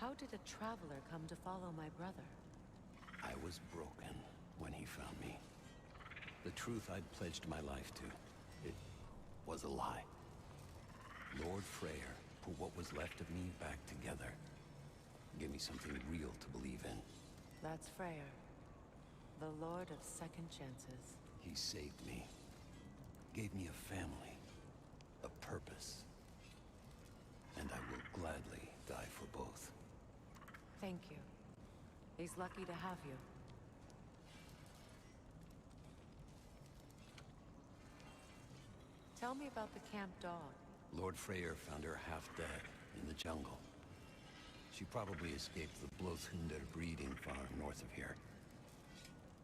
How did a traveler come to follow my brother? I was broken when he found me. The truth I'd pledged my life to, it was a lie. Lord Freyr put what was left of me back together. Gave me something real to believe in. That's Freyr, the Lord of Second Chances. He saved me. Gave me a family. A purpose. And I will gladly die for both. Thank you. He's lucky to have you. Tell me about the camp dog. Lord Freyr found her half dead in the jungle. She probably escaped the Blothunder breeding farm north of here.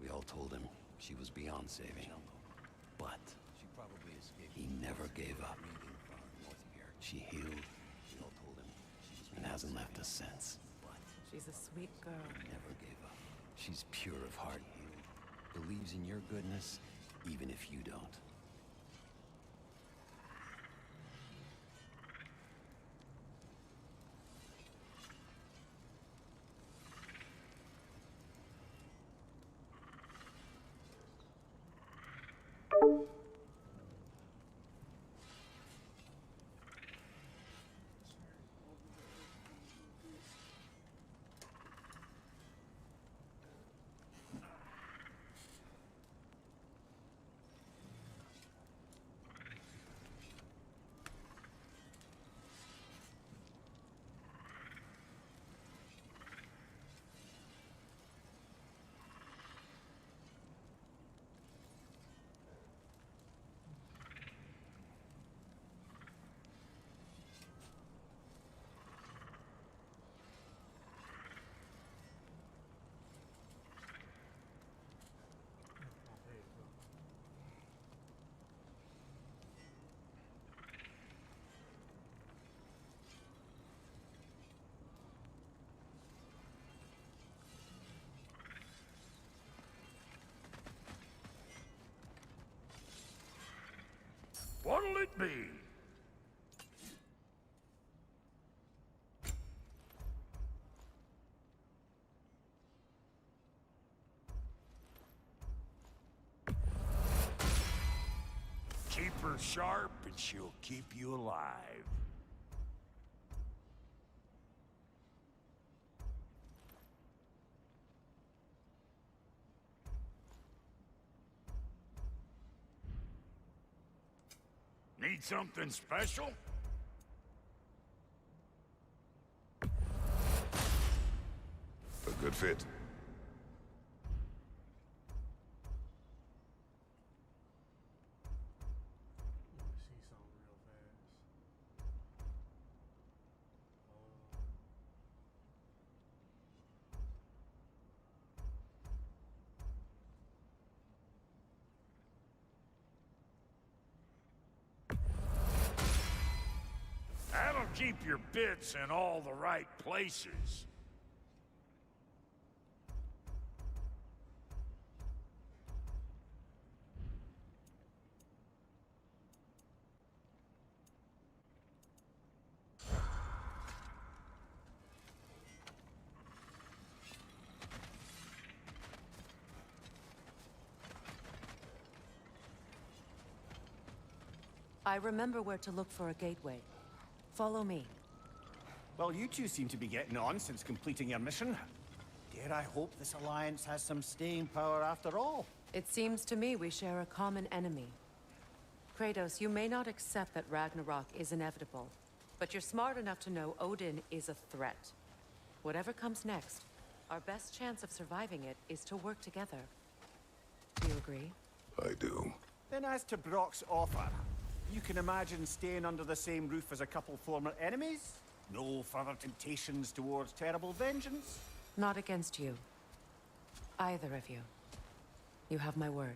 We all told him she was beyond saving. But she probably escaped. He never gave up. She healed. We all told him she was and hasn't left us since. She's a sweet girl. He never gave up. She's pure of heart. Believes in your goodness, even if you don't. What'll it be? Keep her sharp and she'll keep you alive. Need something special? A good fit. That'll keep your bits in all the right places. I remember where to look for a gateway. Follow me. Well, you two seem to be getting on since completing your mission. Dare I hope this alliance has some staying power after all? It seems to me we share a common enemy. Kratos, you may not accept that Ragnarok is inevitable, but you're smart enough to know Odin is a threat. Whatever comes next, our best chance of surviving it is to work together. Do you agree? I do. Then as to Brock's offer, you can imagine staying under the same roof as a couple former enemies? No further temptations towards terrible vengeance? Not against you. Either of you. You have my word.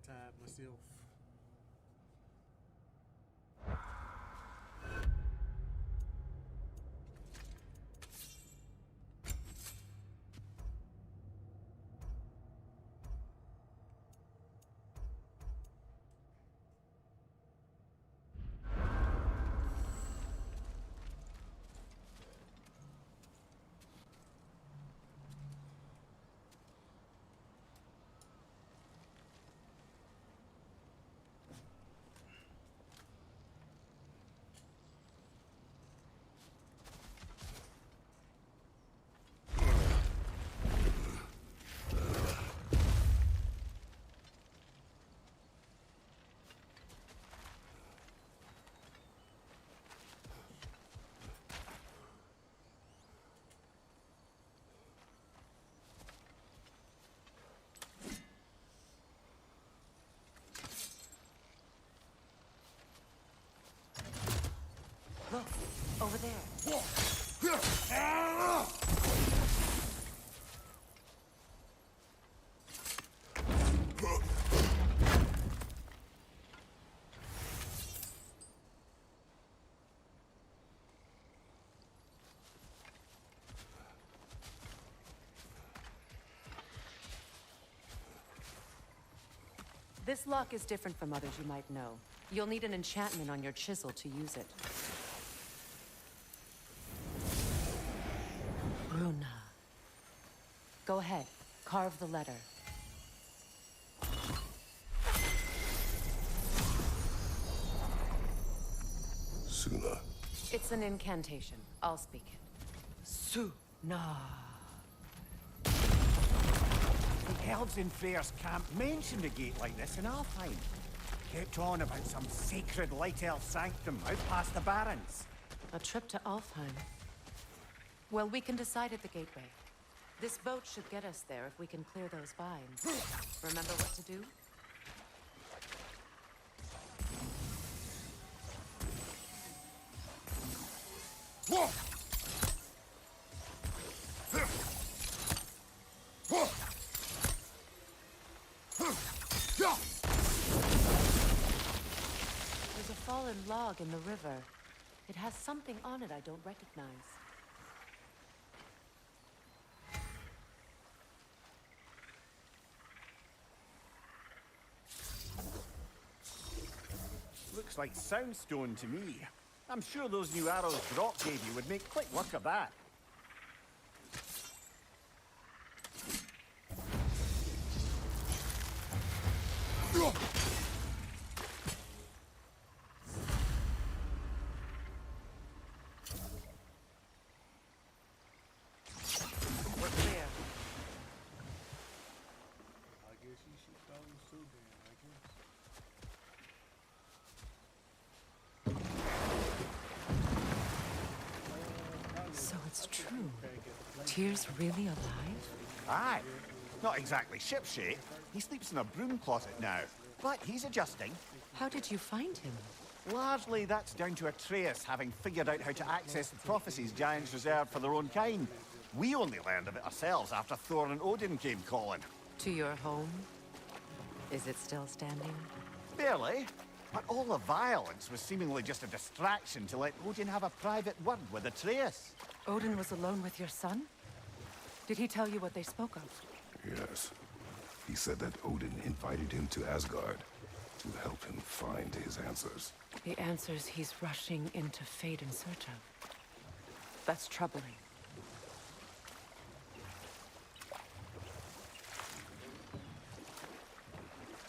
tied myself. Look, over there. This lock is different from others you might know. You'll need an enchantment on your chisel to use it. Bruna. Go ahead. Carve the letter. Suna. It's an incantation. I'll speak it. Suna. The elves in Freyr's camp mentioned a gate like this in Alfheim. Kept on about some sacred light elf sanctum out past the Barrens. A trip to Alfheim. Well, we can decide at the gateway. This boat should get us there if we can clear those vines. Remember what to do? There's a fallen log in the river. It has something on it I don't recognize. Looks like soundstone to me. I'm sure those new arrows Brock gave you would make quick work of that. We're clear. I guess you should follow suit then, I guess. So it's true. Tyr's really alive? Aye. Not exactly shipshape. He sleeps in a broom closet now. But he's adjusting. How did you find him? Largely, that's down to Atreus having figured out how to access the prophecies giants reserved for their own kind. We only learned of it ourselves after Thor and Odin came calling. To your home? Is it still standing? Barely. But all the violence was seemingly just a distraction to let Odin have a private word with Atreus. Odin was alone with your son? Did he tell you what they spoke of? Yes. He said that Odin invited him to Asgard to help him find his answers. The answers he's rushing into fate in search of. That's troubling.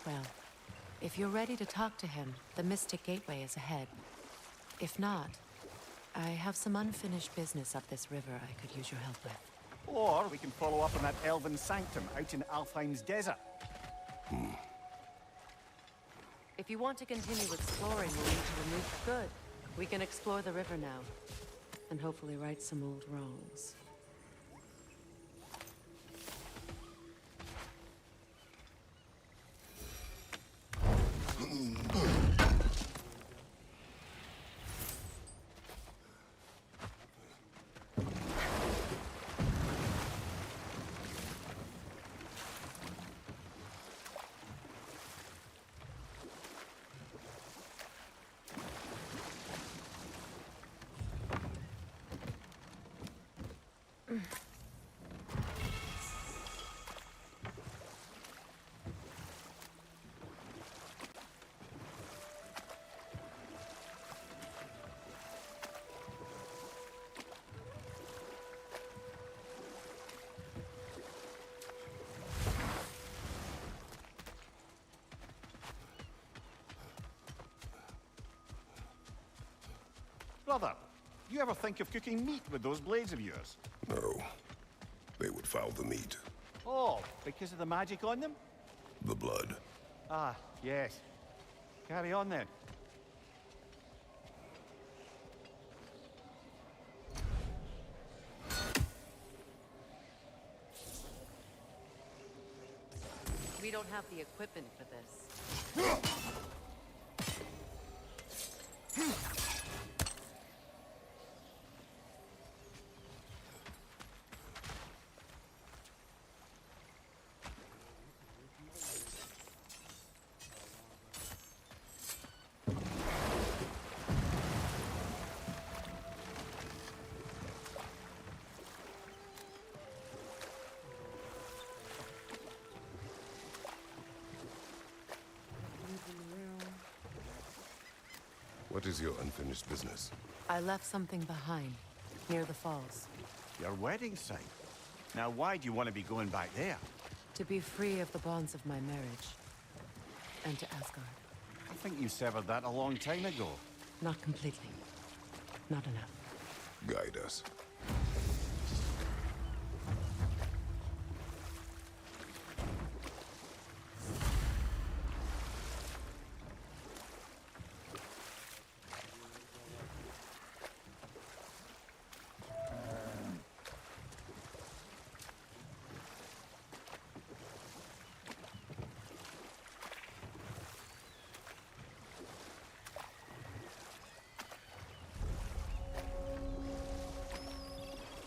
Well, if you're ready to talk to him, the Mystic Gateway is ahead. If not, I have some unfinished business up this river I could use your help with. Or we can follow up on that elven sanctum out in Alfheim's desert. If you want to continue exploring, we'll need to remove the good. We can explore the river now, and hopefully right some old wrongs. Brother, you ever think of cooking meat with those blades of yours? No. They would foul the meat. Oh, because of the magic on them? The blood. Ah, yes. Carry on then. We don't have the equipment for this. What is your unfinished business? I left something behind, near the falls. Your wedding site. Now, why do you want to be going back there? To be free of the bonds of my marriage. And to Asgard. I think you severed that a long time ago. Not completely. Not enough. Guide us.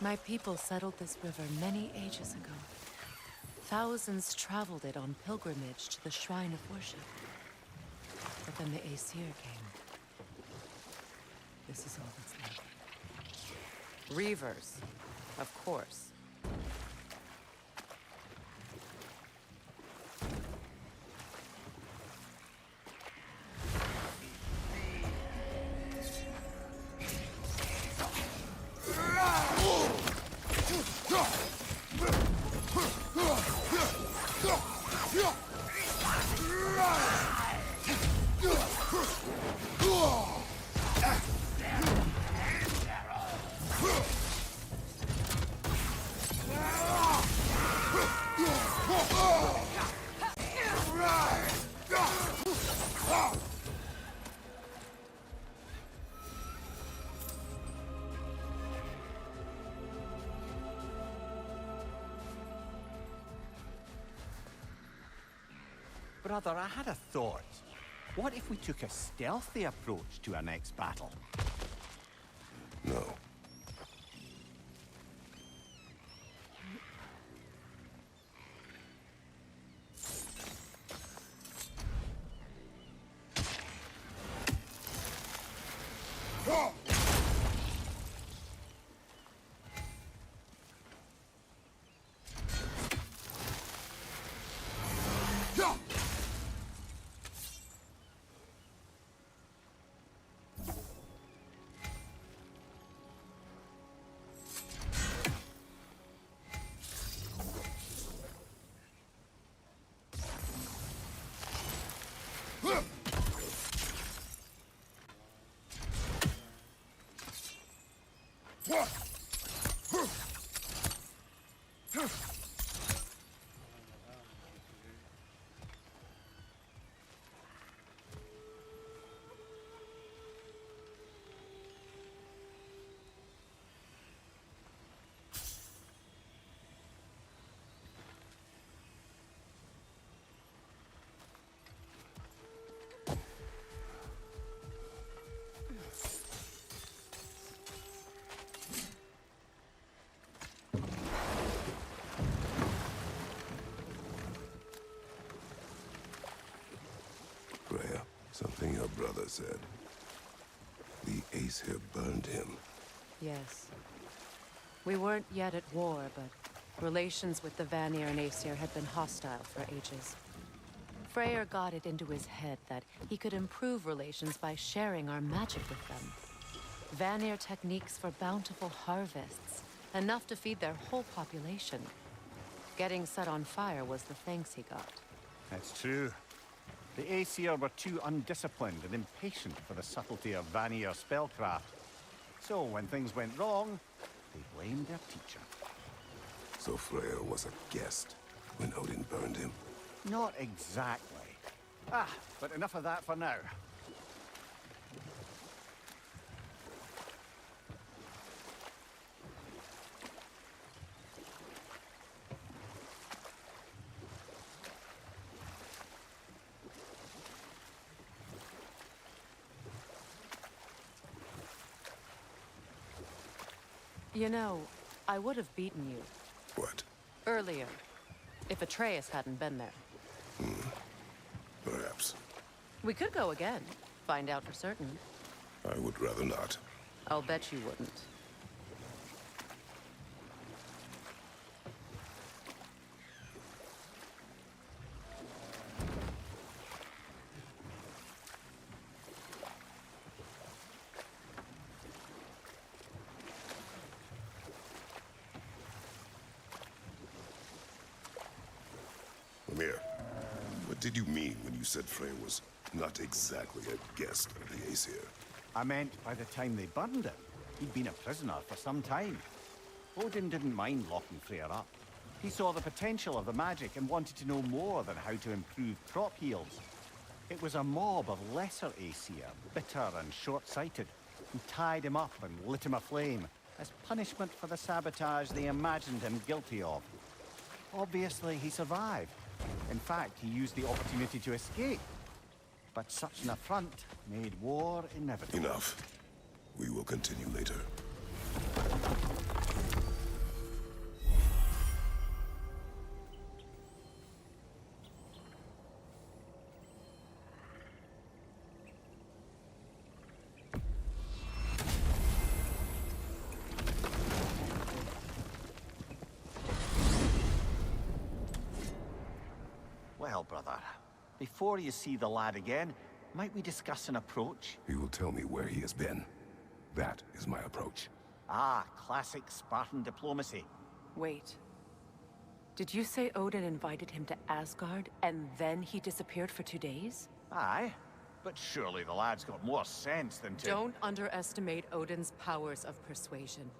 My people settled this river many ages ago. Thousands traveled it on pilgrimage to the shrine of worship. But then the Aesir came. This is all that's left. Reavers, of course. Brother, I had a thought. What if we took a stealthy approach to our next battle? No. Something your brother said. The Aesir burned him. Yes. We weren't yet at war, but relations with the Vanir and Aesir had been hostile for ages. Freyr got it into his head that he could improve relations by sharing our magic with them. Vanir techniques for bountiful harvests, enough to feed their whole population. Getting set on fire was the thanks he got. That's true. The Aesir were too undisciplined and impatient for the subtlety of Vanir spellcraft. So when things went wrong, they blamed their teacher. So Freyr was a guest when Odin burned him. Not exactly. But enough of that for now. You know, I would have beaten you What? earlier, if Atreus hadn't been there. Perhaps. We could go again, find out for certain. I would rather not. I'll bet you wouldn't. Amir, what did you mean when you said Freyr was not exactly a guest of the Aesir? I meant by the time they burned him, he'd been a prisoner for some time. Odin didn't mind locking Freyr up. He saw the potential of the magic and wanted to know more than how to improve crop yields. It was a mob of lesser Aesir, bitter and short-sighted, who tied him up and lit him aflame as punishment for the sabotage they imagined him guilty of. Obviously, he survived. In fact, he used the opportunity to escape. But such an affront made war inevitable. Enough. We will continue later. Well, brother, before you see the lad again, might we discuss an approach? He will tell me where he has been. That is my approach. Classic Spartan diplomacy. Wait. Did you say Odin invited him to Asgard, and then he disappeared for 2 days? Aye, but surely the lad's got more sense than to... Don't underestimate Odin's powers of persuasion.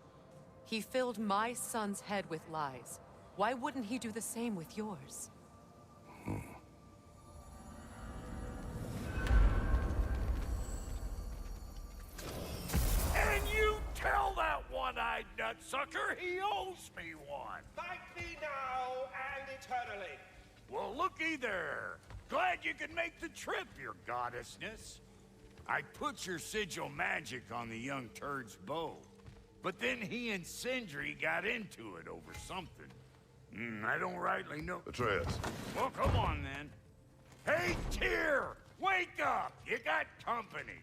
He filled my son's head with lies. Why wouldn't he do the same with yours? And you tell that one-eyed nutsucker he owes me one. Thank thee now and eternally. Well, looky there. Glad you could make the trip, your goddessness. I put your sigil magic on the young turd's bow. But then he and Sindri got into it over something. I don't rightly know. Atreus. Well, come on then. Hey, Tyr! Wake up! You got company.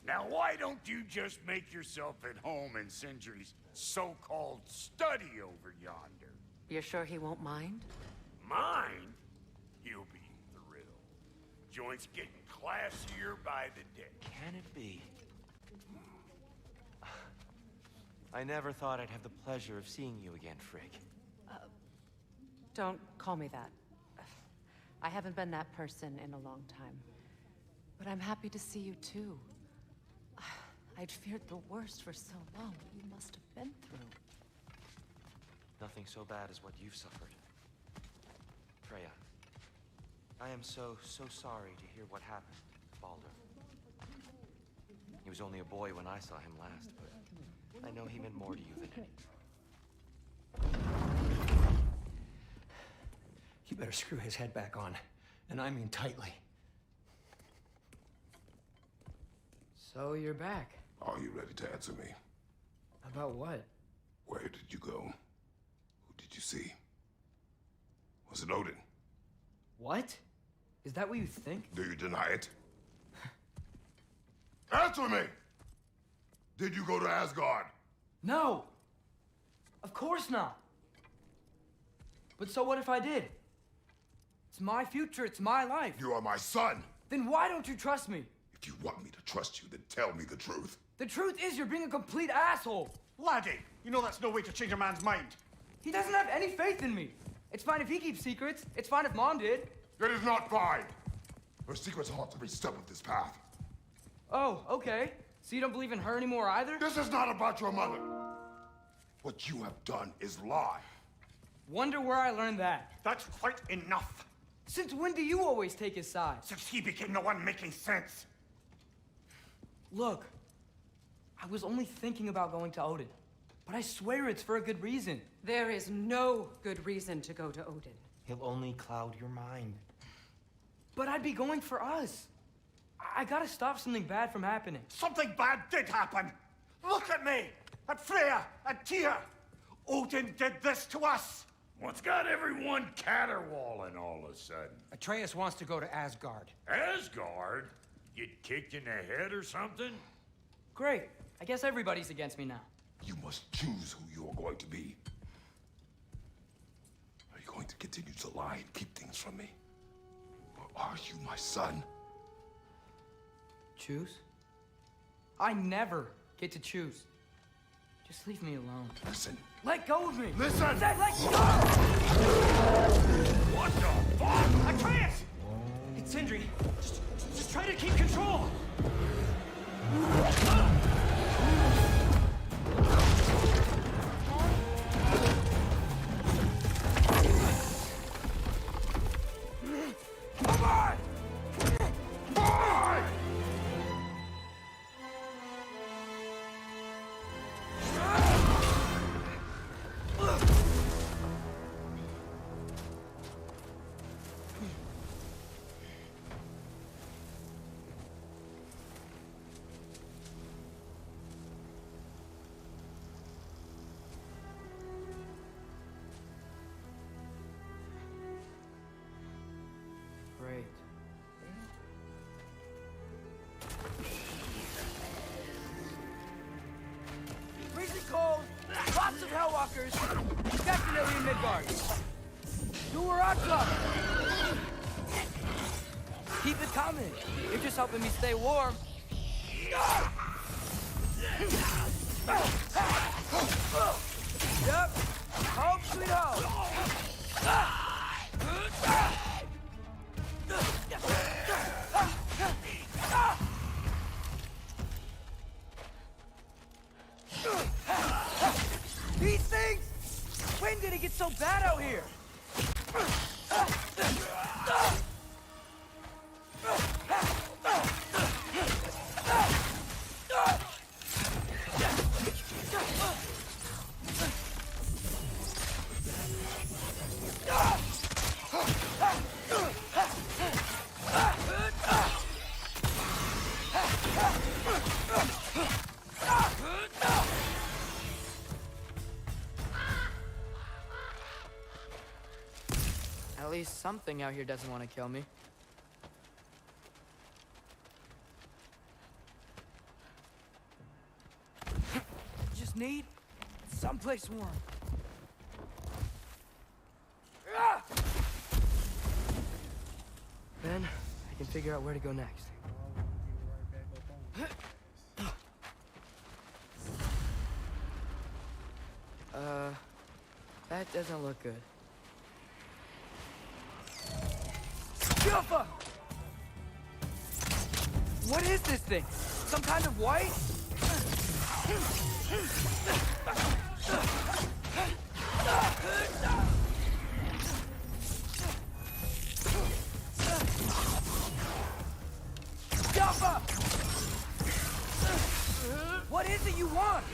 Now, why don't you just make yourself at home in Sindri's so-called study over yonder? You're sure he won't mind? Mine? He'll be thrilled. Joint's getting classier by the day. Can it be? I never thought I'd have the pleasure of seeing you again, Frigg. Don't call me that. I haven't been that person in a long time. But I'm happy to see you too. I'd feared the worst for so long. What you must have been through. Nothing so bad as what you've suffered. Freya, I am so sorry to hear what happened to Baldur. He was only a boy when I saw him last, but I know he meant more to you than any. You better screw his head back on, and I mean tightly. So you're back. Are you ready to answer me? About what? Where did you go? Who did you see? Was it Odin? What? Is that what you think? Do you deny it? Answer me! Did you go to Asgard? No! Of course not. But so what if I did? It's my future, it's my life. You are my son. Then why don't you trust me? If you want me to trust you, then tell me the truth. The truth is you're being a complete asshole. Laddie, you know that's no way to change a man's mind. He doesn't have any faith in me. It's fine if he keeps secrets. It's fine if Mom did. That is not fine. Her secrets haunt every step of this path. Oh, okay. So you don't believe in her anymore either? This is not about your mother. What you have done is lie. Wonder where I learned that. That's quite enough. Since when do you always take his side? Since he became the one making sense. Look, I was only thinking about going to Odin. But I swear it's for a good reason. There is no good reason to go to Odin. He'll only cloud your mind. But I'd be going for us. I gotta stop something bad from happening. Something bad did happen. Look at me, at Freya, at Tyr. Odin did this to us. What's got everyone caterwauling all of a sudden? Atreus wants to go to Asgard. Asgard? Get kicked in the head or something? Great. I guess everybody's against me now. You must choose who you are going to be. Are you going to continue to lie and keep things from me? Or are you my son? Choose? I never get to choose. Just leave me alone. Listen. Let go of me! Listen! I said let go! What the fuck? Atreus! It's Sindri. Just try to keep control. Come on! Boy! Great. Freezing cold, lots of Hellwalkers, definitely in Midgard. Do where I come. Keep it coming. You're just helping me stay warm. Yep. Home sweet home. These things! When did it get so bad out here? At least something out here doesn't want to kill me. Just need someplace warm. Then I can figure out where to go next. That doesn't look good. Juffa! What is this thing? Some kind of white? Juffa! What is it you want?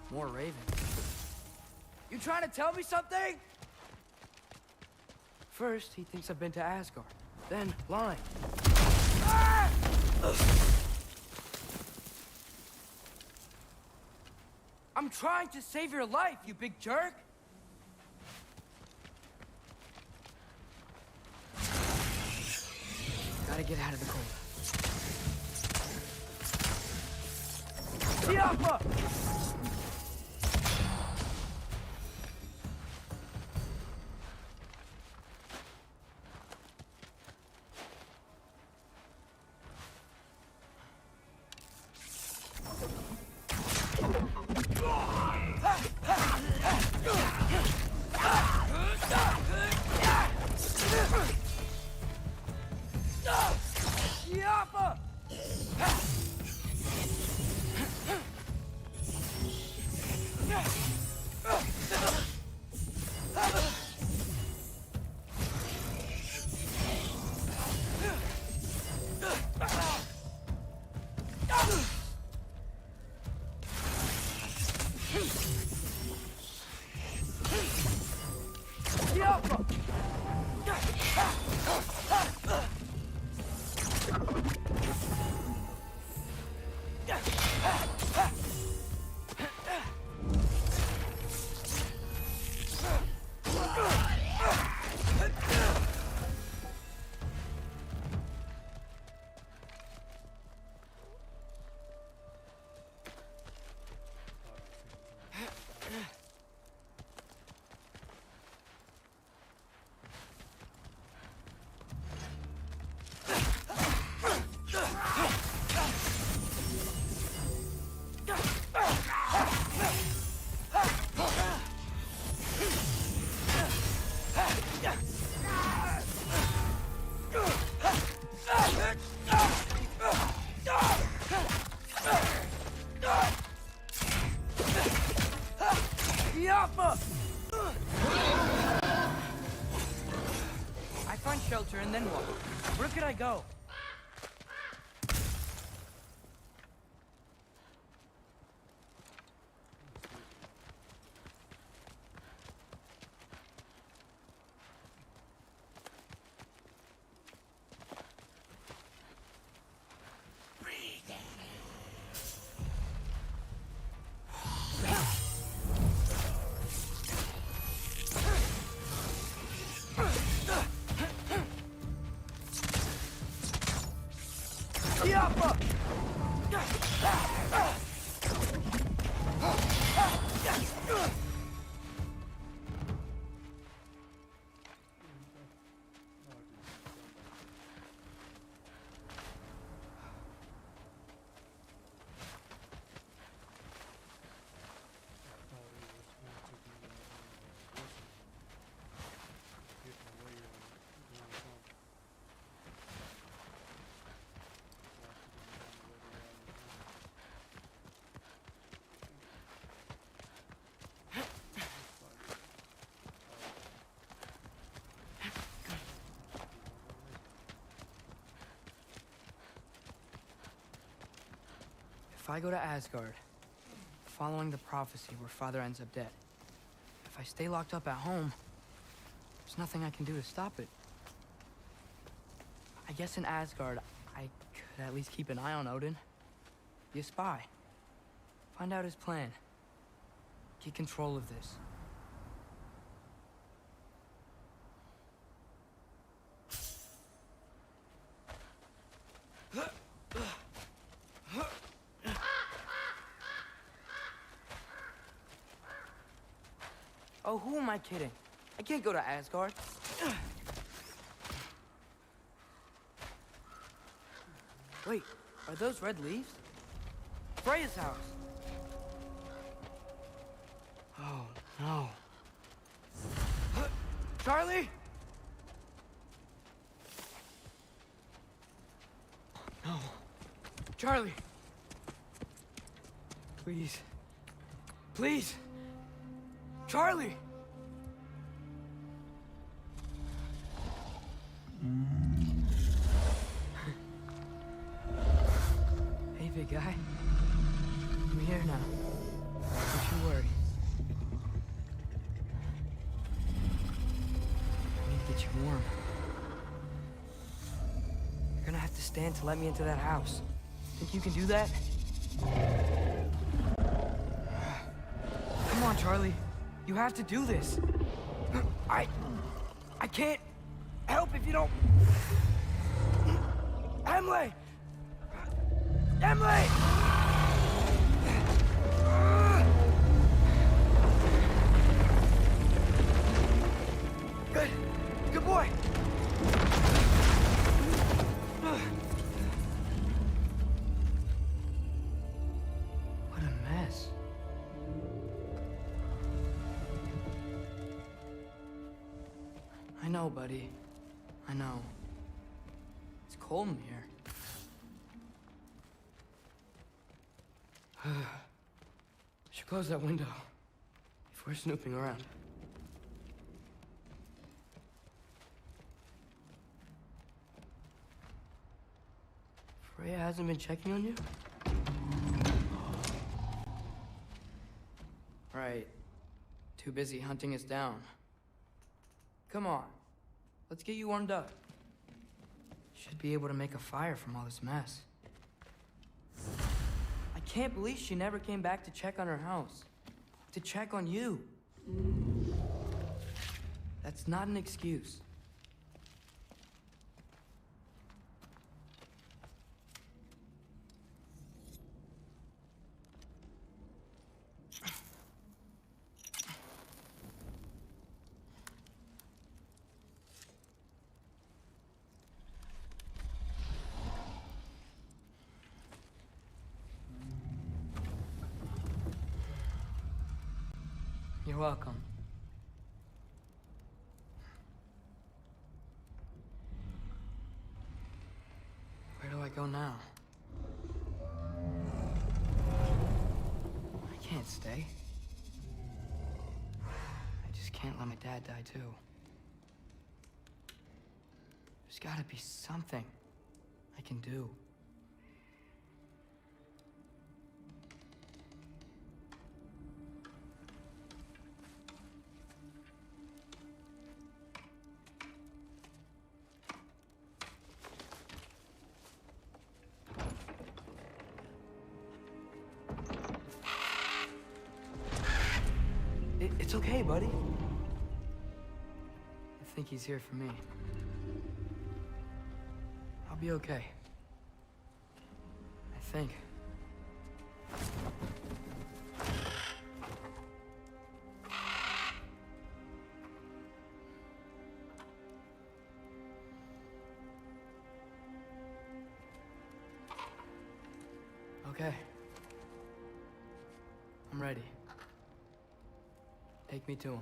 More Raven. You trying to tell me something? First, he thinks I've been to Asgard. Then, lying. Ah! I'm trying to save your life, you big jerk! Gotta get out of the cold. Tiapa! I find shelter and then what? Where could I go? If I go to Asgard, following the prophecy where Father ends up dead, if I stay locked up at home, there's nothing I can do to stop it. I guess in Asgard, I could at least keep an eye on Odin. Be a spy. Find out his plan. Get control of this. Oh, who am I kidding? I can't go to Asgard. Wait, are those red leaves? Freya's house. Oh, no. Charlie? No. Charlie! Please. Please! Charlie! Hey, big guy. I'm here now. Don't you worry. I need to get you warm. You're gonna have to stand to let me into that house. Think you can do that? Come on, Charlie. You have to do this. I can't help if you don't... Emily! Emily! Good. Good boy. What a mess. I know, buddy. I know. It's cold in here. Should close that window if we're snooping around. Freya hasn't been checking on you? Right. Too busy hunting us down. Come on. Let's get you warmed up. Should be able to make a fire from all this mess. I can't believe she never came back to check on her house. To check on you. That's not an excuse. You're welcome. Where do I go now? I can't stay. I just can't let my dad die too. There's gotta be something I can do. It's okay, buddy. I think he's here for me. I'll be okay. I think. Okay. I'm ready. Take me to him.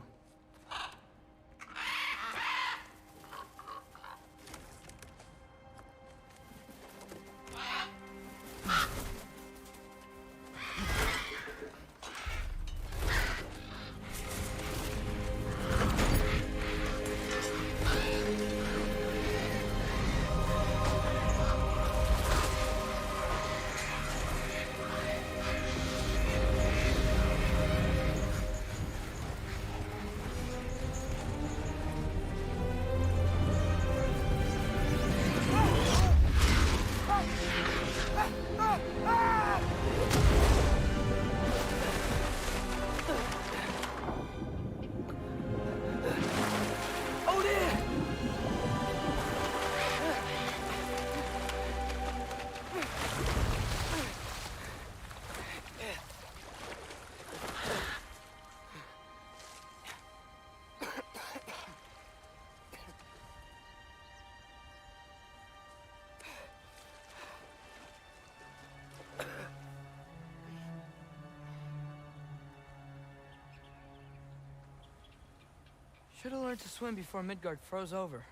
Should have learned to swim before Midgard froze over.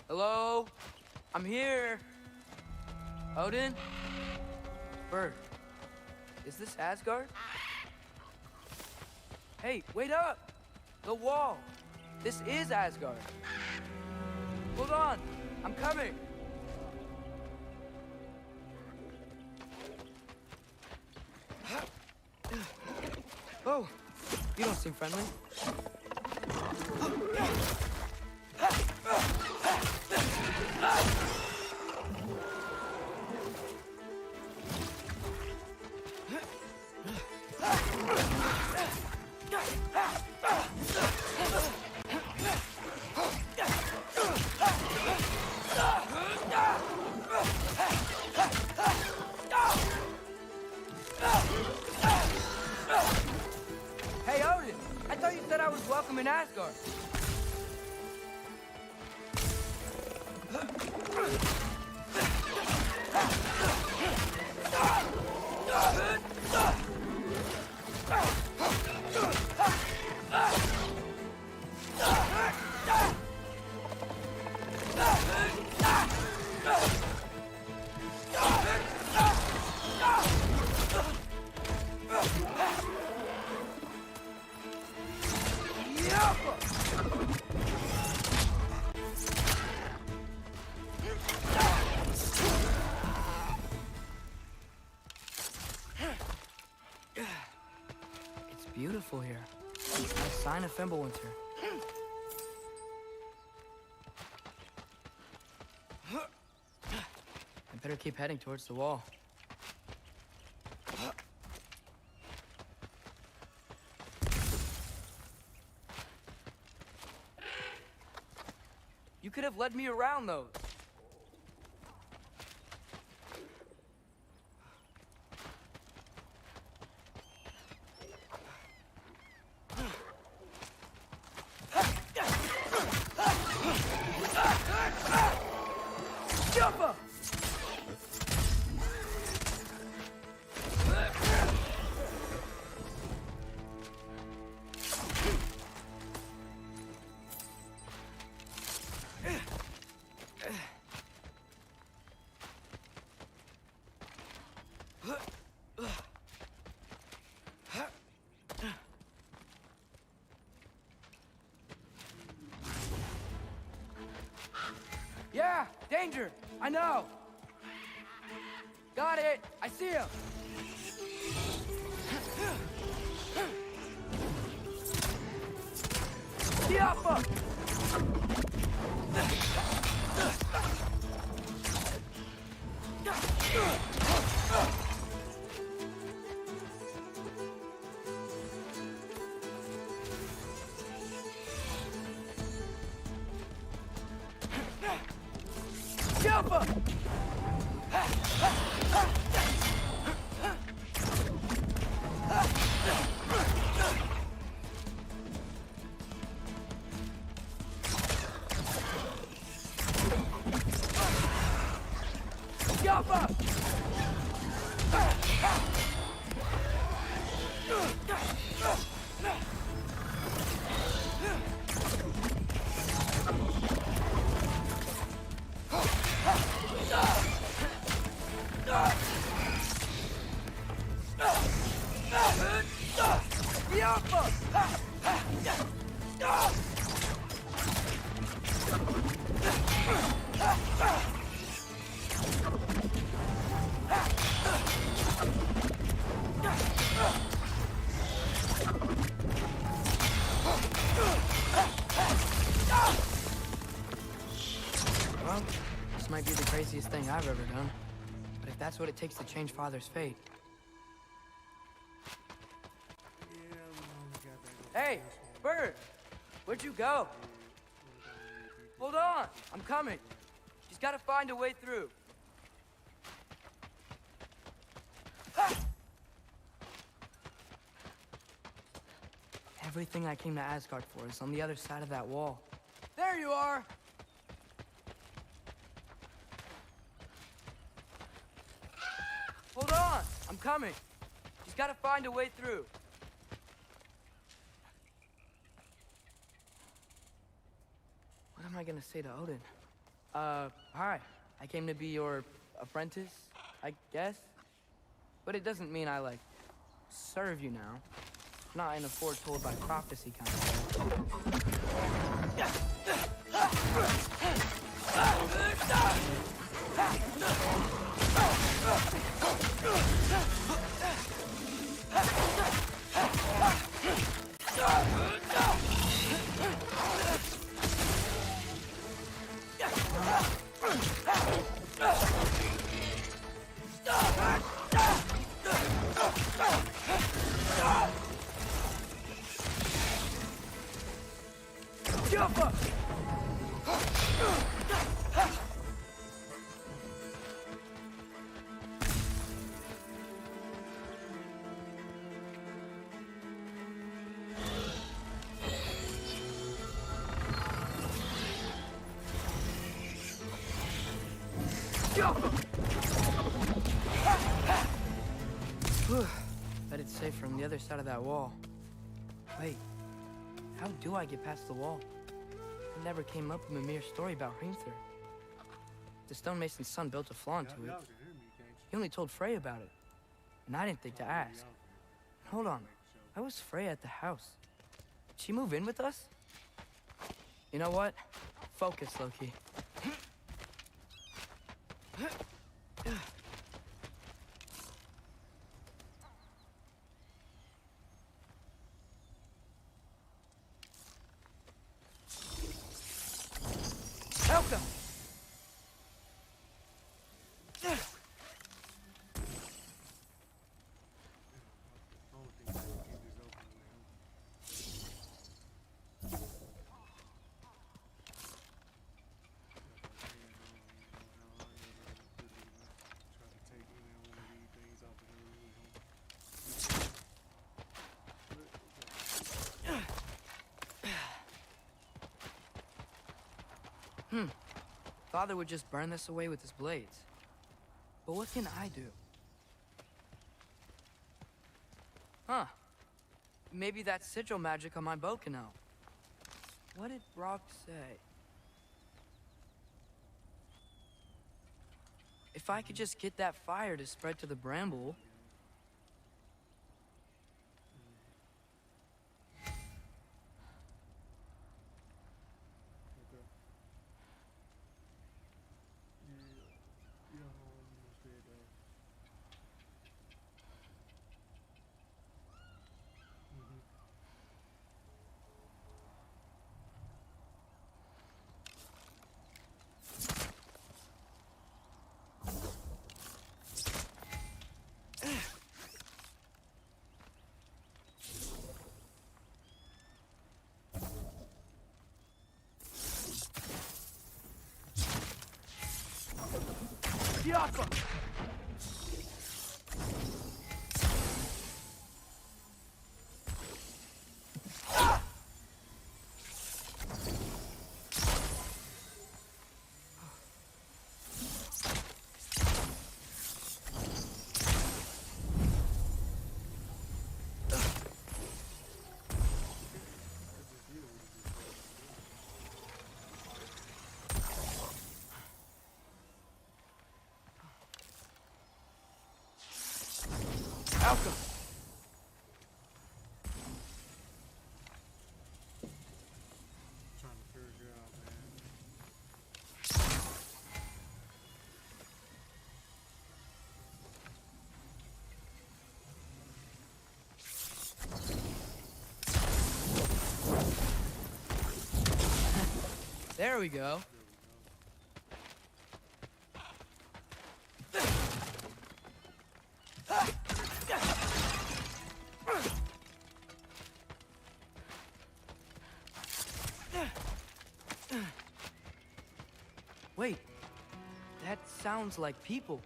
Hello? I'm here. Odin? Bird. Is this Asgard? Hey, wait up! The wall! This is Asgard! Hold on! I'm coming! Oh, you don't seem friendly. Hey, Odin! I thought you said I was welcome in Asgard. It's beautiful here. A sign of Fimbulwinter. I better keep heading towards the wall. You could have led me around those. Jumper! Yeah, danger! I know! Got it! I see him! Diapa! Jumper! Jumper! Well, this might be the craziest thing I've ever done. But if that's what it takes to change Father's fate... Hey, Bird! Where'd you go? Hold on! I'm coming! She's gotta find a way through. Everything I came to Asgard for is on the other side of that wall. There you are! Hold on! I'm coming! She's gotta find a way through. What am I gonna say to Odin? Hi. I came to be your, apprentice, I guess. But it doesn't mean I, like, serve you now. Not in a foretold by prophecy kind of way. Bet it's safe from the other side of that wall. Wait, how do I get past the wall? It never came up in Mimir's story about Hrimthur. The stonemason's son built a flaw into it. He only told Frey about it, and I didn't think to ask. Hold on, why was Frey at the house? Did she move in with us? You know what? Focus, Loki. Welcome! Father would just burn this away with his blades. But what can I do? Huh. Maybe that sigil magic on my bow can help. What did Brock say? If I could just get that fire to spread to the bramble... Outcome. Trying to figure out, man. There we go. Wait, that sounds like people.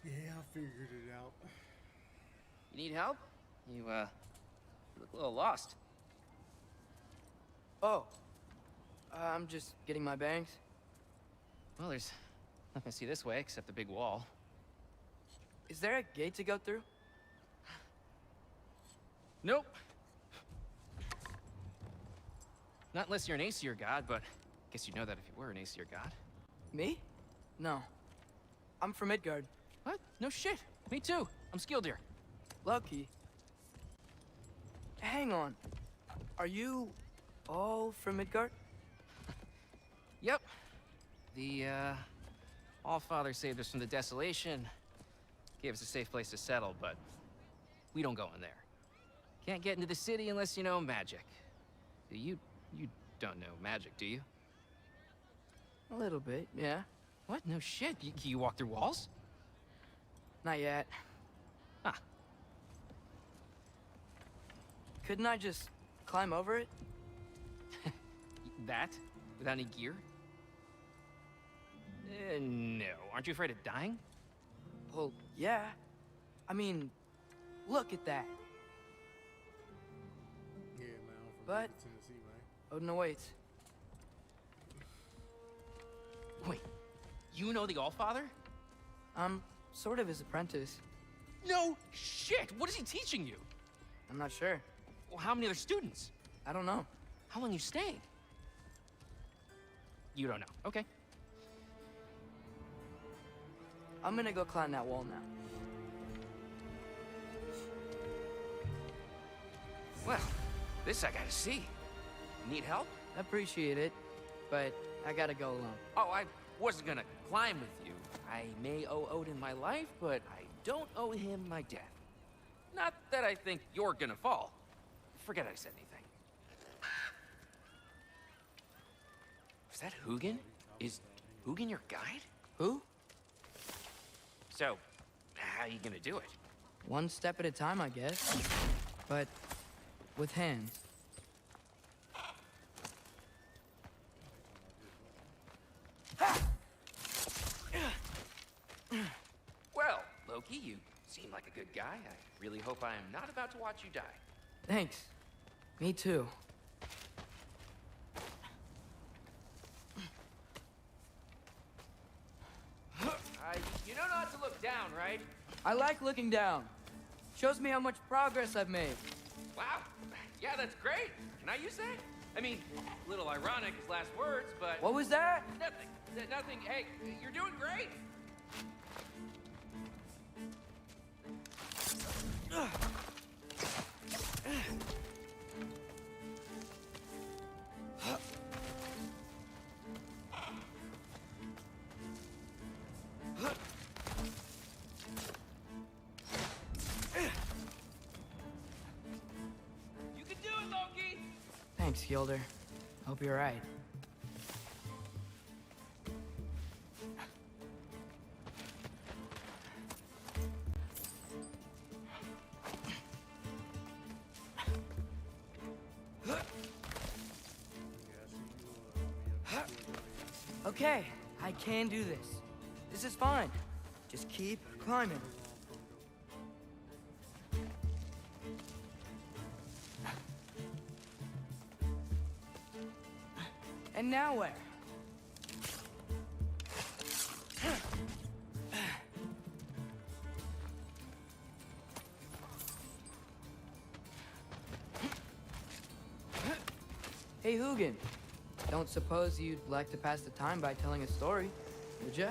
Yeah, I figured it out. You need help? You look a little lost. Oh, I'm just getting my bearings. Well, there's nothing to see this way except the big wall. Is there a gate to go through? Nope. Not unless you're an Aesir god, but I guess you'd know that if you were an Aesir god. Me? No. I'm from Midgard. What? No shit. Me too. I'm Skildir. Lucky. Hang on. Are you all from Midgard? Yep. The, Allfather saved us from the desolation. Gave us a safe place to settle, but we don't go in there. Can't get into the city unless you know magic. You don't know magic, do you? A little bit, yeah. What? No shit. You walk through walls? Not yet. Huh. Couldn't I just climb over it? That? Without any gear? No. Aren't you afraid of dying? Well, yeah. I mean, look at that. Yeah, man, I'm from But- Tennessee, man. Odin awaits. Wait. You know the Allfather? I'm sort of his apprentice. No shit! What is he teaching you? I'm not sure. Well, how many other students? I don't know. How long you staying? You don't know. Okay. I'm gonna go climb that wall now. Well, this I gotta see. Need help? Appreciate it, but I gotta go alone. Oh, I wasn't gonna climb with you. I may owe Odin my life, but I don't owe him my death. Not that I think you're gonna fall. Forget I said anything. Is that Hugin? Is Hugin your guide? Who? So, how you gonna do it? One step at a time, I guess. But with hands. Well, Loki, you seem like a good guy. I really hope I am not about to watch you die. Thanks. Me too. You know not to look down, right? I like looking down. Shows me how much progress I've made. Wow. Yeah, that's great. Can I use that? I mean, a little ironic his last words, but... What was that? Nothing. Nothing. Hey, you're doing great. You can do it, Loki! Thanks, Gilder. Hope you're right. Okay, I can do this. This is fine. Just keep climbing. And now where? Hey, Hugin. Don't suppose you'd like to pass the time by telling a story, would ya?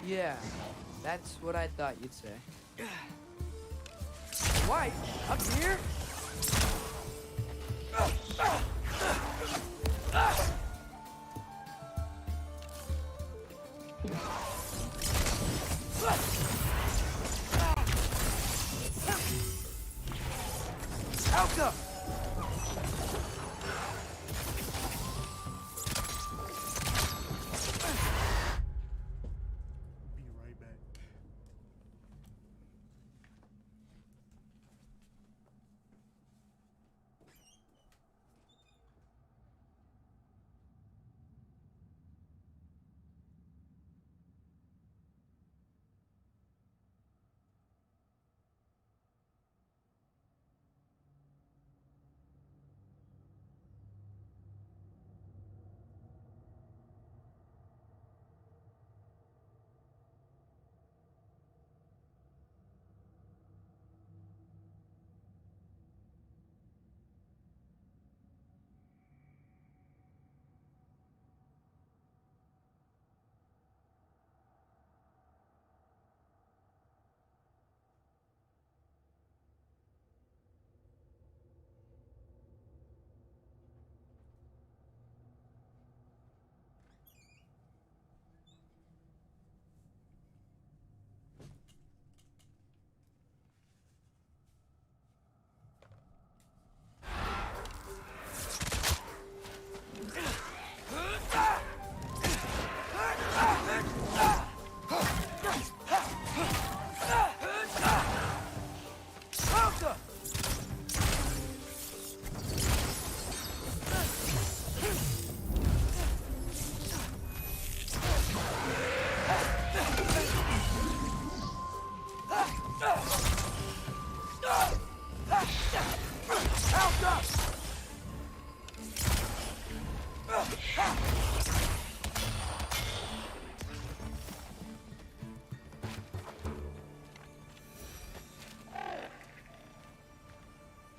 Yeah, that's what I thought you'd say. White, up here? Alka! Be right back.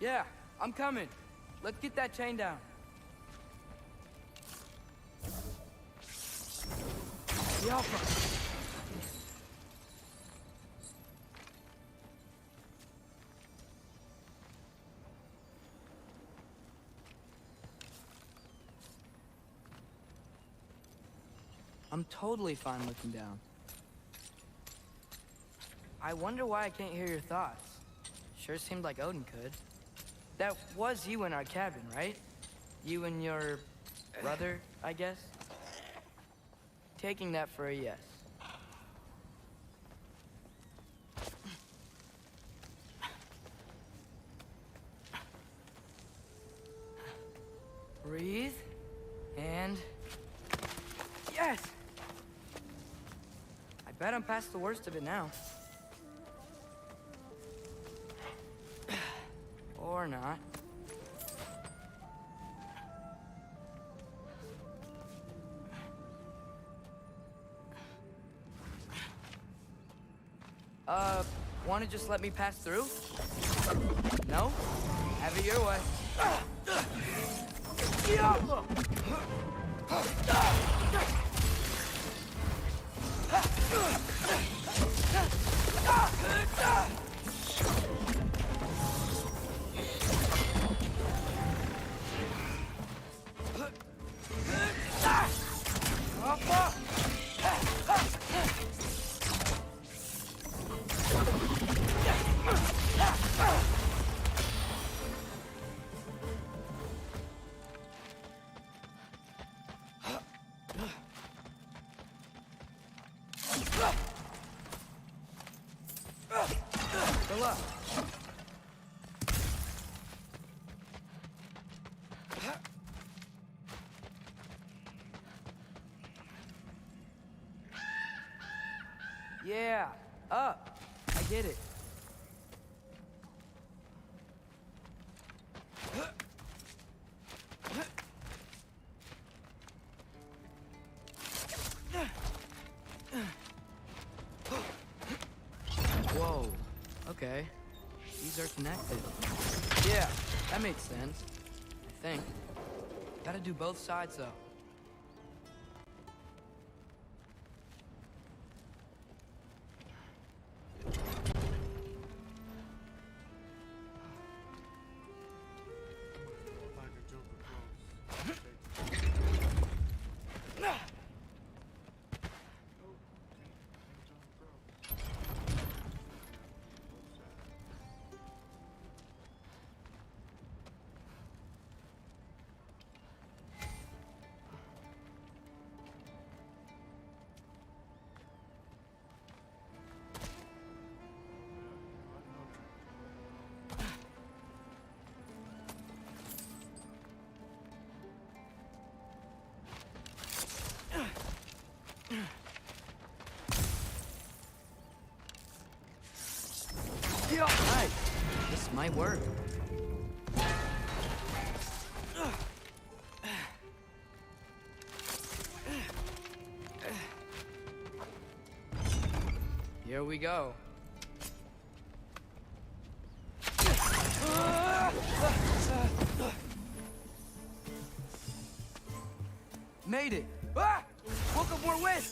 Yeah, I'm coming. Let's get that chain down. Yalpa! I'm totally fine looking down. I wonder why I can't hear your thoughts. Sure seemed like Odin could. That was you in our cabin, right? You and your brother, I guess? Taking that for a yes. Breathe, and... yes! I bet I'm past the worst of it now. Or not. Wanna just let me pass through? No? Have it your way. Good luck. Yeah, up. I get it. Whoa. Okay. These are connected. Yeah, that makes sense. I think. Gotta do both sides, though. Nice. This might work. Here we go. Made it. Ah! Woke up more wind.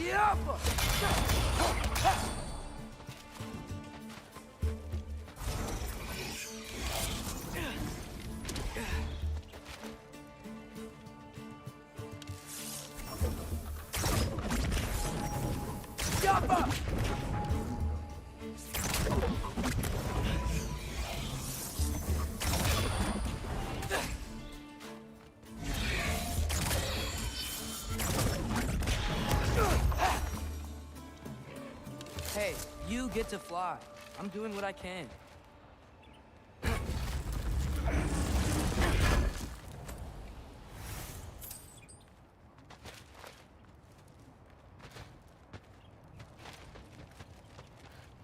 Yup. Hey, you get to fly. I'm doing what I can.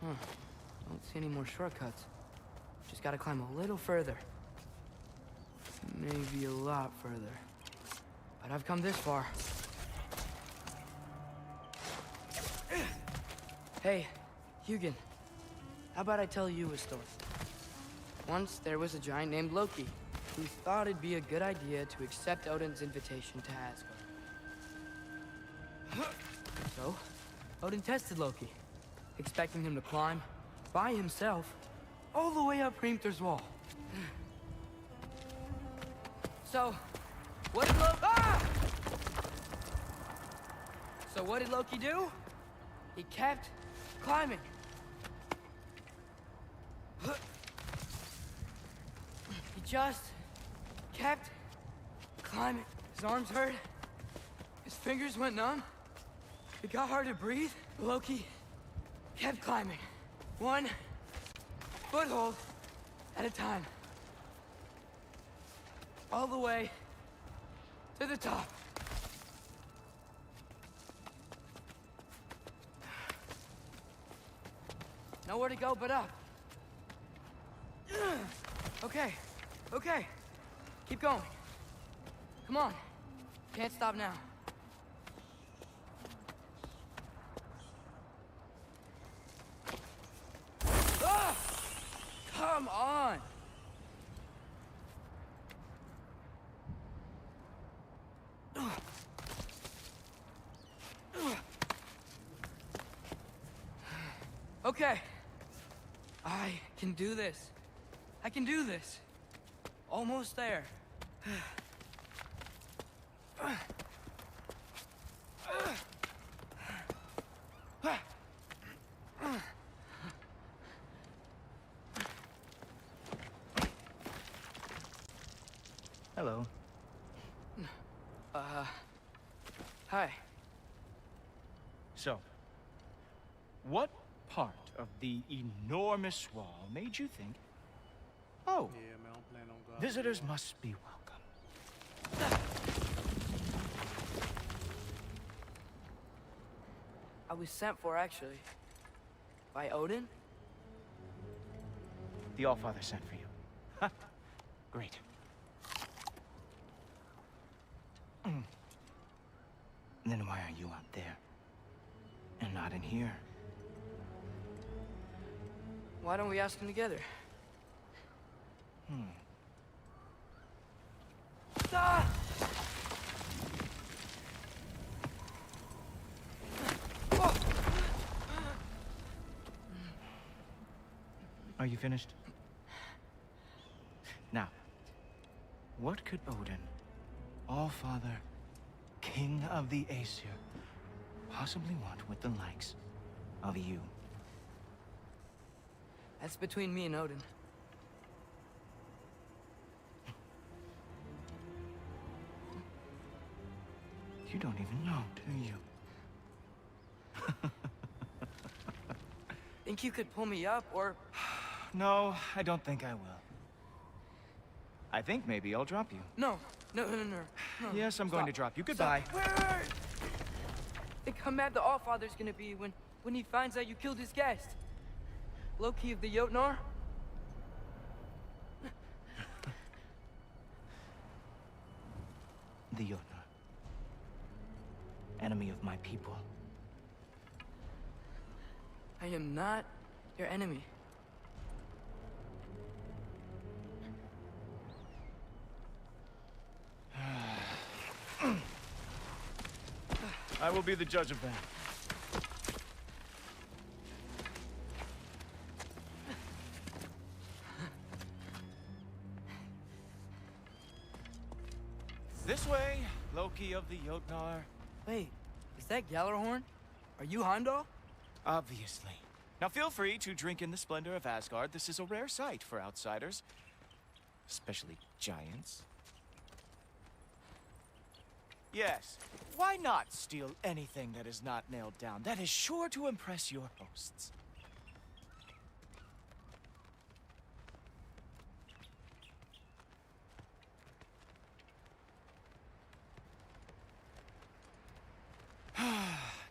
Don't see any more shortcuts. Just gotta climb a little further. Maybe a lot further. But I've come this far. Hey, Hugin. How about I tell you a story? Once there was a giant named Loki, who thought it'd be a good idea to accept Odin's invitation to Asgard. So, Odin tested Loki, expecting him to climb, by himself, all the way up Hrimthur's wall. So, what did Loki do? He kept climbing. He just kept climbing. His arms hurt. His fingers went numb. It got hard to breathe. Loki kept climbing. One foothold at a time. All the way to the top. Nowhere to go but up. Okay, okay. Keep going. Come on. Can't stop now. Ah! Come on! Okay. I can do this. I can do this. Almost there. Hello. Hi. So, what part of the enormous wall made you think, oh, visitors must be welcome? I was sent for, actually. By Odin? The Allfather sent for you. Ha! Great. Then why are you out there? And not in here? Why don't we ask him together? Ah! Are you finished? Now, what could Odin, Allfather, King of the Aesir, possibly want with the likes of you? That's between me and Odin. You don't even know, do you? Think you could pull me up, or... No, I don't think I will. I think maybe I'll drop you. No. No. Yes, I'm going to drop you. Goodbye. Stop. Wait. Think how mad the Allfather's gonna be when he finds out you killed his guest. Loki of the Jotnar? The Jotnar. Enemy of my people. I am not your enemy. I will be the judge of that. This way, Loki of the Jotnar. Wait, is that Gjallarhorn? Are you Heimdall? Obviously. Now feel free to drink in the splendor of Asgard. This is a rare sight for outsiders. Especially giants. Yes, why not steal anything that is not nailed down? That is sure to impress your hosts.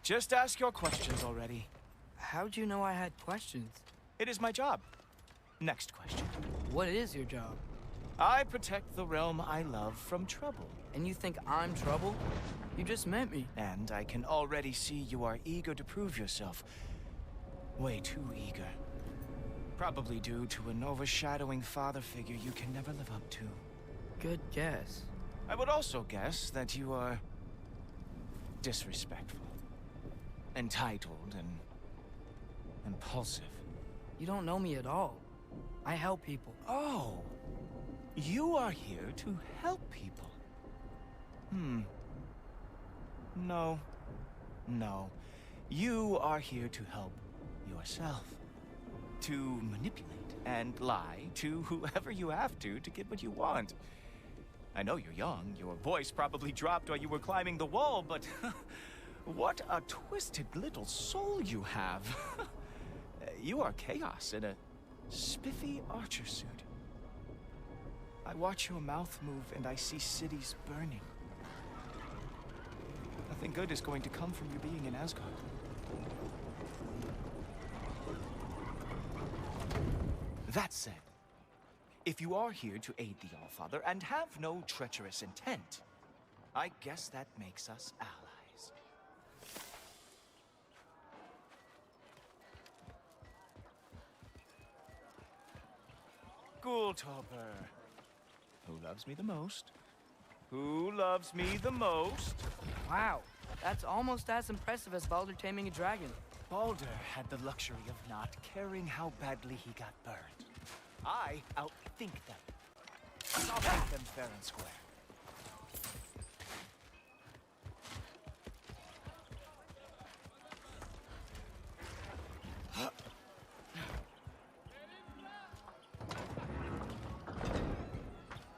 Just ask your questions already. How'd you know I had questions? It is my job. Next question. What is your job? I protect the realm I love from trouble. And you think I'm trouble? You just met me. And I can already see you are eager to prove yourself. Way too eager. Probably due to an overshadowing father figure you can never live up to. Good guess. I would also guess that you are disrespectful, entitled, and impulsive. You don't know me at all. I help people. Oh, you are here to help people. No. No. You are here to help yourself. To manipulate and lie to whoever you have to get what you want. I know you're young. Your voice probably dropped while you were climbing the wall, but what a twisted little soul you have. You are chaos in a spiffy archer suit. I watch your mouth move and I see cities burning. Nothing good is going to come from you being in Asgard. That said, if you are here to aid the Allfather and have no treacherous intent, I guess that makes us allies. Ghoultopper. Who loves me the most? Who loves me the most? Wow, that's almost as impressive as Baldur taming a dragon. Baldur had the luxury of not caring how badly he got burned. I outthink them. I'll make them fair and square.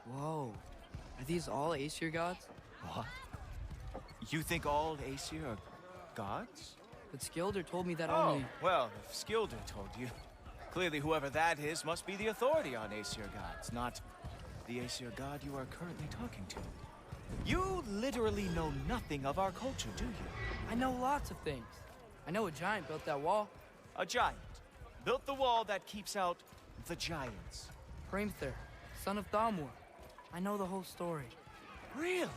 Whoa, are these all Aesir gods? What? You think all Aesir are gods? But Skilder told me that Oh, only... well, if Skilder told you, clearly whoever that is must be the authority on Aesir gods, not the Aesir god you are currently talking to. You literally know nothing of our culture, do you? I know lots of things. I know a giant built that wall. A giant built the wall that keeps out the giants. Hrimthur, son of Thalmor. I know the whole story. Really?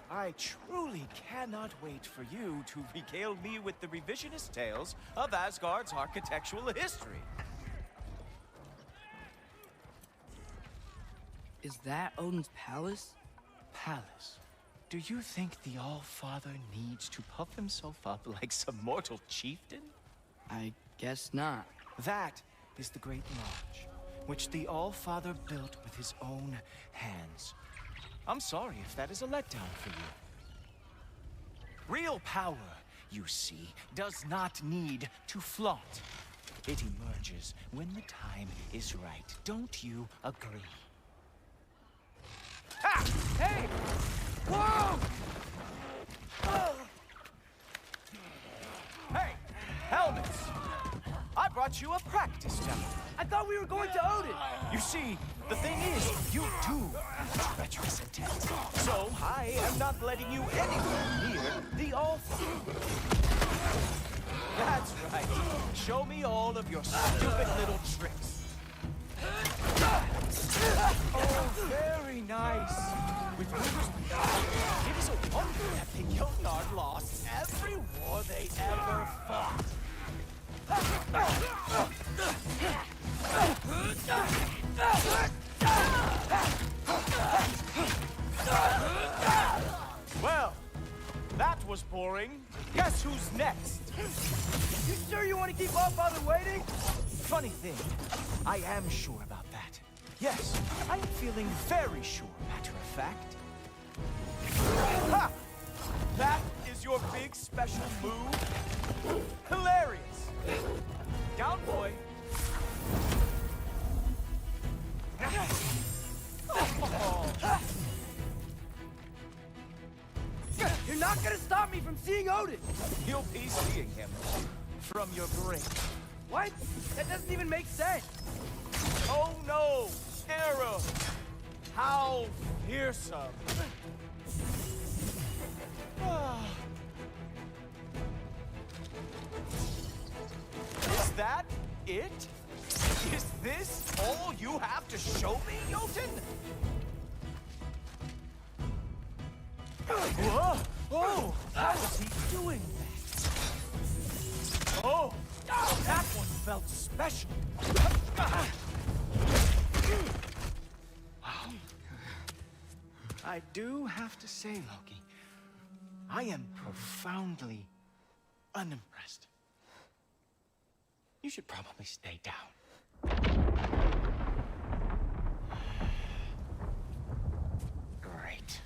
I truly cannot wait for you to regale me with the revisionist tales of Asgard's architectural history. Is that Odin's palace? Palace? Do you think the All-Father needs to puff himself up like some mortal chieftain? I guess not. That is the Great Lodge, which the All-Father built with his own hands. I'm sorry if that is a letdown for you. Real power, you see, does not need to flaunt. It emerges when the time is right. Don't you agree? Ha! Hey! Whoa! Hey! Helmets! I brought you a practice demo. I thought we were going to Odin! You see, the thing is, you do have treacherous intent. So I am not letting you anywhere near the All-Father. That's right. Show me all of your stupid little tricks. Oh, very nice. With rumors like that, it is a wonder that the Jotnar lost every war they ever fought. Well, that was boring. Guess who's next? You sure you want to keep All-Father waiting? Funny thing, I am sure about that. Yes, I am feeling very sure, matter of fact. Ha! That is your big special move? Hilarious! Down, boy! Oh. You're not gonna stop me from seeing Odin! You'll be seeing him from your grave. What? That doesn't even make sense! Oh no! Arrow! How fearsome! Is that it? Is this all you have to show me, Jotun? Whoa! Oh! How is he doing that? Oh! That one felt special. Wow. I do have to say, Loki, I am profoundly unimpressed. You should probably stay down. Great.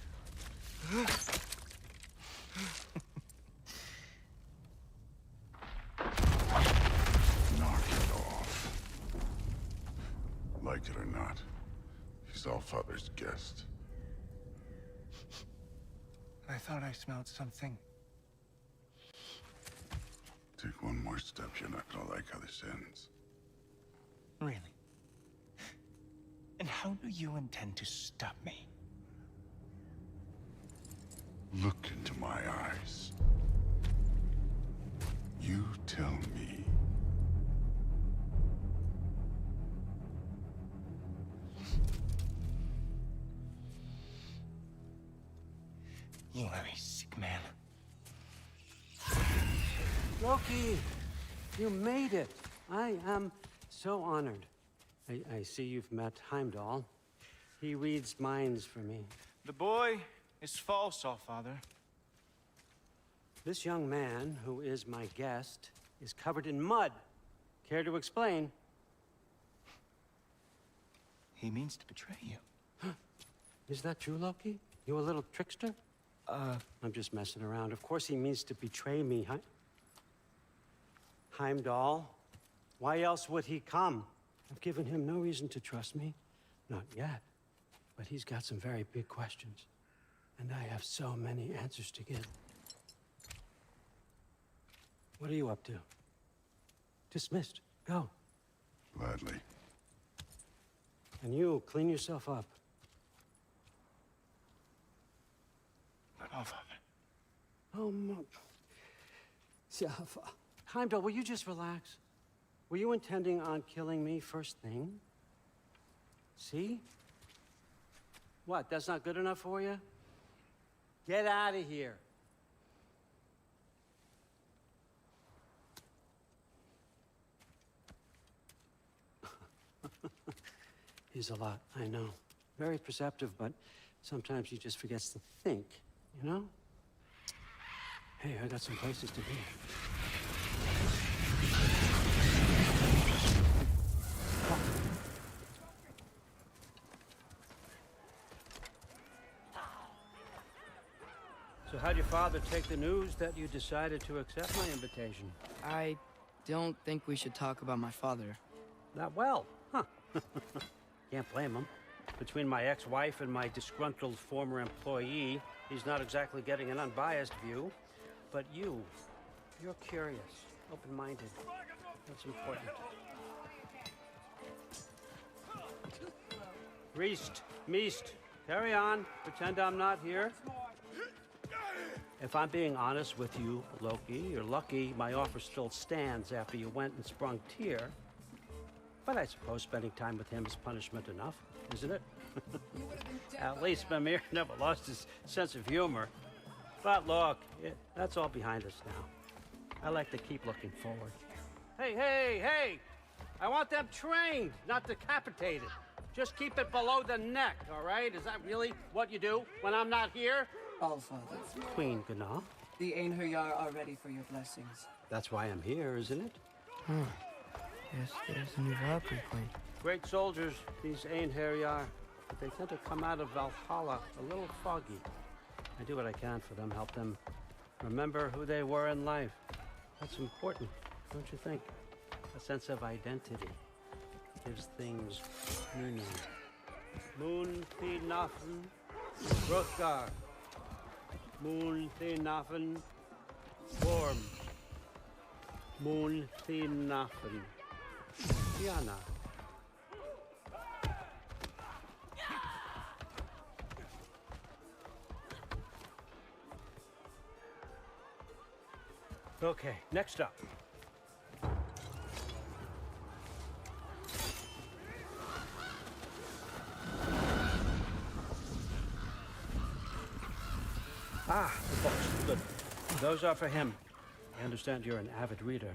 Knock it off. Like it or not, he's Allfather's guest. I thought I smelled something. Take one more step, you're not gonna like how this ends. Really? And how do you intend to stop me? Look into my eyes. You tell me. You are a sick man. Loki, you made it. I am so honored. I see you've met Heimdall. He reads minds for me. The boy is false, Allfather. This young man, who is my guest, is covered in mud. Care to explain? He means to betray you. Is that true, Loki? You a little trickster? I'm just messing around. Of course he means to betray me, Heimdall. Why else would he come? I've given him no reason to trust me. Not yet. But he's got some very big questions. And I have so many answers to give. What are you up to? Dismissed. Go. Gladly. And you, clean yourself up. But Allfather. Oh, Heimdall, will you just relax? Were you intending on killing me first thing? See? What, that's not good enough for you? Get out of here. He's a lot, I know. Very perceptive, but sometimes he just forgets to think, you know? Hey, I got some places to be. So how'd your father take the news that you decided to accept my invitation? I don't think we should talk about my father. Not well, huh? Can't blame him. Between my ex-wife and my disgruntled former employee, he's not exactly getting an unbiased view. But you're curious, open-minded. That's important. Reist, Meest, carry on. Pretend I'm not here. If I'm being honest with you, Loki, you're lucky my offer still stands after you went and sprung Tyr. But I suppose spending time with him is punishment enough, isn't it? At least Mimir never lost his sense of humor. But look, that's all behind us now. I like to keep looking forward. Hey! I want them trained, not decapitated. Just keep it below the neck, all right? Is that really what you do when I'm not here? Allfather. Queen Gná. The Einherjar are ready for your blessings. That's why I'm here, isn't it? Yes, there's a new Valkyrie Queen. Great soldiers, these Einherjar. But they tend to come out of Valhalla a little foggy. I do what I can for them, help them remember who they were in life. That's important, don't you think? A sense of identity gives things meaning. Moon Thinafen, Hrothgar. Moon Thinafen, Worm. Moon Thinafen, Diana. Okay, next up. Ah, the books. Good. Those are for him. I understand you're an avid reader.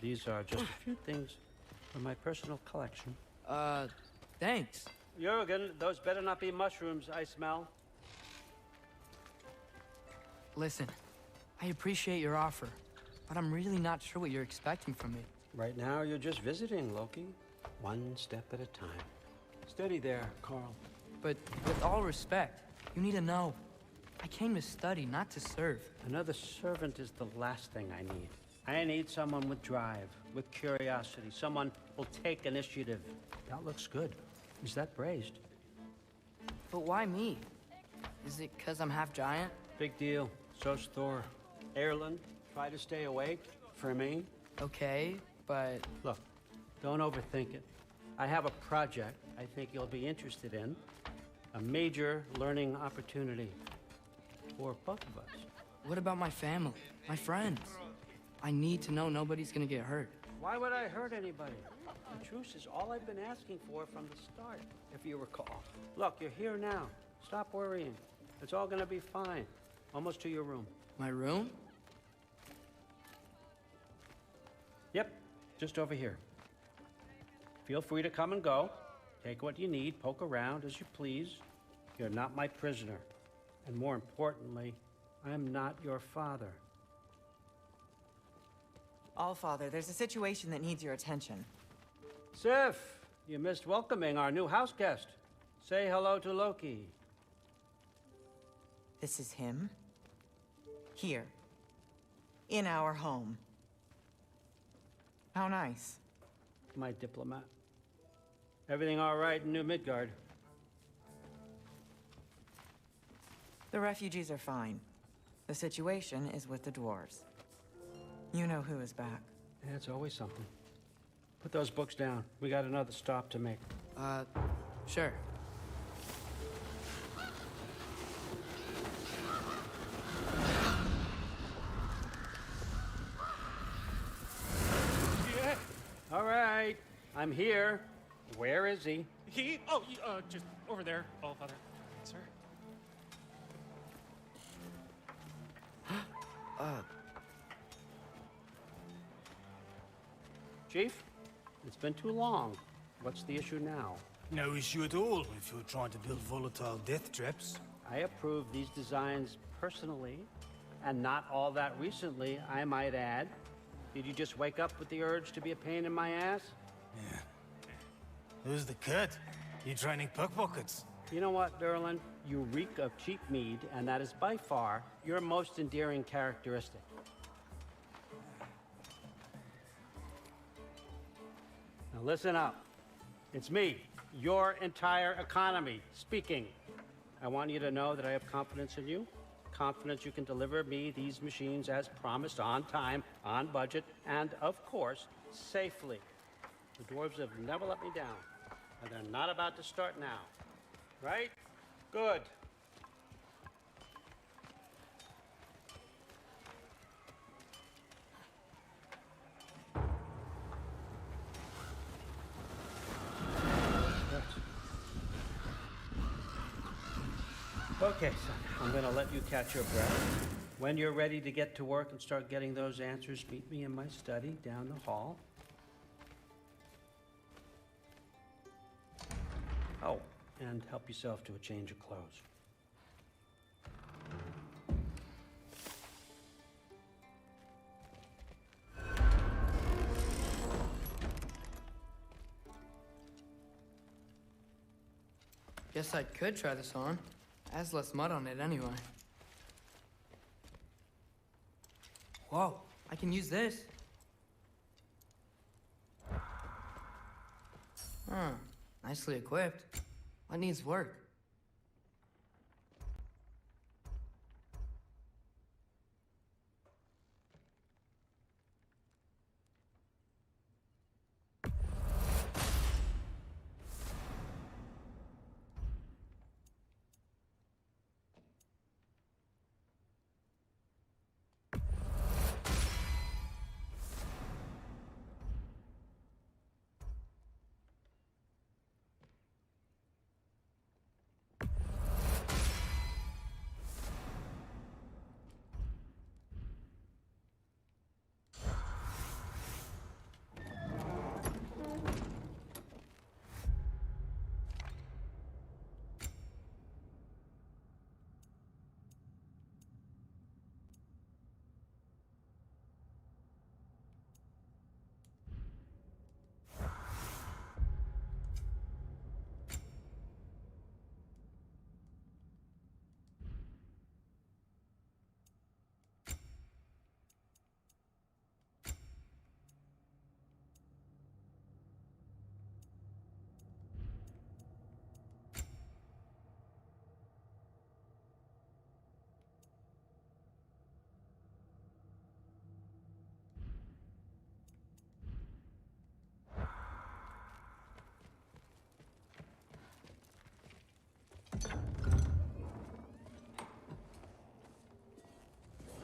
These are just a few things for my personal collection. Thanks. Jurgen, those better not be mushrooms I smell. Listen, I appreciate your offer, but I'm really not sure what you're expecting from me. Right now, you're just visiting, Loki. One step at a time. Steady there, Carl. But with all respect, you need to know, I came to study, not to serve. Another servant is the last thing I need. I need someone with drive, with curiosity, someone who'll take initiative. That looks good. Is that braised? But why me? Is it because I'm half giant? Big deal. So's Thor. Erlen, try to stay awake for me. Okay, but... Look, don't overthink it. I have a project I think you'll be interested in. A major learning opportunity for both of us. What about my family, my friends? I need to know nobody's gonna get hurt. Why would I hurt anybody? The truce is all I've been asking for from the start, if you recall. Look, you're here now. Stop worrying. It's all gonna be fine. Almost to your room. My room? Yep, just over here. Feel free to come and go. Take what you need, poke around as you please. You're not my prisoner. And more importantly, I'm not your father. Allfather, there's a situation that needs your attention. Sif, you missed welcoming our new house guest. Say hello to Loki. This is him? Here. In our home. How nice. My diplomat. Everything all right in New Midgard? The refugees are fine. The situation is with the dwarves. You know who is back. Yeah, it's always something. Put those books down. We got another stop to make. Sure. Yeah. All right. I'm here. Where is he? Just over there, Allfather. Sir? Chief, it's been too long. What's the issue now? No issue at all if you're trying to build volatile death traps. I approve these designs personally, and not all that recently, I might add. Did you just wake up with the urge to be a pain in my ass? Yeah. Who's the cut? You training pickpockets? You know what, Derlin? You reek of cheap mead, and that is by far your most endearing characteristic. Now listen up. It's me, your entire economy, speaking. I want you to know that I have confidence in you. Confidence you can deliver me these machines as promised, on time, on budget, and of course, safely. The dwarves have never let me down, and they're not about to start now. Right? Good. Okay, son, I'm gonna let you catch your breath. When you're ready to get to work and start getting those answers, meet me in my study down the hall. Oh, and help yourself to a change of clothes. Guess I could try this on. Has less mud on it anyway. Whoa, I can use this. Huh, nicely equipped. What needs work?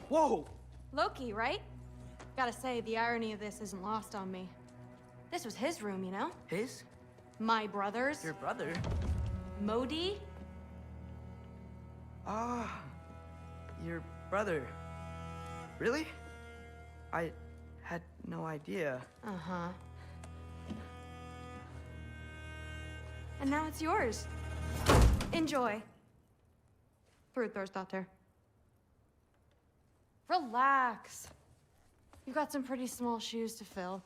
Whoa! Loki, right? Gotta say, the irony of this isn't lost on me. This was his room, you know? His? My brother's. Your brother? Modi? Ah, your brother. Really? I had no idea. Uh-huh. And now it's yours. Enjoy. Frukostdotter. Relax. You've got some pretty small shoes to fill.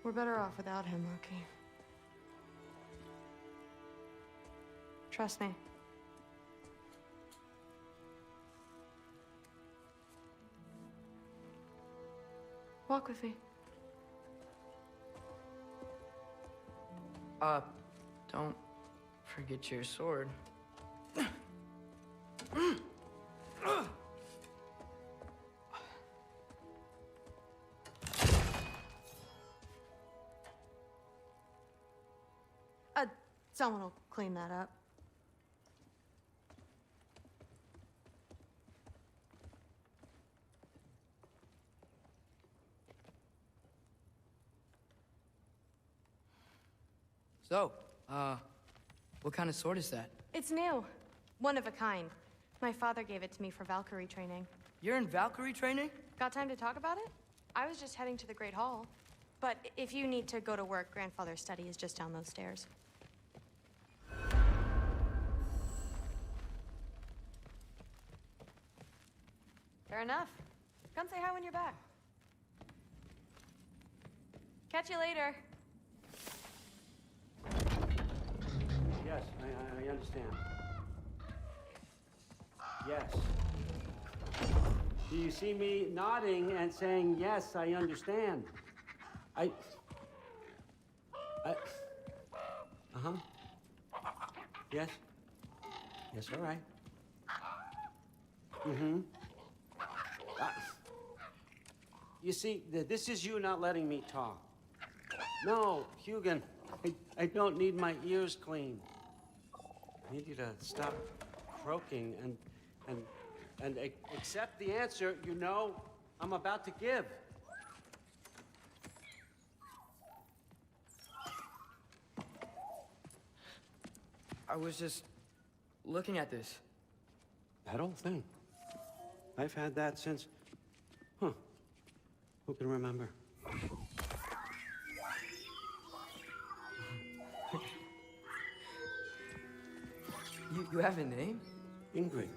We're better off without him, Loki. Trust me. Walk with me. Don't forget your sword. Someone will clean that up. So, what kind of sword is that? It's new. One of a kind. My father gave it to me for Valkyrie training. You're in Valkyrie training? Got time to talk about it? I was just heading to the Great Hall. But if you need to go to work, Grandfather's study is just down those stairs. Fair enough. Come say hi when you're back. Catch you later. Yes, I understand. Yes. Do you see me nodding and saying, yes, I understand? Uh-huh. Yes? Yes, all right. Mm-hmm. You see, this is you not letting me talk. No, Hugin, I don't need my ears cleaned. I need you to stop croaking and accept the answer you know I'm about to give. I was just looking at this. That old thing. I've had that since... Huh. Who can remember? You have a name? Ingrid.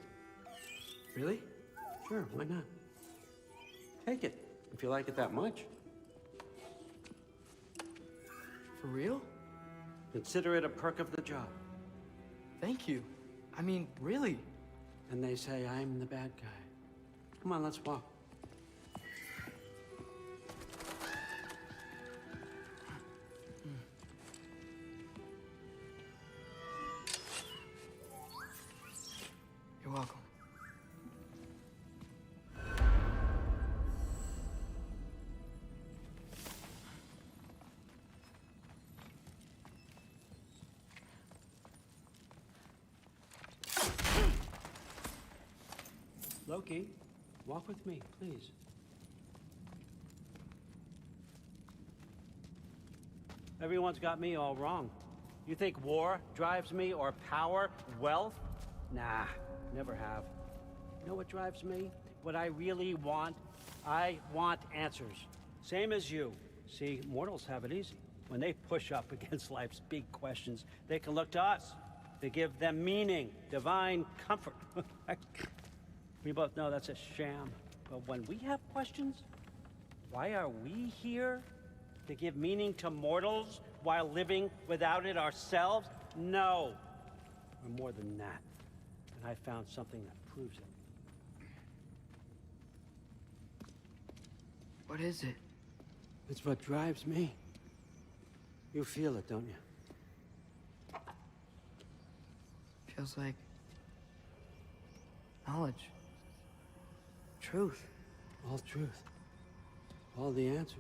Really? Sure, why not? Take it, if you like it that much. For real? Consider it a perk of the job. Thank you. I mean, really. And they say I'm the bad guy. Come on, let's walk. You're welcome. Loki, walk with me, please. Everyone's got me all wrong. You think war drives me, or power, wealth? Nah, never have. You know what drives me? What I really want? I want answers. Same as you. See, mortals have it easy. When they push up against life's big questions, they can look to us. To give them meaning, divine comfort. We both know that's a sham. But when we have questions, why are we here? To give meaning to mortals while living without it ourselves? No. We're more than that. And I found something that proves it. What is it? It's what drives me. You feel it, don't you? Feels like knowledge. Truth. All truth. All the answers.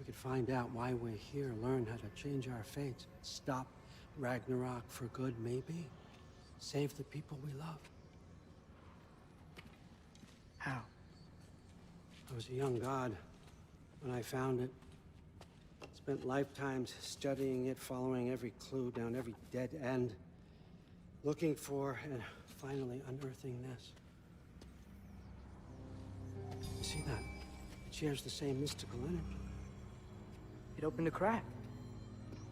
We could find out why we're here, learn how to change our fates, stop Ragnarok for good, maybe. Save the people we love. How? I was a young god when I found it. Spent lifetimes studying it, following every clue down every dead end, looking for and finally unearthing this. You see that? It shares the same mystical energy. It opened a crack.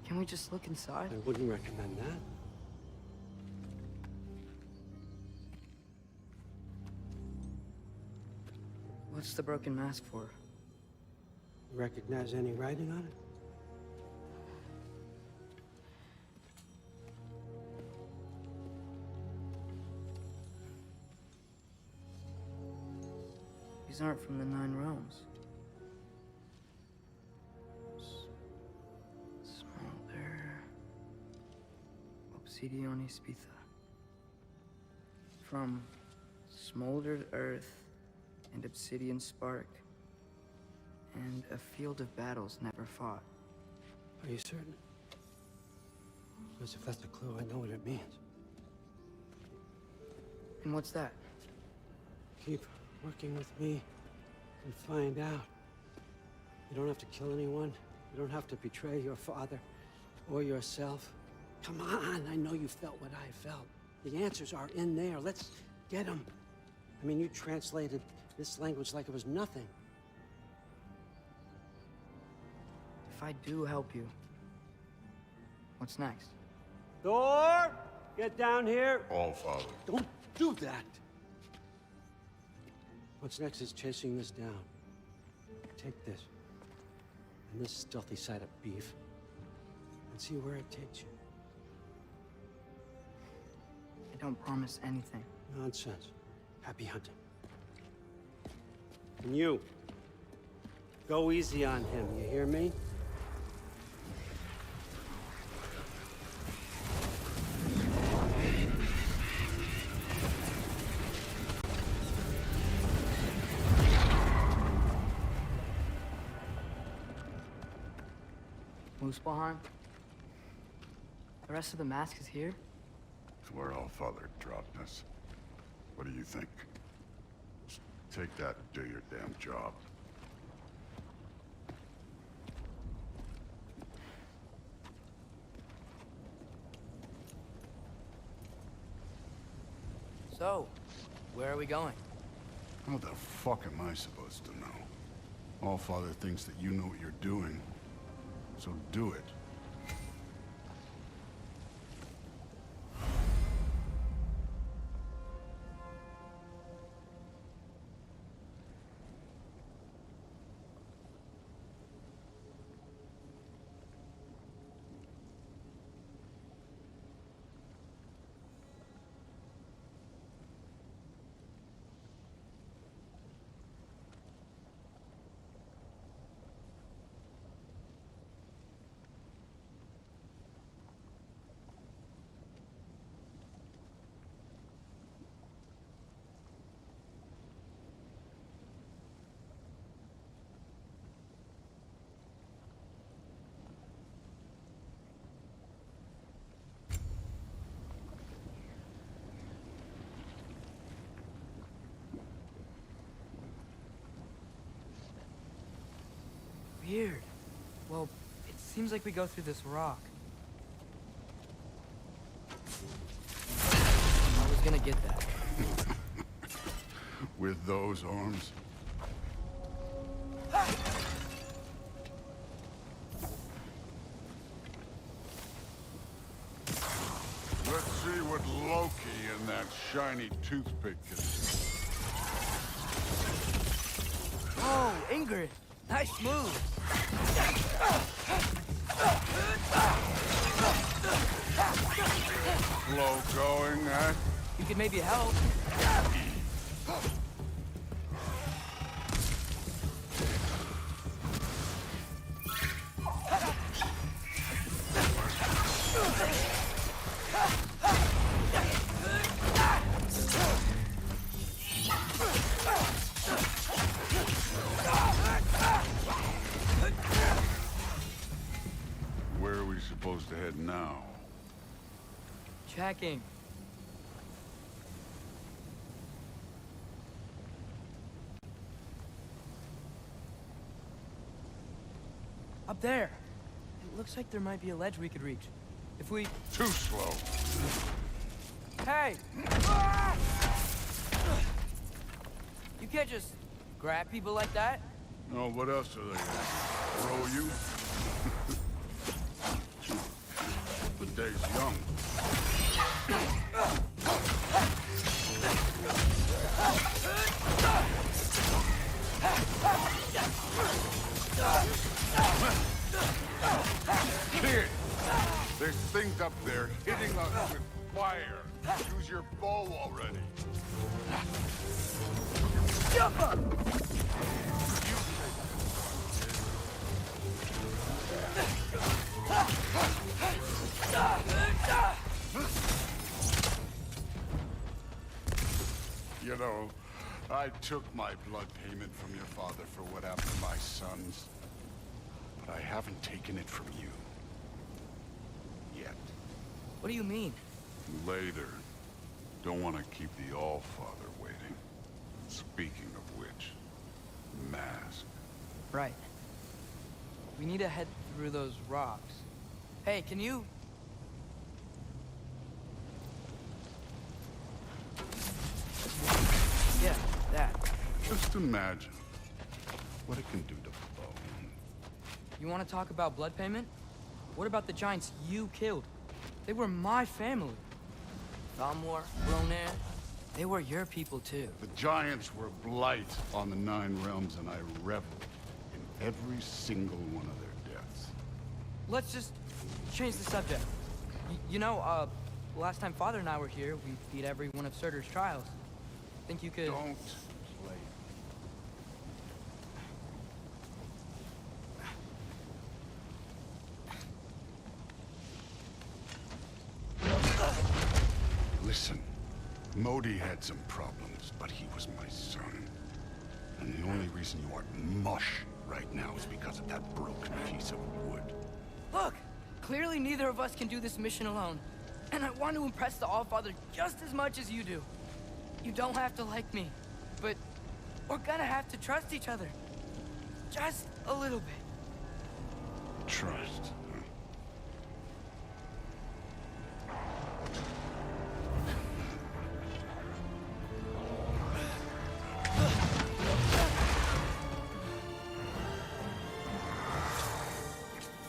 Can we just look inside? I wouldn't recommend that. What's the broken mask for? Recognize any writing on it? These aren't from the Nine Realms. Smolder. Obsidione Spitha. From smoldered earth and obsidian spark, and a field of battles never fought. Are you certain? Because if that's a clue, I know what it means. And what's that? Keep working with me and find out. You don't have to kill anyone. You don't have to betray your father or yourself. Come on, I know you felt what I felt. The answers are in there. Let's get them. I mean, you translated this language like it was nothing. If I do help you, what's next? Thor, get down here. All Father. Don't do that. What's next is chasing this down. Take this and this stealthy side of beef and see where it takes you. I don't promise anything. Nonsense. Happy hunting. And you, go easy on him, you hear me? Muspelheim? The rest of the mask is here? It's where All Father dropped us. What do you think? Just take that and do your damn job. So, where are we going? How the fuck am I supposed to know? All Father thinks that you know what you're doing, so do it. Weird. Well, it seems like we go through this rock. I was gonna get that. With those arms? Let's see what Loki and that shiny toothpick can do. Oh, Ingrid! Nice move! Slow going, eh? You could maybe help. supposed to head now? Checking. Up there. It looks like there might be a ledge we could reach. If we... Too slow. Hey! You can't just grab people like that. No, what else are they gonna throw you? The day's young. Kid, there's things up there hitting us with fire. Use your bow already. Jump up! You know, I took my blood payment from your father for what happened to my sons. But I haven't taken it from you. Yet. What do you mean? Later. Don't want to keep the All-Father waiting. Speaking of which, mask. Right. We need to head through those rocks. Hey, can you... Yeah, that. Just imagine what it can do to bone. You want to talk about blood payment? What about the giants you killed? They were my family. Thalmor, Ronan, they were your people too. The giants were blight on the Nine Realms, and I reveled in every single one of their deaths. Let's just change the subject. You know, last time Father and I were here, we beat every one of Surtur's trials. Think you could... Don't play. Listen, Modi had some problems, but he was my son. And the only reason you aren't mush right now is because of that broken piece of wood. Look! Clearly neither of us can do this mission alone. And I want to impress the All-Father just as much as you do. You don't have to like me, but we're gonna have to trust each other. Just a little bit. Trust.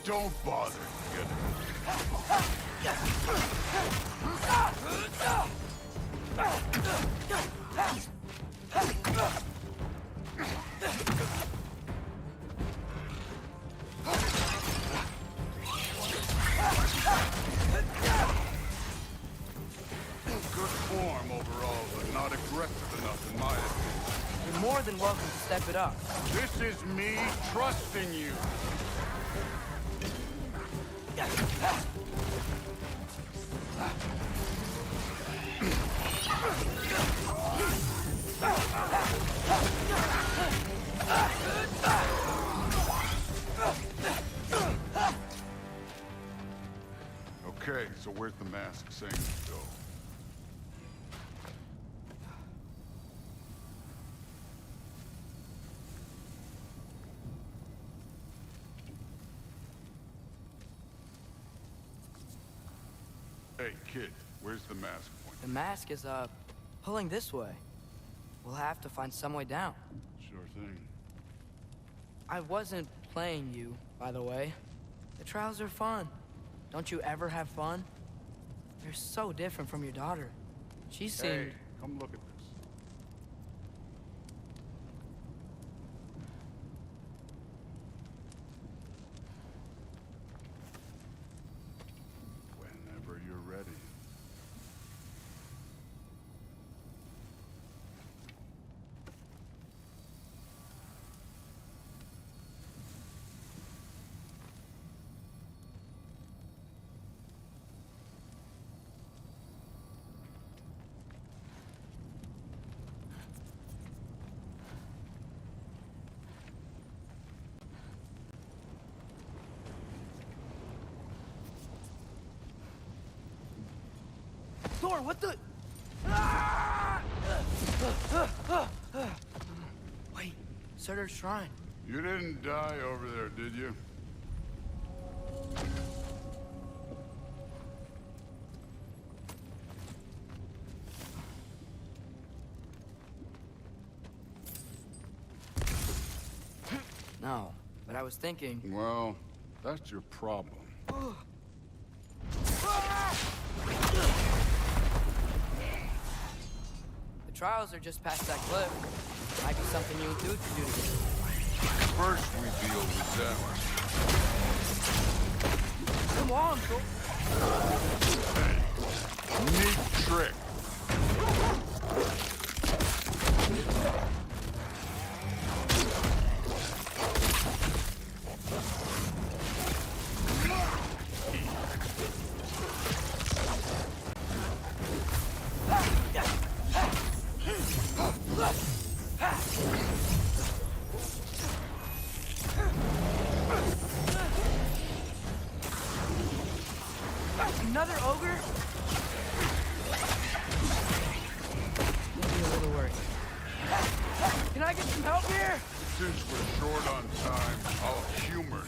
Don't bother, kid. Good form overall, but not aggressive enough in my opinion. You're more than welcome to step it up. This is me trusting you. Okay, so where's the mask saying to go? Hey, kid, where's the mask point? The mask is, pulling this way. We'll have to find some way down. Sure thing. I wasn't playing you, by the way. The trials are fun. Don't you ever have fun? They're so different from your daughter. She seemed... Hey, come look at this. Whenever you're ready. Thor, what the? Wait, Surtur's shrine. You didn't die over there, did you? No, but I was thinking... Well, that's your problem. The trials are just past that cliff. Might be something you and Dude can do together. First we deal with them. Come on, Thor. Neat trick. Another ogre? Maybe a little worried. Can I get some help here? Since we're short on time, I'll humor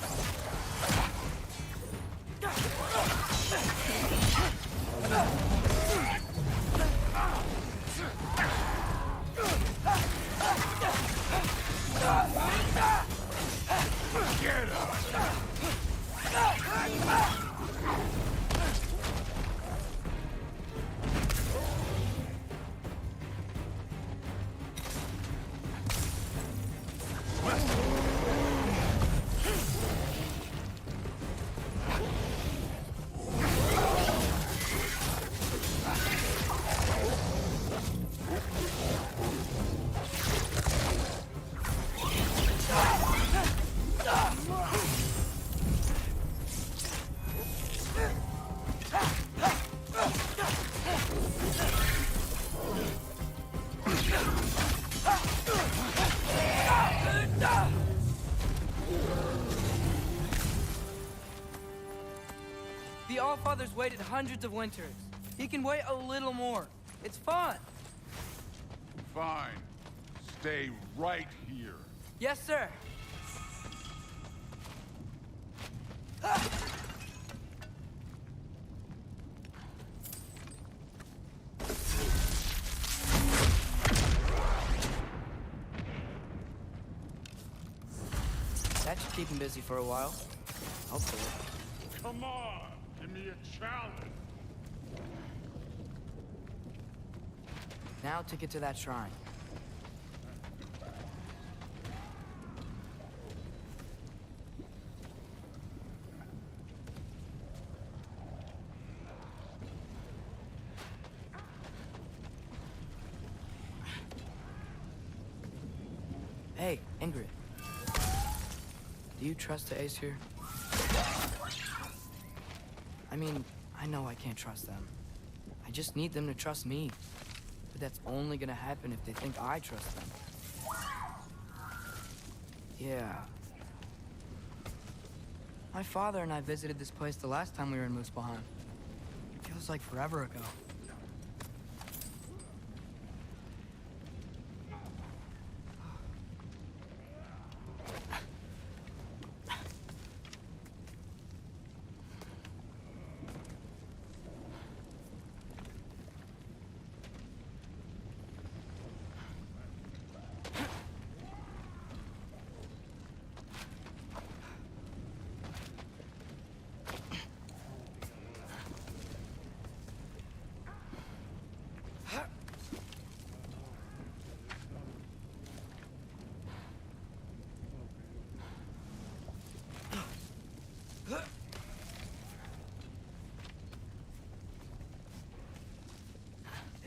Get up! The Allfather's waited hundreds of winters. He can wait a little more. It's fun. Fine. Stay right here. Yes, sir. That should keep him busy for a while. Hopefully. Come on! Give me a challenge! Now to get to that shrine. Hey, Ingrid. Do you trust the Ace here? I mean, I know I can't trust them. I just need them to trust me. But that's only gonna happen if they think I trust them. Yeah. My father and I visited this place the last time we were in Muspelheim. Feels like forever ago.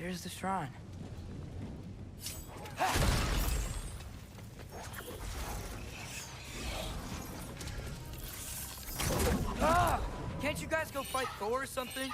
There's the shrine. Ah! Can't you guys go fight Thor or something?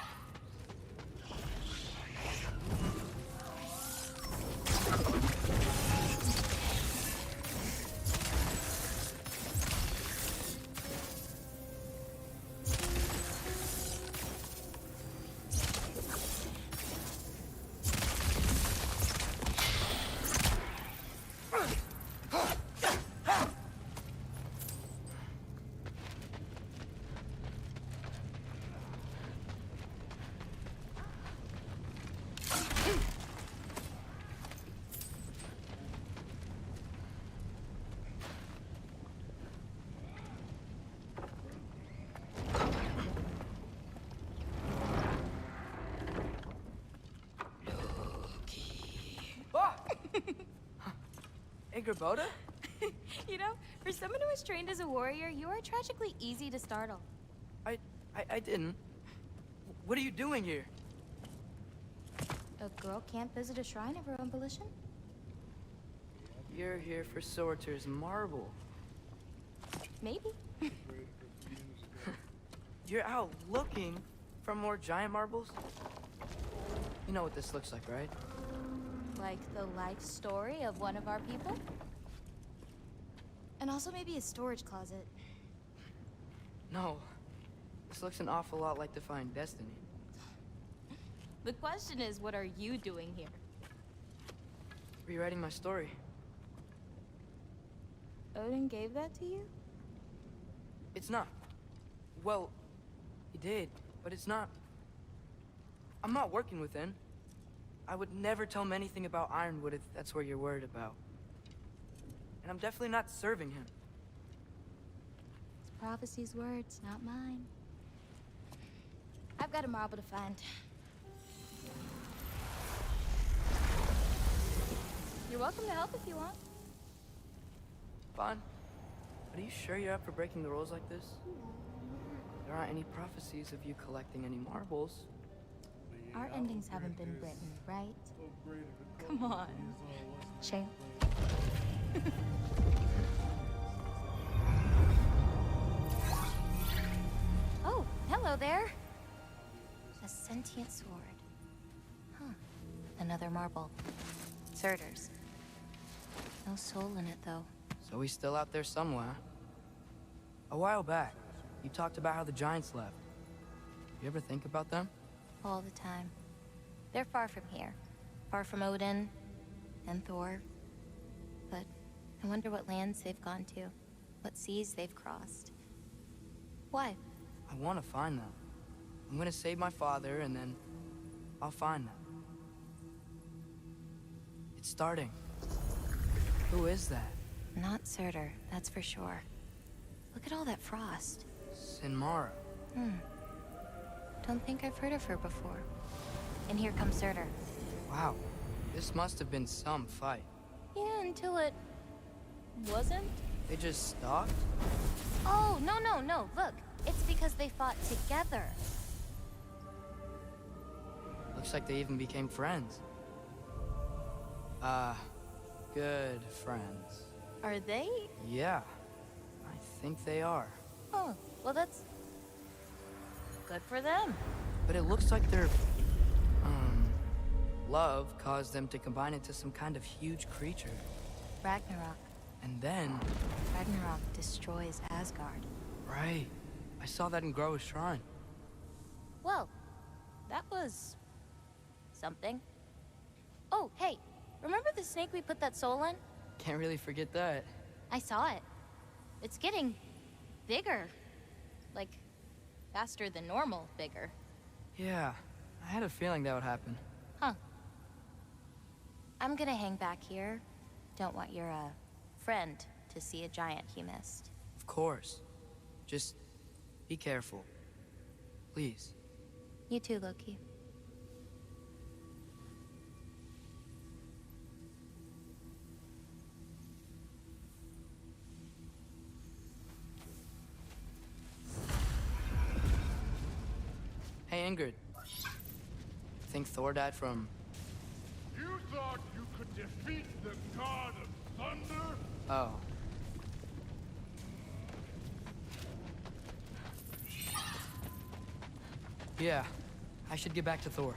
Gerboda? You know, for someone who was trained as a warrior, you are tragically easy to startle. I didn't. What are you doing here? A girl can't visit a shrine of her own volition? You're here for Sorter's marble. Maybe. You're out looking for more giant marbles? You know what this looks like, right? Like the life story of one of our people? And also maybe a storage closet. No. This looks an awful lot like Defying Destiny. The question is, what are you doing here? Rewriting my story. Odin gave that to you? It's not. Well, he did, but it's not. I'm not working with him. I would never tell him anything about Ironwood if that's what you're worried about. And I'm definitely not serving him. It's prophecy's words, not mine. I've got a marble to find. You're welcome to help if you want. Fine. But are you sure you're up for breaking the rules like this? There aren't any prophecies of you collecting any marbles. Our endings haven't been written, right? Come on. Shale. Oh, hello there. A sentient sword. Huh. Another marble. Surtur's. No soul in it, though. So he's still out there somewhere. A while back, you talked about how the giants left. You ever think about them? All the time. They're far from here. Far from Odin and Thor. But I wonder what lands they've gone to. What seas they've crossed. Why? I want to find them. I'm gonna save my father, and then I'll find them. It's starting. Who is that? Not Surtur, that's for sure. Look at all that frost. Sinmara. Don't think I've heard of her before. And here comes Surtur. Wow. This must have been some fight. Yeah, until it... wasn't? They just stopped? Oh, no. Look, it's because they fought together. Looks like they even became friends. Good friends. Are they? Yeah, I think they are. Oh, well that's... good for them. But it looks like their, love caused them to combine into some kind of huge creature. Ragnarok. And then... Ragnarok destroys Asgard. Right. I saw that in Groa's shrine. Well, that was... something. Oh, hey, remember the snake we put that soul in? Can't really forget that. I saw it. It's getting... bigger. Like, faster than normal bigger. Yeah, I had a feeling that would happen. Huh. I'm gonna hang back here. Don't want your, friend to see a giant he missed. Of course. Just be careful. Please. You too, Loki. Hey, Ingrid. Think Thor died from... You thought you could defeat the god of thunder? Oh. Yeah, I should get back to Thor.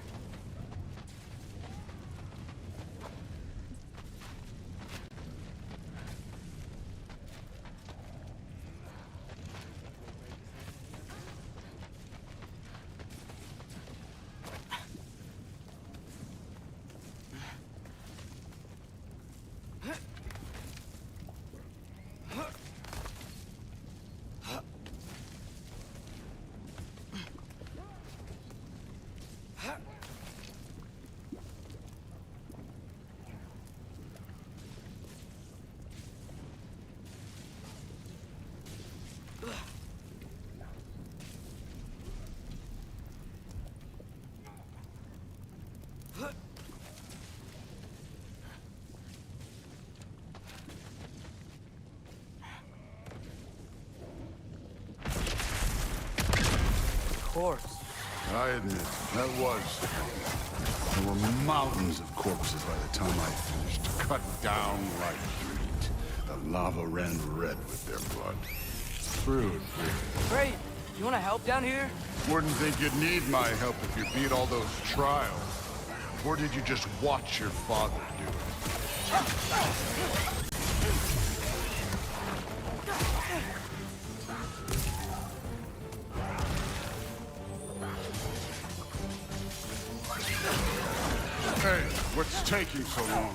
course. I admit, that was fun. There were mountains of corpses by the time I finished, cut down like meat. The lava ran red with their blood. Through and through. Great. You want to help down here? Wouldn't think you'd need my help if you beat all those trials. Or did you just watch your father do it? Hey, what's taking so long?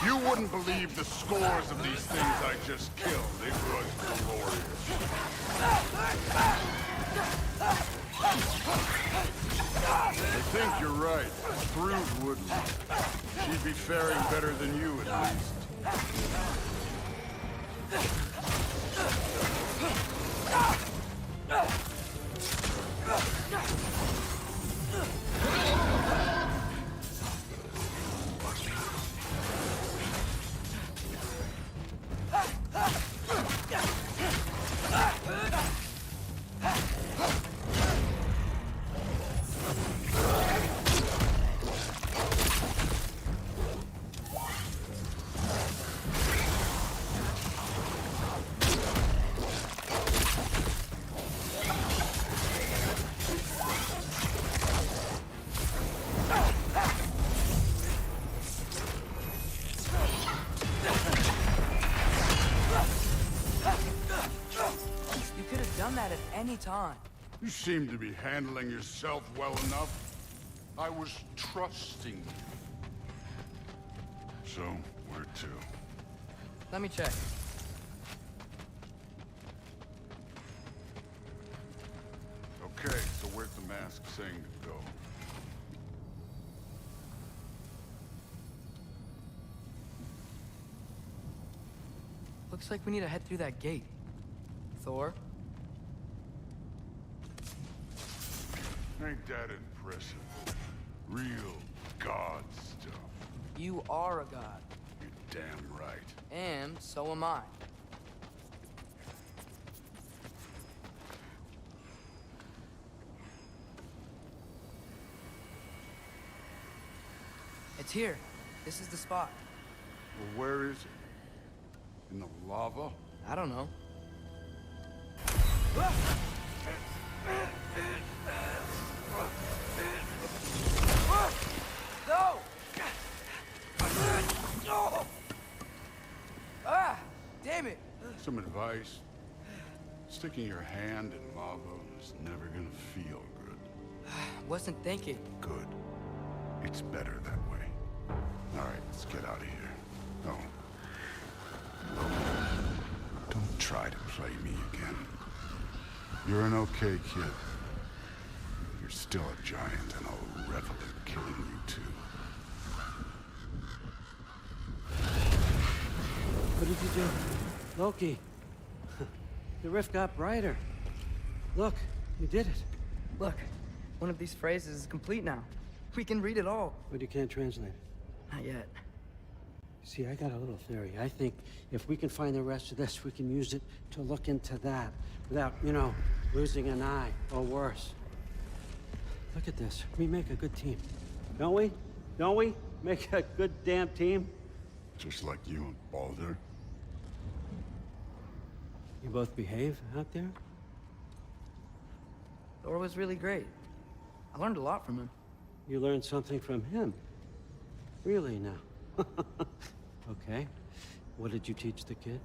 You wouldn't believe the scores of these things I just killed. It was glorious. I think you're right. Thrude wouldn't. She'd be faring better than you, at least. Any time. You seem to be handling yourself well enough. I was trusting you. So, where to? Let me check. Okay, so where's the mask saying to go? Looks like we need to head through that gate. Thor? Ain't that impressive? Real god stuff. You are a god. You're damn right. And so am I. It's here. This is the spot. Well, where is it? In the lava? I don't know. No! Ah! Damn it! Some advice. Sticking your hand in lava is never gonna feel good. Wasn't thinking. Good. It's better that way. All right, let's get out of here. Oh. Don't try to play me again. You're an okay kid. You're still a giant, and I'll revel in killing you too. What did you do? Loki. The rift got brighter. Look, you did it. Look, one of these phrases is complete now. We can read it all. But you can't translate it. Not yet. See, I got a little theory. I think if we can find the rest of this, we can use it to look into that without, you know, losing an eye or worse. Look at this. We make a good team. Don't we? Don't we? Make a good damn team? Just like you and Baldur. You both behave out there? Thor was really great. I learned a lot from him. You learned something from him? Really now? Okay. What did you teach the kid?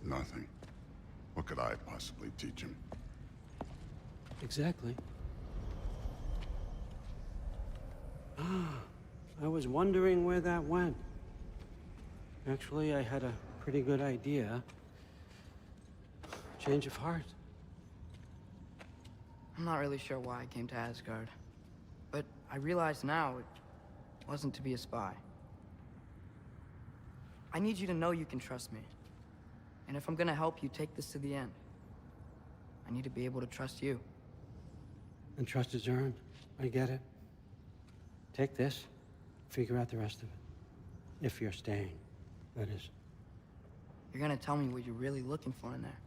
Nothing. What could I possibly teach him? Exactly. I was wondering where that went. Actually, I had a pretty good idea. Change of heart. I'm not really sure why I came to Asgard. But I realize now it wasn't to be a spy. I need you to know you can trust me. And if I'm gonna help you take this to the end, I need to be able to trust you. And trust is earned. I get it. Take this, figure out the rest of it. If you're staying, that is. You're gonna tell me what you're really looking for in there.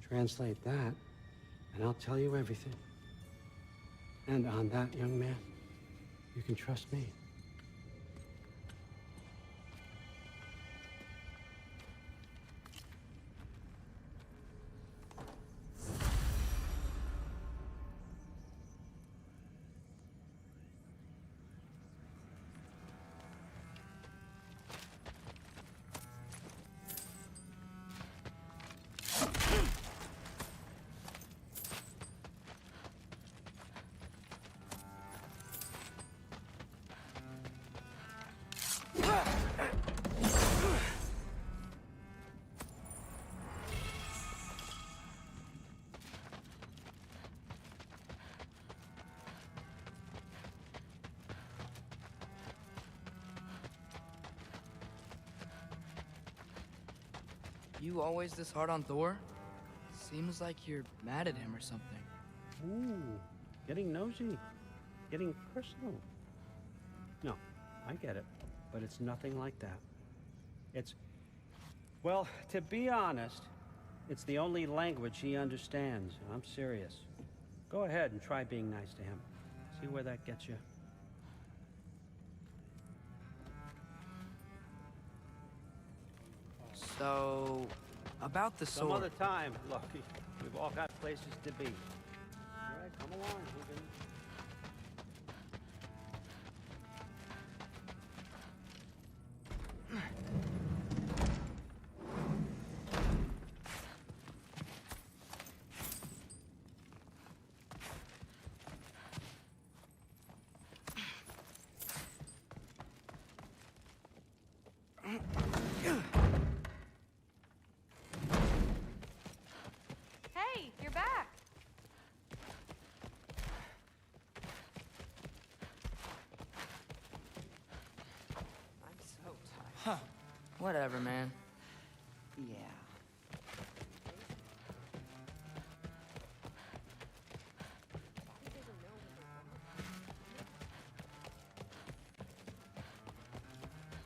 Translate that, and I'll tell you everything. And on that, young man, you can trust me. You always this hard on Thor? Seems like you're mad at him or something. Ooh, getting nosy, getting personal. No, I get it, but it's nothing like that. It's, well, to be honest, it's the only language he understands, and I'm serious. Go ahead and try being nice to him. See where that gets you. So, about the sword. Some other time, Loki. We've all got places to be. All right, come along, Hogan. Hey, you're back. I'm so tired. Huh. Whatever, man. Yeah.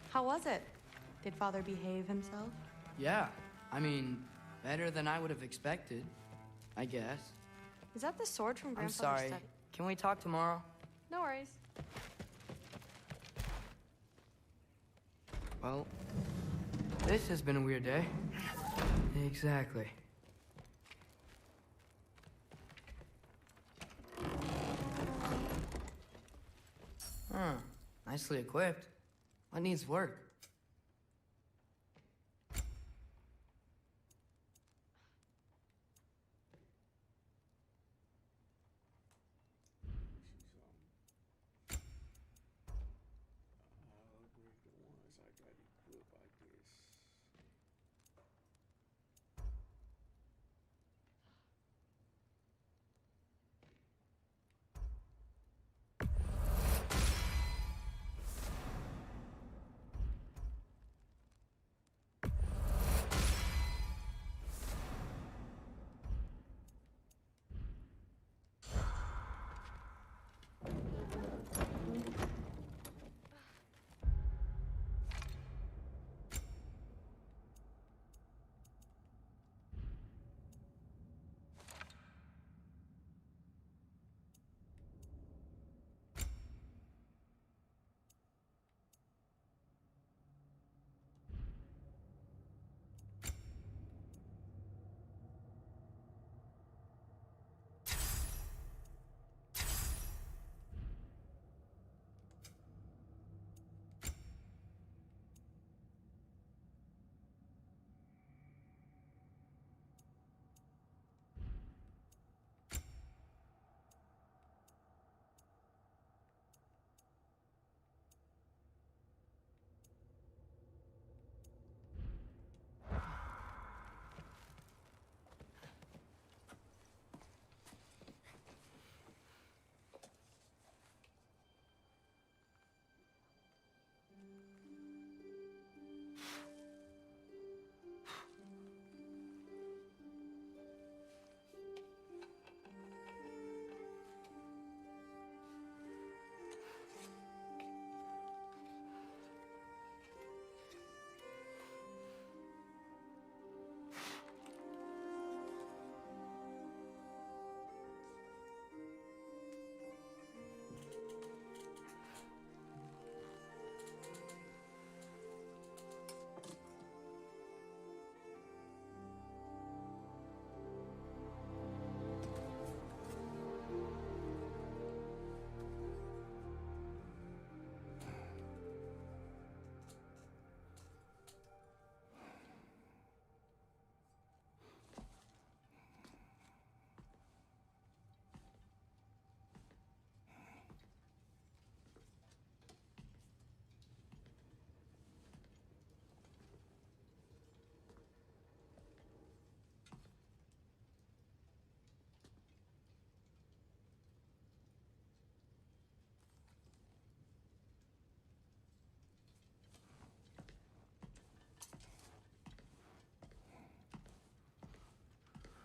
How was it? Did Father behave himself? Yeah. I mean, better than I would have expected, I guess. Is that the sword from I'm Grandfather's sorry. study? Can we talk tomorrow? No worries. Well, this has been a weird day. Exactly. Huh. Nicely equipped. What needs work?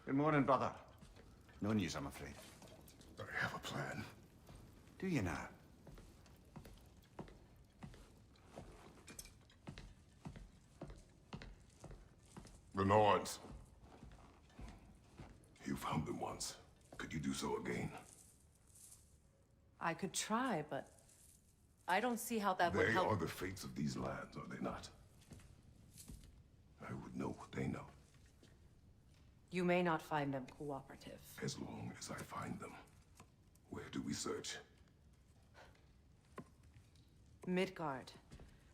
Good morning, brother. No news, I'm afraid. I have a plan. Do you now? The Norns. You found them once. Could you do so again? I could try, but I don't see how that would They help. are the fates of these lands, are they not? I would know what they know. You may not find them cooperative. As long as I find them. Where do we search? Midgard.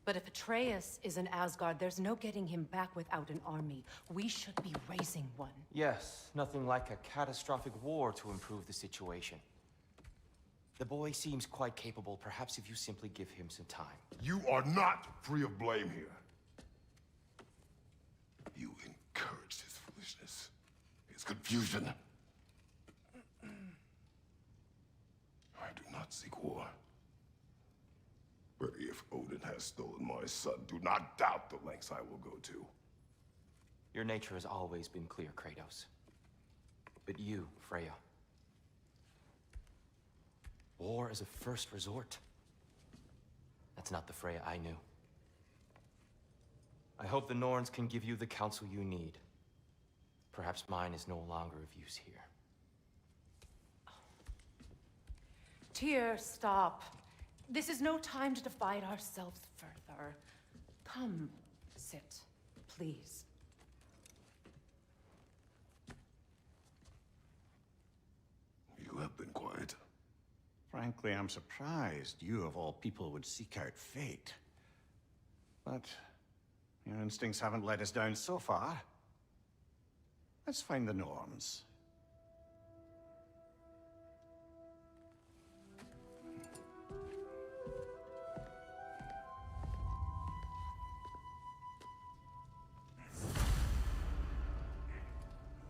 But if Atreus is in Asgard, there's no getting him back without an army. We should be raising one. Yes, nothing like a catastrophic war to improve the situation. The boy seems quite capable. Perhaps if you simply give him some time. You are not free of blame here. You encouraged his foolishness, his confusion. I do not seek war. But if Odin has stolen my son, do not doubt the lengths I will go to. Your nature has always been clear, Kratos. But you, Freya. War is a first resort. That's not the Freya I knew. I hope the Norns can give you the counsel you need. Perhaps mine is no longer of use here. Tyr, stop. This is no time to divide ourselves further. Come, sit, please. You have been quiet. Frankly, I'm surprised you, of all people, would seek out fate. But your instincts haven't let us down so far. Let's find the Norns.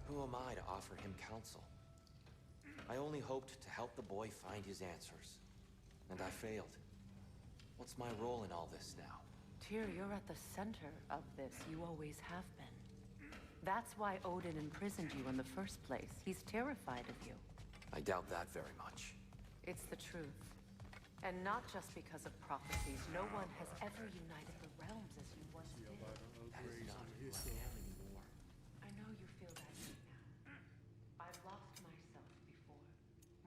Who am I to offer him counsel? I only hoped to help the boy find his answers. And I failed. What's my role in all this now? Tyr, you're at the center of this. You always have been. That's why Odin imprisoned you in the first place. He's terrified of you. I doubt that very much. It's the truth. And not just because of prophecies. No one has ever united the realms as you once did. That is not who I am anymore. I know you feel that way now. I've lost myself before.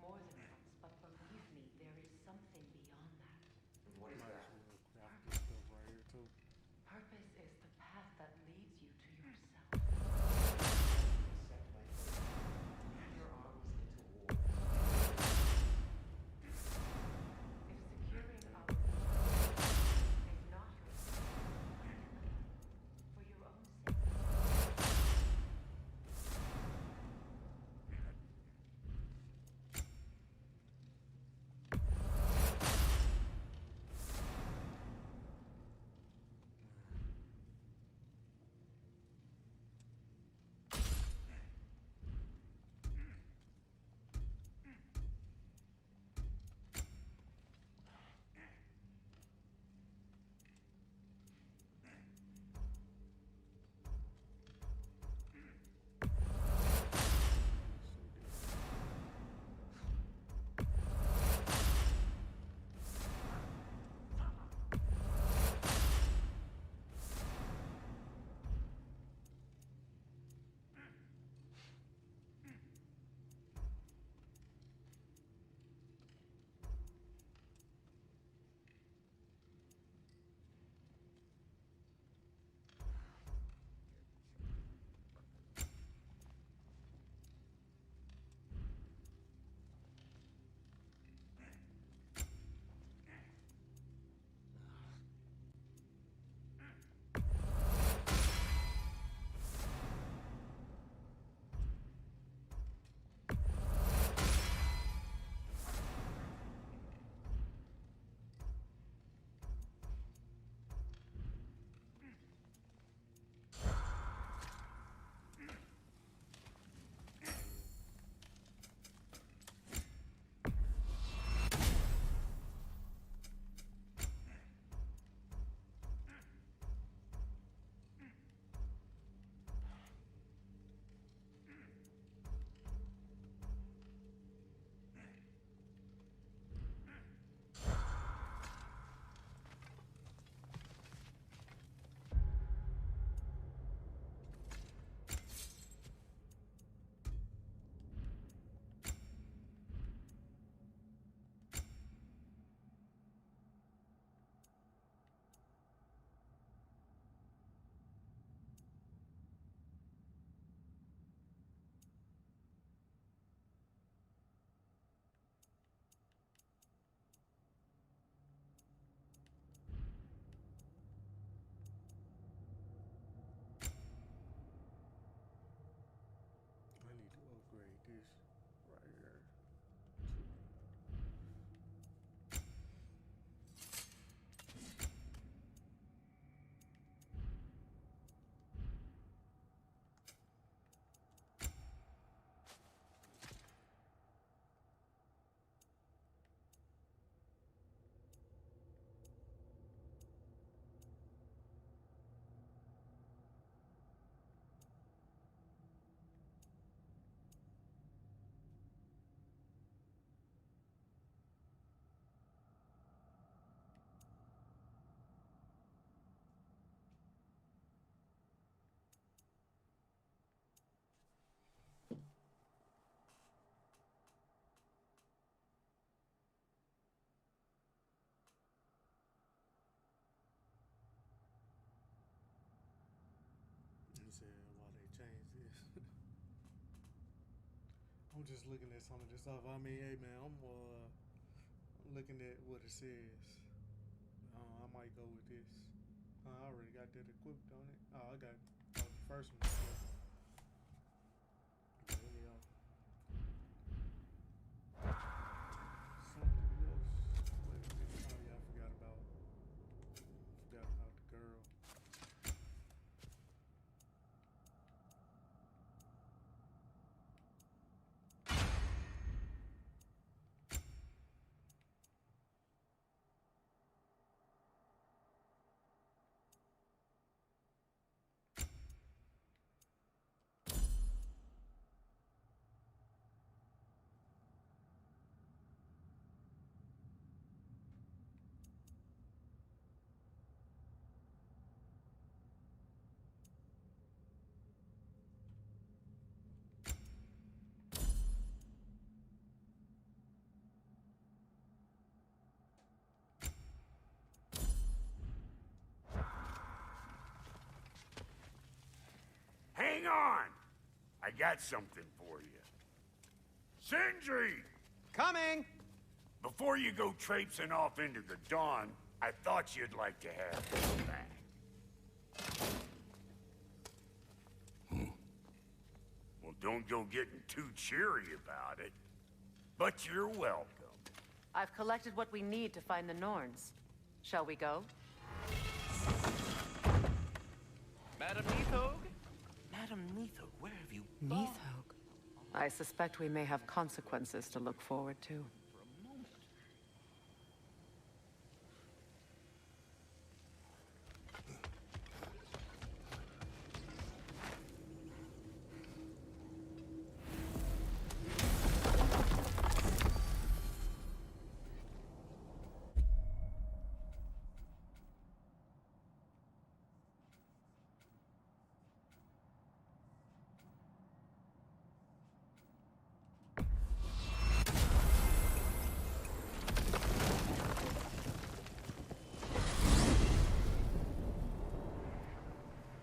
More than once, but believe me, there is something beyond that. What is that? Purpose is the path that leads you to yourself. Your arms into war. If securing our is not your for your own sake. just looking at some of this stuff. I mean, hey man, I'm looking at what it says. I might go with this. I already got that equipped on it. Oh, I got the first one. Okay, here we go. Something else. Wait a minute. Oh yeah, I forgot about the girl. Hang on! I got something for you. Sindri! Coming! Before you go traipsing off into the dawn, I thought you'd like to have this back. Well, don't go getting too cheery about it. But you're welcome. I've collected what we need to find the Norns. Shall we go? Madam Neathog? Madam Neathog, where have you gone? Neathog? I suspect we may have consequences to look forward to.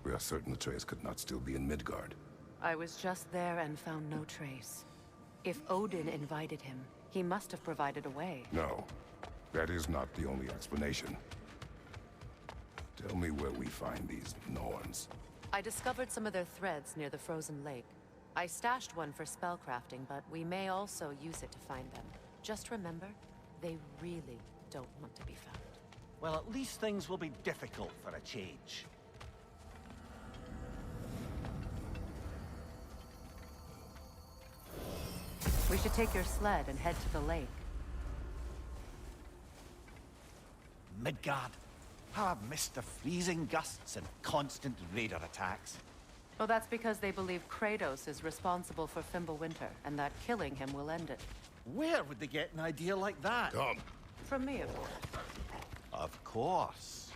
We are certain the trace could not still be in Midgard. I was just there and found no trace. If Odin invited him, he must have provided a way. No, that is not the only explanation. Tell me where we find these Norns. I discovered some of their threads near the frozen lake. I stashed one for spellcrafting, but we may also use it to find them. Just remember, they really don't want to be found. Well, at least things will be difficult for a change. We should take your sled and head to the lake. Midgard. How I've missed the freezing gusts and constant raider attacks. Well, that's because they believe Kratos is responsible for Fimbulwinter, and that killing him will end it. Where would they get an idea like that? Come. From me, of course. Of course.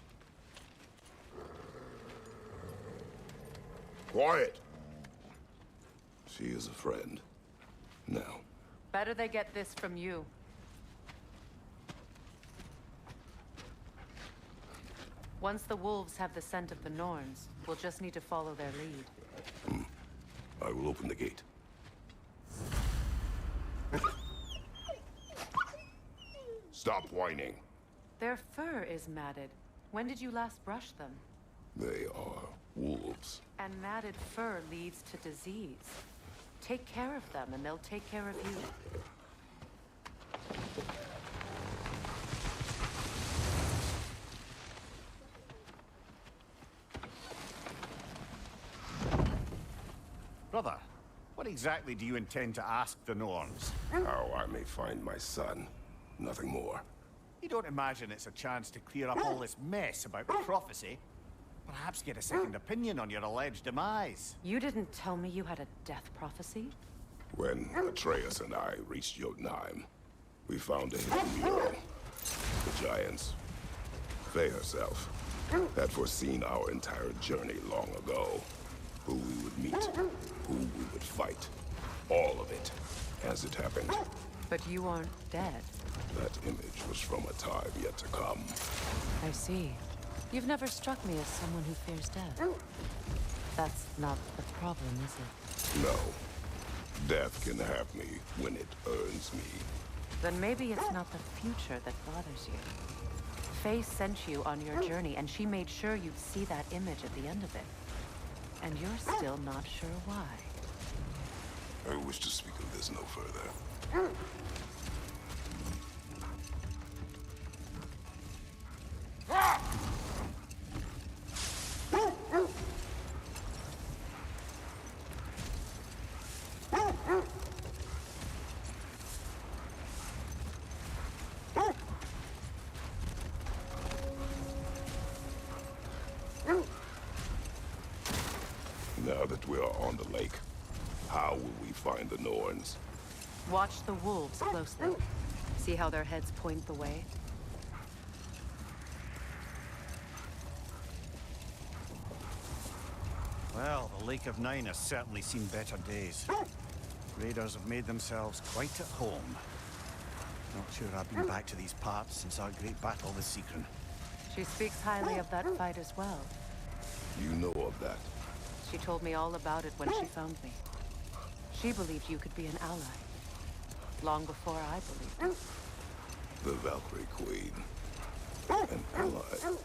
Quiet! She is a friend. Now. Better they get this from you. Once the wolves have the scent of the Norns, we'll just need to follow their lead. I will open the gate. Stop whining. Their fur is matted. When did you last brush them? They are wolves. And matted fur leads to disease. Take care of them, and they'll take care of you. Brother, what exactly do you intend to ask the Norns? How I may find my son. Nothing more. You don't imagine it's a chance to clear up all this mess about prophecy? Perhaps get a second opinion on your alleged demise. You didn't tell me you had a death prophecy? When Atreus and I reached Jotunheim, we found a hidden mural. The giants, Faye herself, had foreseen our entire journey long ago. Who we would meet, who we would fight. All of it, as it happened. But you aren't dead. That image was from a time yet to come. I see. You've never struck me as someone who fears death. That's not the problem, is it? No. Death can have me when it earns me. Then maybe it's not the future that bothers you. Faye sent you on your journey, and she made sure you'd see that image at the end of it. And you're still not sure why. I wish to speak of this no further. Now that we are on the lake, how will we find the Norns? Watch the wolves closely. See how their heads point the way? Well, the Lake of Nine has certainly seen better days. Raiders have made themselves quite at home. Not sure I've been back to these parts since our great battle with Secret. She speaks highly of that fight as well. You know of that? She told me all about it when she found me. She believed you could be an ally. Long before I believed it. The Valkyrie Queen. An ally.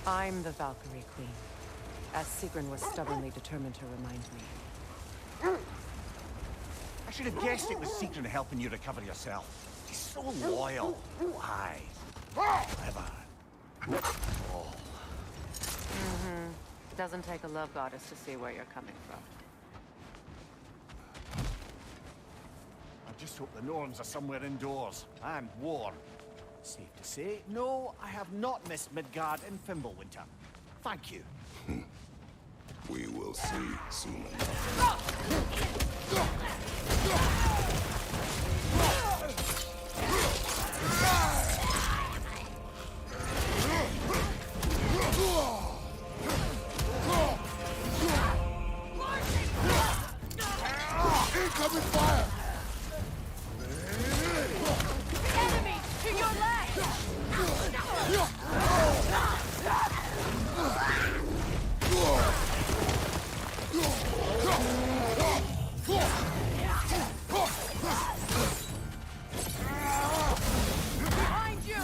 I'm the Valkyrie Queen. As Sigrun was stubbornly determined to remind me. I should have guessed it was Secret helping you recover yourself. He's so loyal. Why? Clever. Oh. Doesn't take a love goddess to see where you're coming from. I just hope the Norns are somewhere indoors. I'm warm. Safe to say, no, I have not missed Midgard and Fimbulwinter. Thank you. We will see soon enough. Incoming fire! Enemy to your left! Behind you!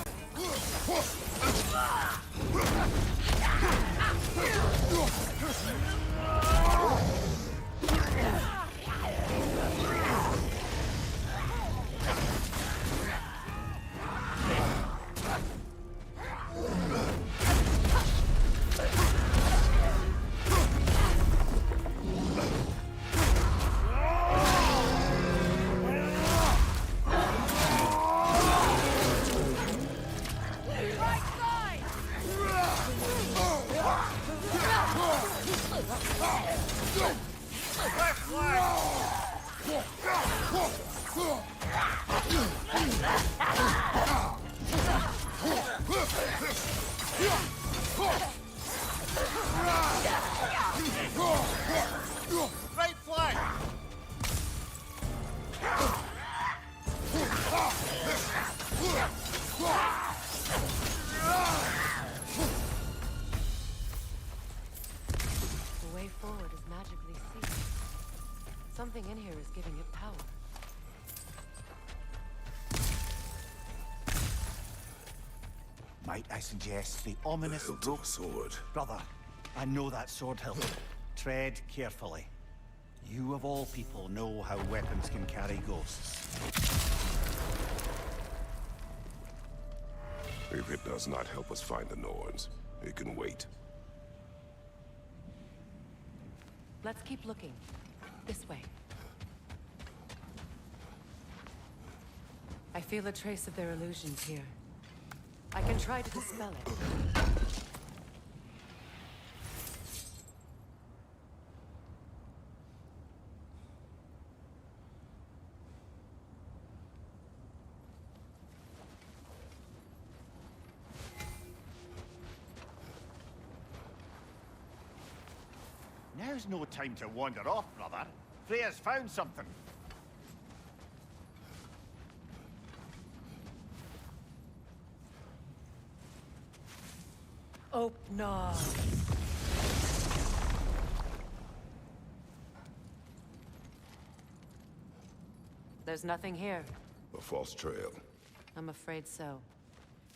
Right flank! The way forward is magically sealed. Something in here is giving it power. Might I suggest the ominous rope sword? Brother, I know that sword hilt. Tread carefully. You of all people know how weapons can carry ghosts. If it does not help us find the Norns, it can wait. Let's keep looking. This way. I feel a trace of their illusions here. I can try to dispel it. Now's no time to wander off, brother. Freya's found something. Oh, no. There's nothing here. A false trail. I'm afraid so.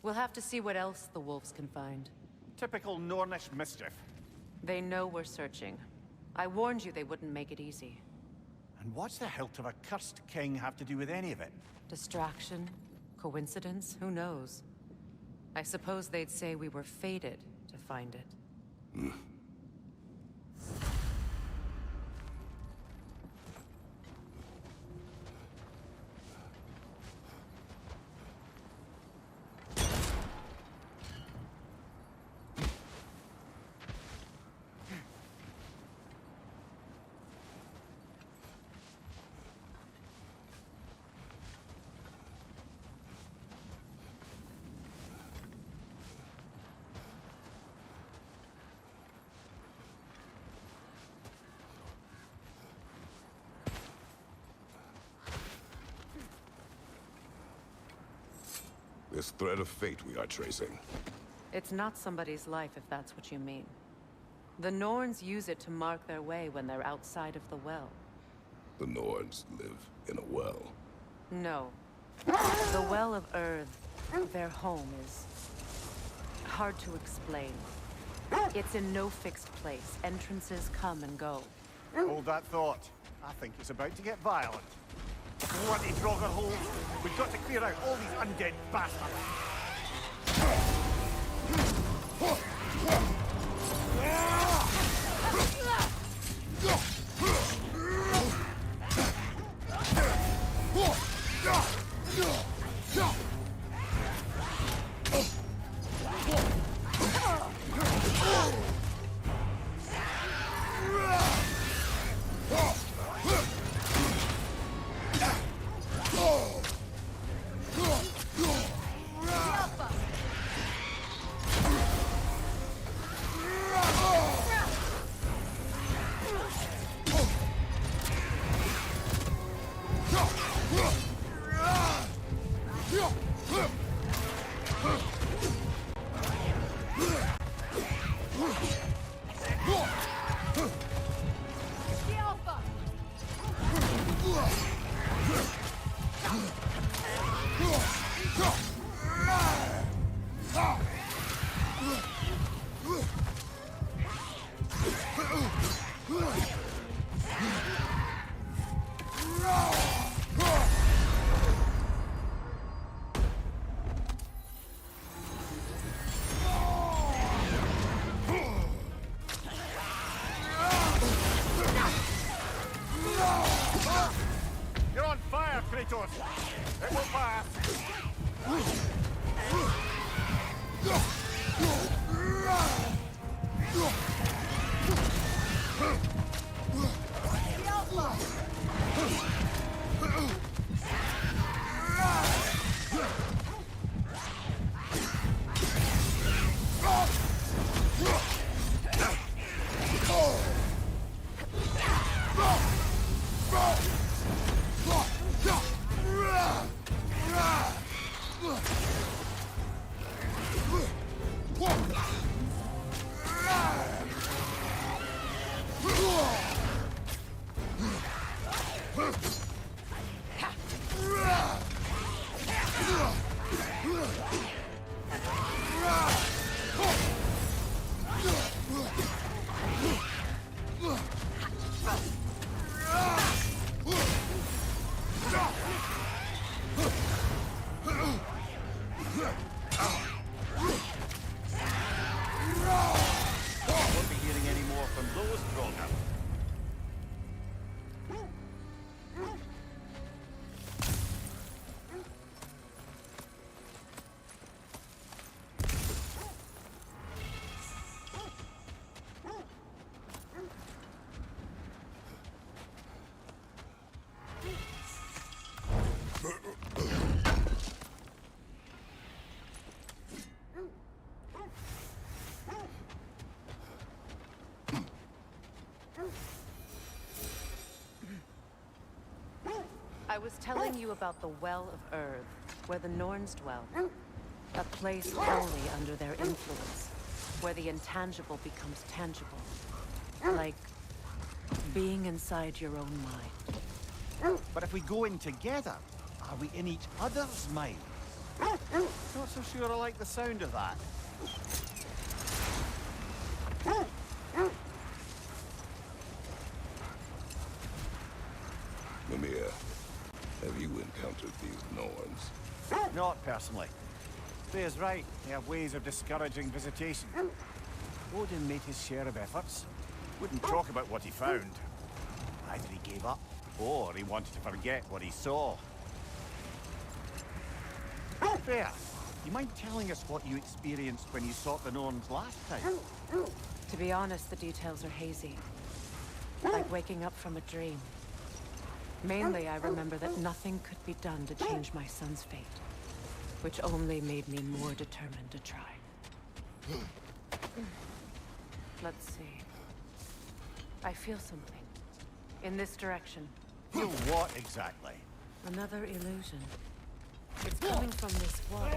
We'll have to see what else the wolves can find. Typical Nornish mischief. They know we're searching. I warned you they wouldn't make it easy. And what's the hilt of a cursed king have to do with any of it? Distraction? Coincidence? Who knows? I suppose they'd say we were fated to find it. This thread of fate we are tracing. It's not somebody's life, if that's what you mean. The Norns use it to mark their way when they're outside of the well. The Norns live in a well. No. The Well of Earth, their home, is hard to explain. It's in no fixed place. Entrances come and go. Hold that thought. I think it's about to get violent. Bloody Draugr holes! We've got to clear out all these undead bastards! You're on fire, Kratos! It won't pass! Won't be hearing any more from those Draugr. I was telling you about the Well of Earth, where the Norns dwell. A place wholly under their influence, where the intangible becomes tangible. Like being inside your own mind. But if we go in together, are we in each other's minds? Not so sure I like the sound of that. Mimir, have you encountered these Norns? Not personally. Freya's right. They have ways of discouraging visitation. Odin made his share of efforts. Wouldn't talk about what he found. Either he gave up, or he wanted to forget what he saw. Freya, you mind telling us what you experienced when you sought the Norns last time? To be honest, the details are hazy. Like waking up from a dream. Mainly, I remember that nothing could be done to change my son's fate. Which only made me more determined to try. Let's see. I feel something. In this direction. Feel what exactly? Another illusion. It's coming from this wall.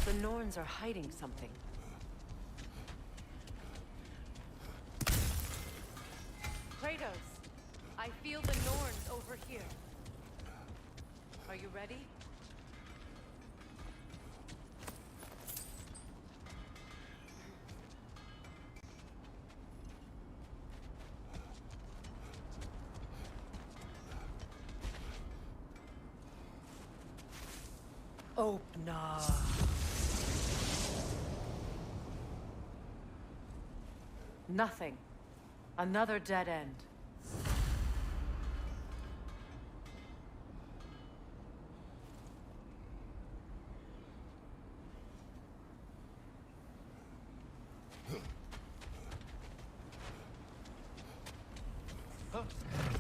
The Norns are hiding something. Kratos, I feel the Norns over here. Are you ready? Open up. Nothing. Another dead end.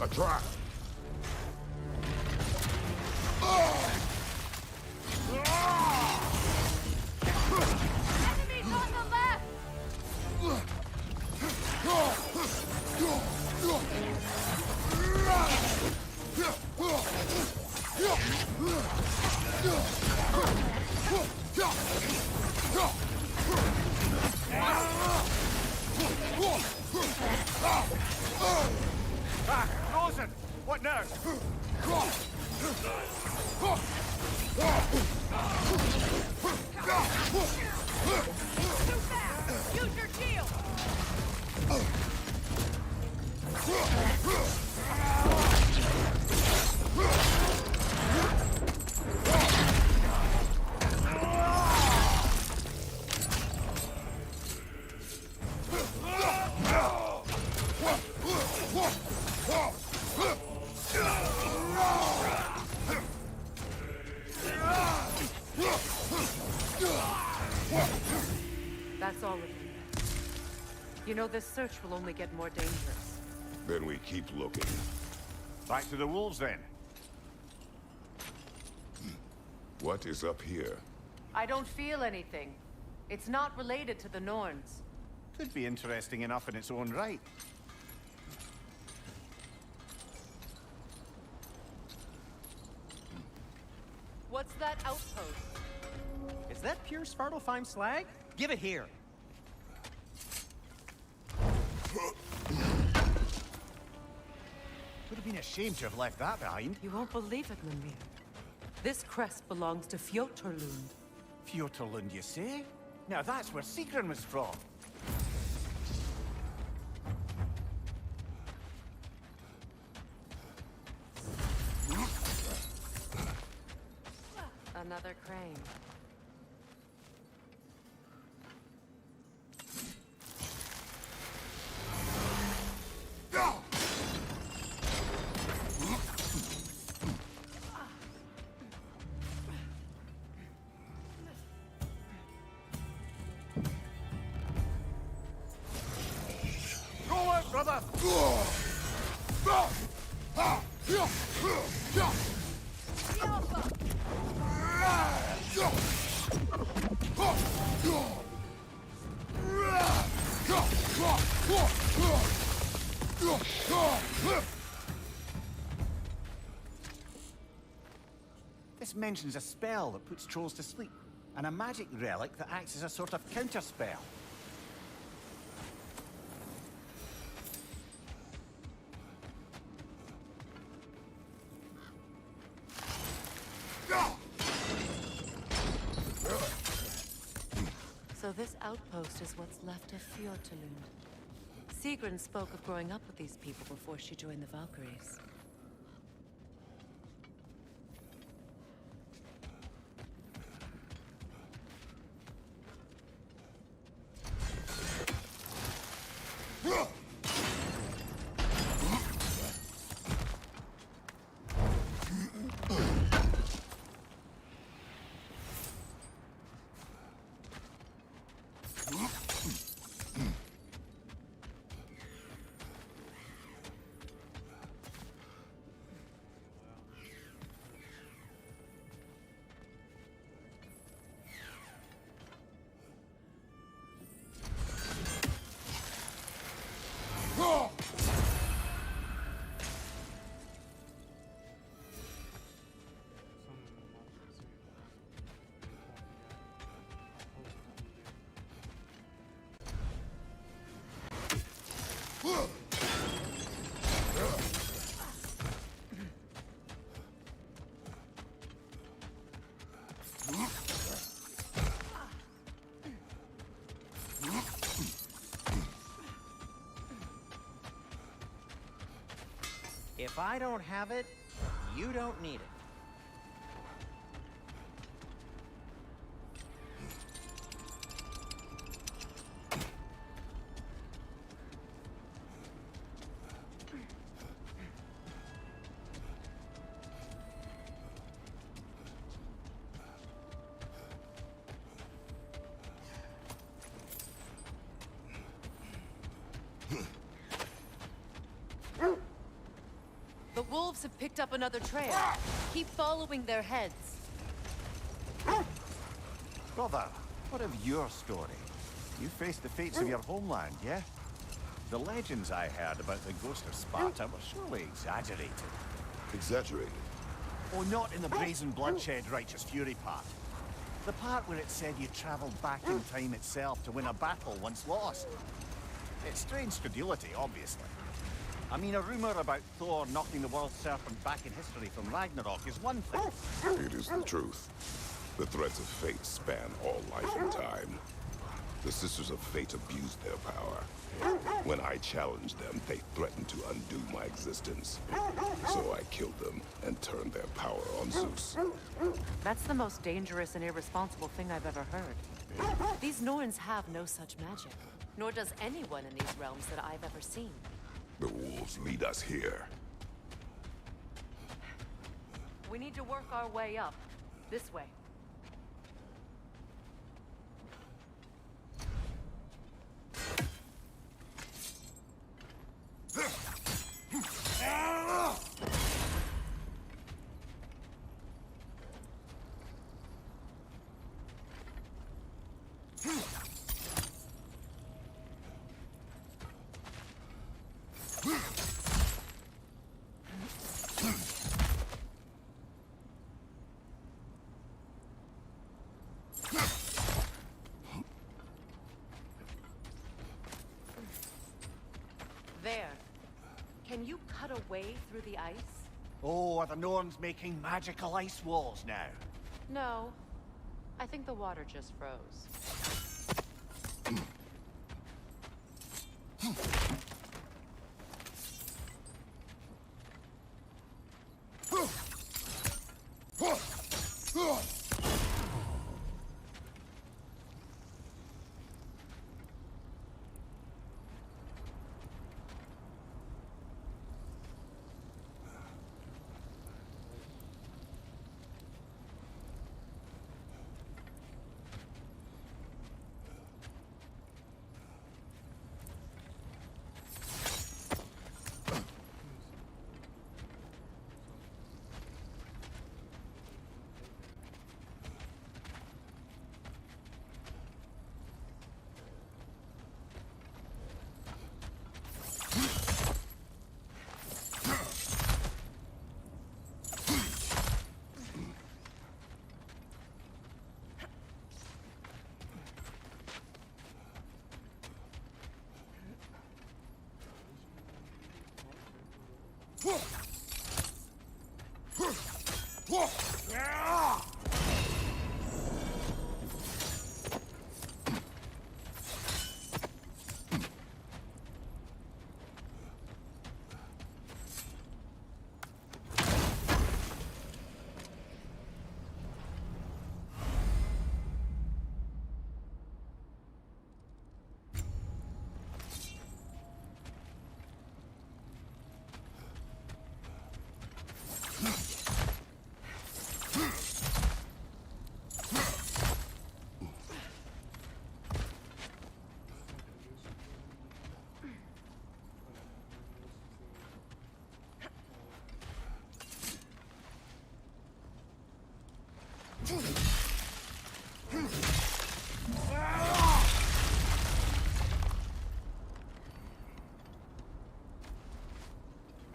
A trap! Enemies on the left! Ah, Rosen! What now? Too fast! Use your shield! That's all of you. You know, this search will only get more dangerous. Then we keep looking. Back to the wolves, then. What is up here? I don't feel anything. It's not related to the Norns. Could be interesting enough in its own right. What's that outpost? Is that pure Svartalfheim slag? Give it here. Would have been a shame to have left that behind. You won't believe it, Mimir. This crest belongs to Fjotorlund. Fjotorlund, you say? Now that's where Sigrun was from. Another crane. Go out, brother! This mentions a spell that puts trolls to sleep, and a magic relic that acts as a sort of counterspell. So this outpost is what's left of Fjordtalund. Sigrun spoke of growing up with these people before she joined the Valkyries. If I don't have it, you don't need it. The wolves have picked up another trail. Keep following their heads. Brother, what of your story? You faced the fates of your homeland, yeah? The legends I heard about the ghost of Sparta were surely exaggerated. Exaggerated? Oh, not in the brazen bloodshed righteous fury part. The part where it said you travelled back in time itself to win a battle once lost. It's strange credulity, obviously. I mean, a rumor about Thor knocking the world serpent back in history from Ragnarok is one thing. It is the truth. The threads of fate span all life and time. The Sisters of Fate abused their power. When I challenged them, they threatened to undo my existence. So I killed them and turned their power on Zeus. That's the most dangerous and irresponsible thing I've ever heard. These Norns have no such magic, nor does anyone in these realms that I've ever seen. The wolves lead us here. We need to work our way up. This way. There. Can you cut a way through the ice? Oh, are the Norns making magical ice walls now? No. I think the water just froze.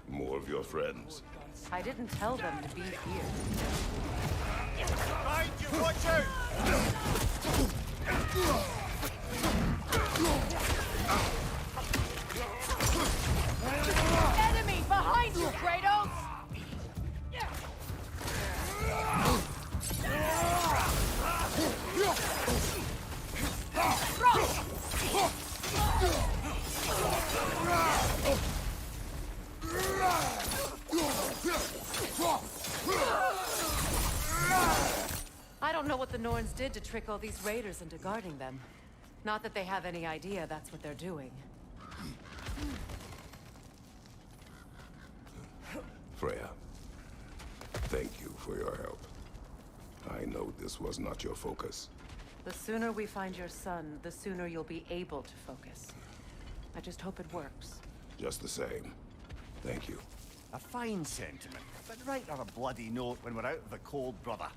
More of your friends. I didn't tell them to be here. Behind you, watch out! Enemy behind you, Kratos! I don't know what the Norns did to trick all these raiders into guarding them. Not that they have any idea that's what they're doing. Freya, thank you for your help. I know this was not your focus. The sooner we find your son, the sooner you'll be able to focus. I just hope it works. Just the same, thank you. A fine sentiment, but write her a bloody note when we're out of the cold, brother.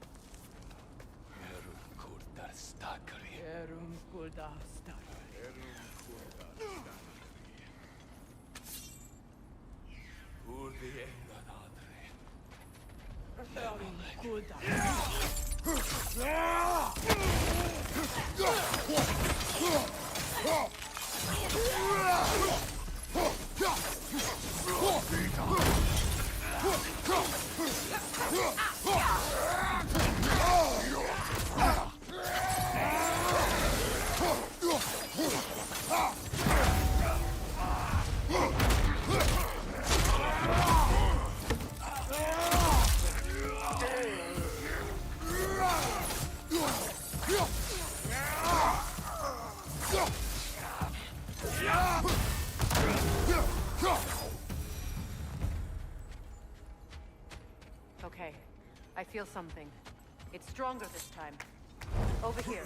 Okay, I feel something. It's stronger this time. Over here.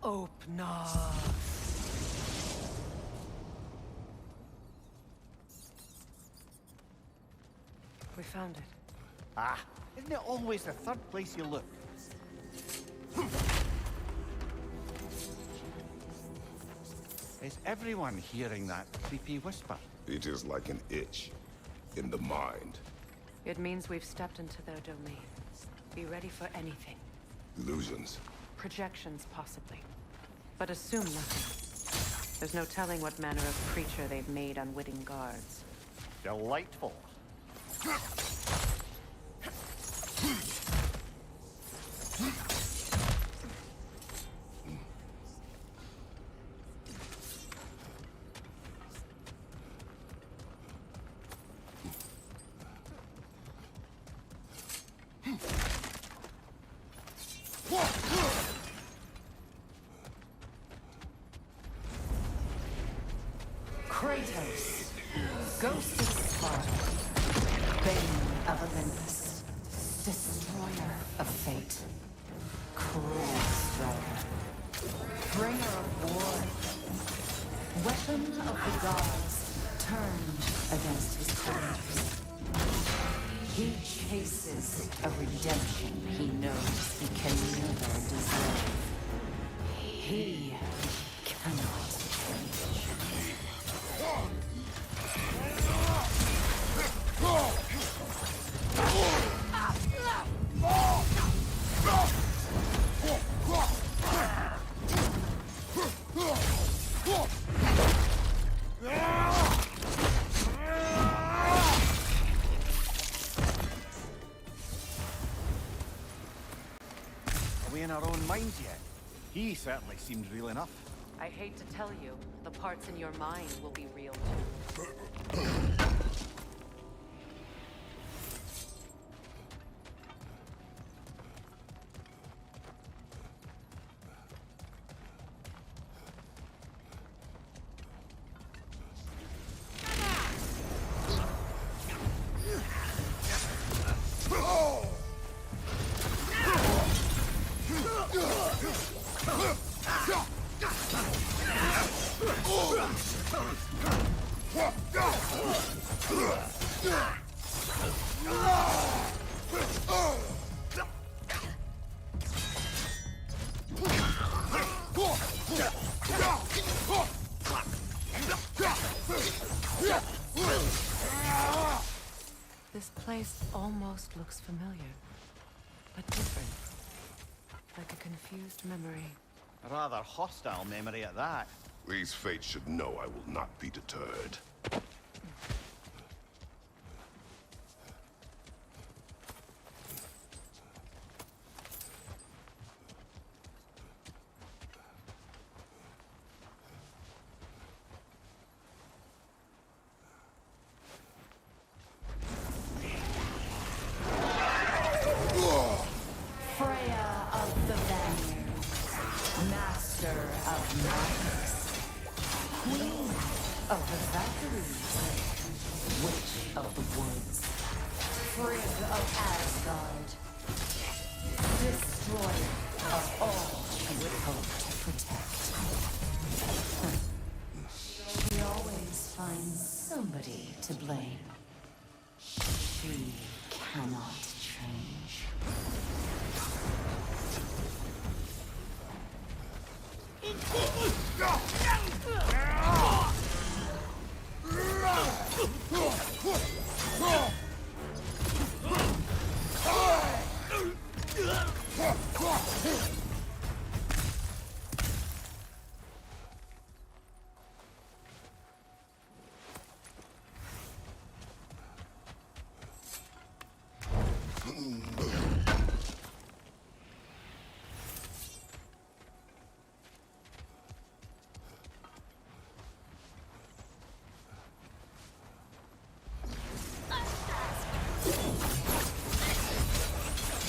Open up. We found it. Ah, isn't it always the third place you look? Is everyone hearing that creepy whisper? It is like an itch in the mind. It means we've stepped into their domain. Be ready for anything. Illusions. Projections, possibly. But assume nothing. There's no telling what manner of creature they've made unwitting guards. Delightful. Kratos, Ghost of Sparta, Bane of Olympus, Destroyer of Fate, Cruel Strider, Bringer of War, Weapon of the Gods, turned against his creditors. He chases a redemption he knows he can never deserve. He cannot change. Are we in our own minds yet? He certainly seemed real enough. I hate to tell you, the parts in your mind will be real too. This place almost looks familiar, but different. Like a confused memory. A rather hostile memory at that. These fates should know I will not be deterred. Freya of the Vanir, master of magics, queen of the Valkyries, witch of the woods, Frigg of Asgard, destroyer of all she would hope to protect. She always finds somebody to blame. She cannot change.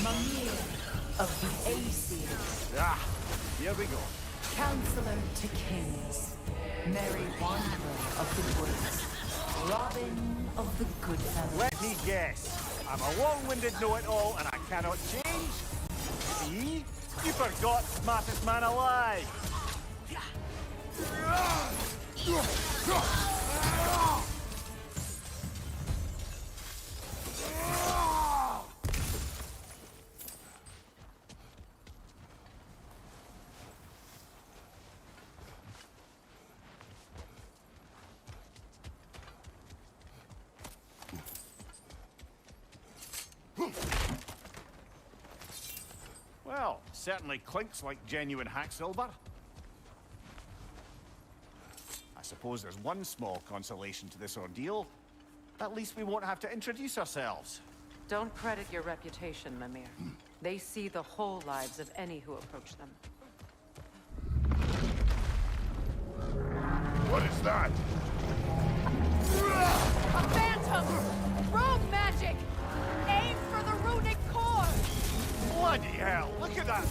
Mimir of the Aesir. Ah, here we go. Counselor to kings. Merry wanderer of the woods. Robin of the good fellows. Let me guess. I'm a long-winded know-it-all and I cannot change? See? You forgot smartest man alive. Well, certainly clinks like genuine hack silver. I suppose there's one small consolation to this ordeal. At least we won't have to introduce ourselves. Don't credit your reputation, Mimir. They see the whole lives of any who approach them. What is that? A phantom! Rogue magic! Aim for the runic core! Bloody hell, look at that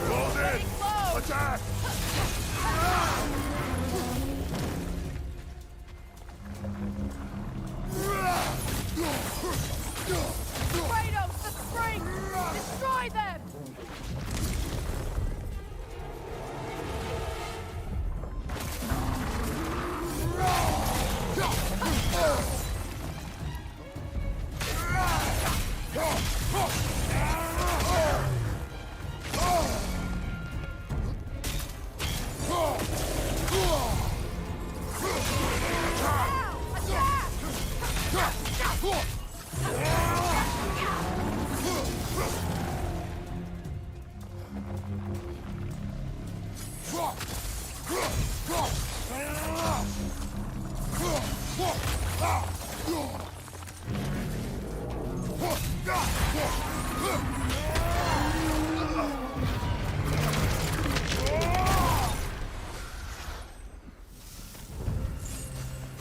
Hold it! Attack! Kratos, the spring! Destroy them!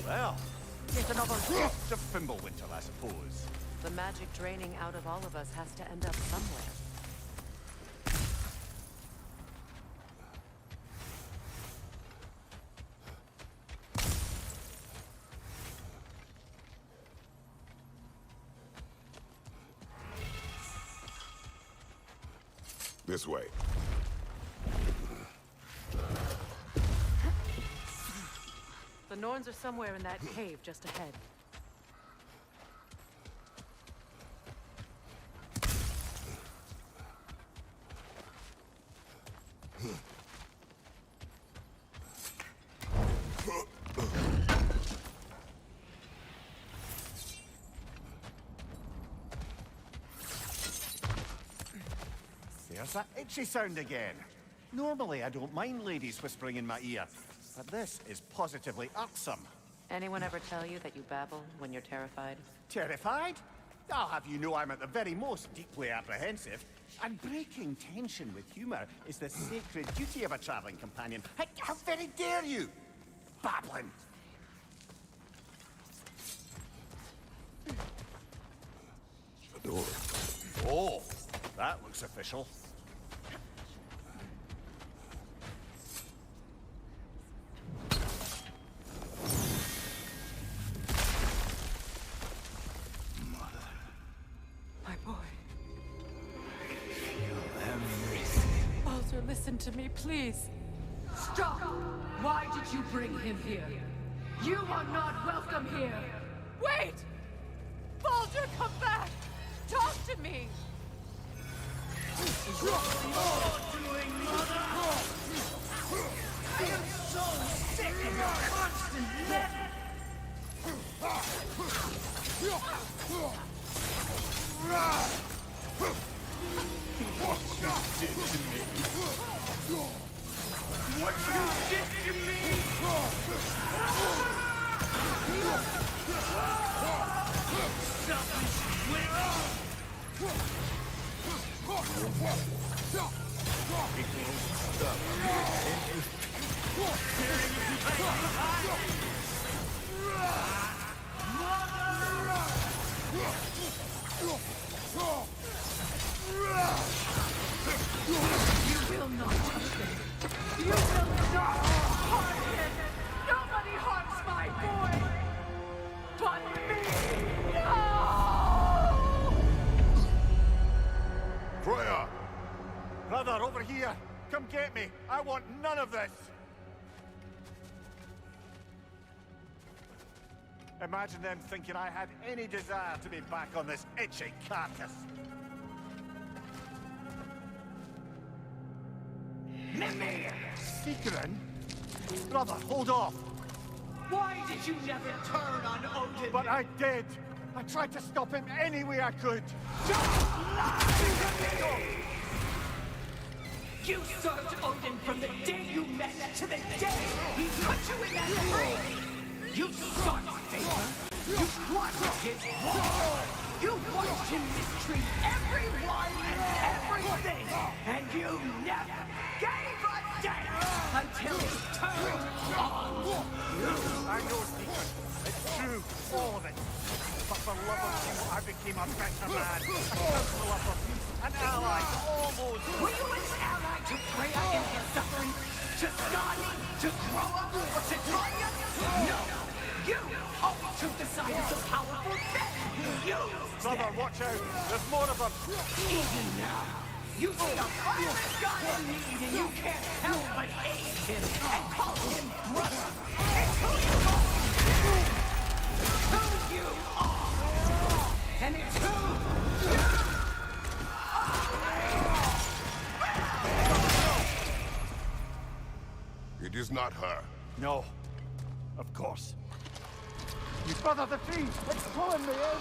Well, yet another gift of Fimbulwinter, I suppose. The magic draining out of all of us has to end up somewhere. This way. The Norns are somewhere in that cave just ahead. There's that itchy sound again. Normally, I don't mind ladies whispering in my ear, but this is positively irksome. Anyone ever tell you that you babble when you're terrified? Terrified? I'll have you know I'm at the very most deeply apprehensive. And breaking tension with humor is the sacred duty of a traveling companion. How very dare you? Babbling! The door. Oh, that looks official. My boy. I can feel everything. Baldur, listen to me, please. Stop! Why did you bring him here? You are not welcome here! Wait! Baldur, come back! Talk to me! What are you doing, Mother? I am so sick of your constant letting. What you did to me! Selfish You will not touch him. You will not harm him. Nobody harms my boy. But me. No! Freya! Brother, over here! Come get me! I want none of this! Imagine them thinking I had any desire to be back on this itchy carcass. Mimir! Seekerin? Brother, hold off! Why did you never turn on Odin? But I did! I tried to stop him any way I could! Don't lie to me! You served Odin from the day you met to the day he put you in that ring! You sought favor! You wanted his war! You watched him mistreat everyone and everything! And you never gave a damn until he turned on you! I know, Seeker. It's true, all of it. But for love of you, I became a better man. A counselor for peace, an ally, almost. Were you an ally to Freya in his suffering? To Skadi? To Groa? Or to Tanya? No! You always took the side of the powerful men! You! Brother, watch out! There's more of them! Even now, you see a violent god in need and you can't help but aid him and call him brother! It's who you are! Who you are! And it's who you It is not her. No. Of course. You brother the tree! It's pulling me in!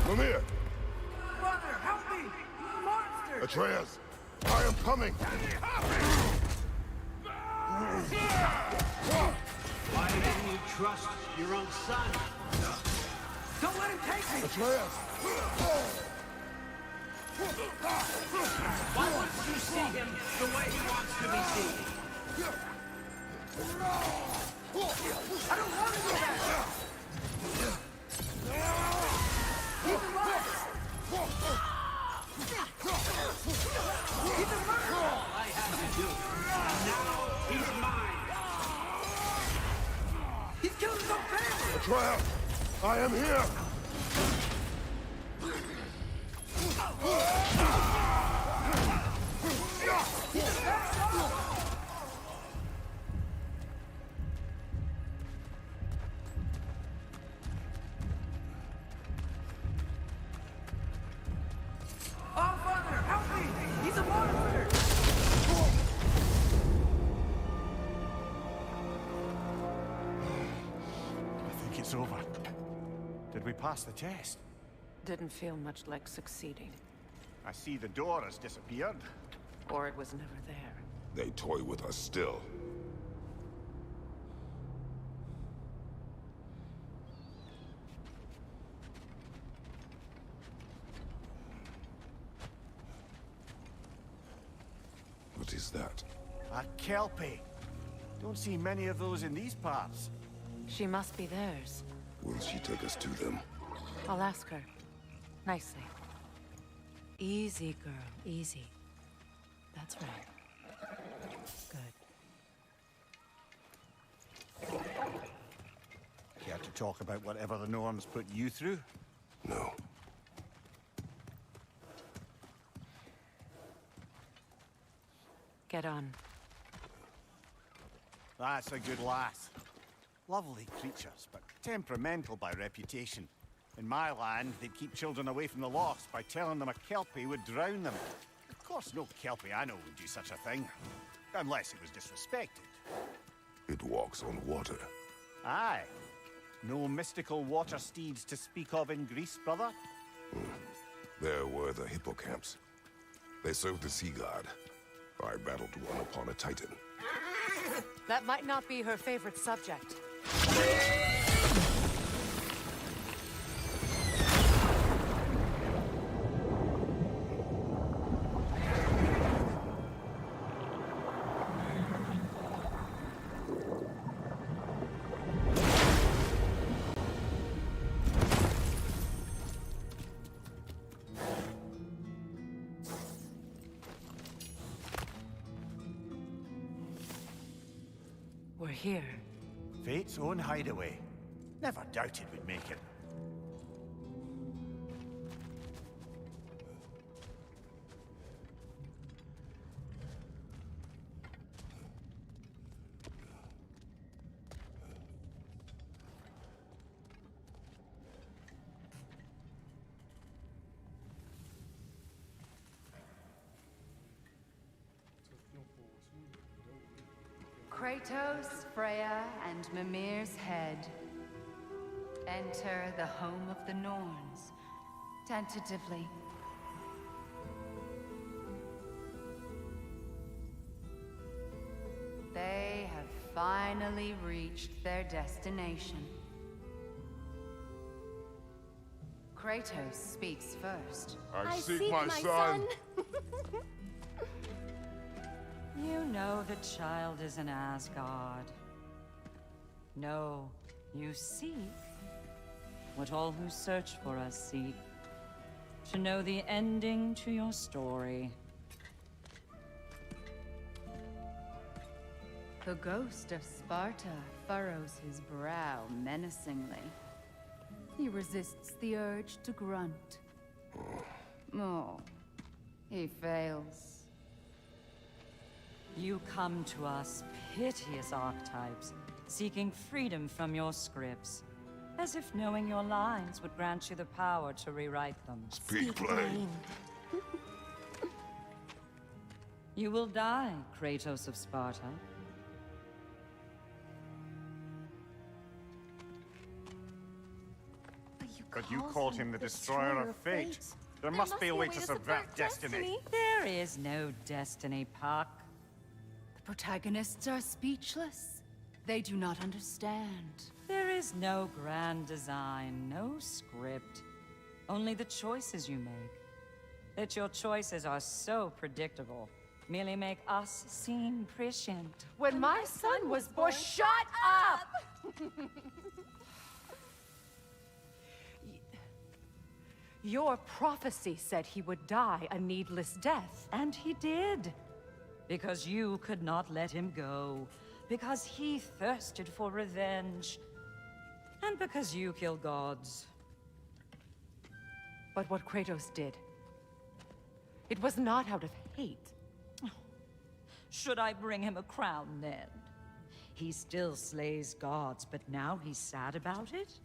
Mimir! Brother, help me! Monster! Atreus! I am coming! Why didn't you trust your own son? Don't let him take me! Atreus! Why wouldn't you see him the way he wants to be seen? I don't want to go back! He's alive! He's a murderer! All I had to do. And now he's mine! He's killed his own family! Atreus! I am here! it's over. Did we pass the test? Didn't feel much like succeeding. I see the door has disappeared. Or it was never there. They toy with us still. What is that? A Kelpie. Don't see many of those in these parts. She must be theirs. Will she take us to them? I'll ask her. Nicely. Easy, girl. Easy. That's right. Good. Care to talk about whatever the norms put you through? No. Get on. That's a good lass. Lovely creatures, but temperamental by reputation. In my land, they'd keep children away from the lost by telling them a Kelpie would drown them. Of course, no Kelpie I know would do such a thing. Unless it was disrespected. It walks on water. Aye. No mystical water steeds to speak of in Greece, brother? There were the hippocamps. They served the sea god. I battled one upon a titan. That might not be her favorite subject. We're here. Fate's own hideaway. Never doubted we'd make it. Kratos, Freya, and Mimir's head. Enter the home of the Norns, tentatively. They have finally reached their destination. Kratos speaks first. I seek my son. You know the child is in Asgard. No, you seek what all who search for us seek. To know the ending to your story. The ghost of Sparta furrows his brow menacingly. He resists the urge to grunt. Oh, he fails. You come to us, piteous archetypes, seeking freedom from your scripts. As if knowing your lines would grant you the power to rewrite them. Speak plain. You will die, Kratos of Sparta. But you called him the destroyer of fate. There must be a way to subvert destiny. There is no destiny, Puck. The protagonists are speechless. They do not understand. There is no grand design, no script. Only the choices you make. That your choices are so predictable, merely make us seem prescient. When my son was born, shut up! Your prophecy said he would die a needless death. And he did. Because you could not let him go. Because he thirsted for revenge. And because you kill gods. But what Kratos did, it was not out of hate. Should I bring him a crown then? He still slays gods, but now he's sad about it?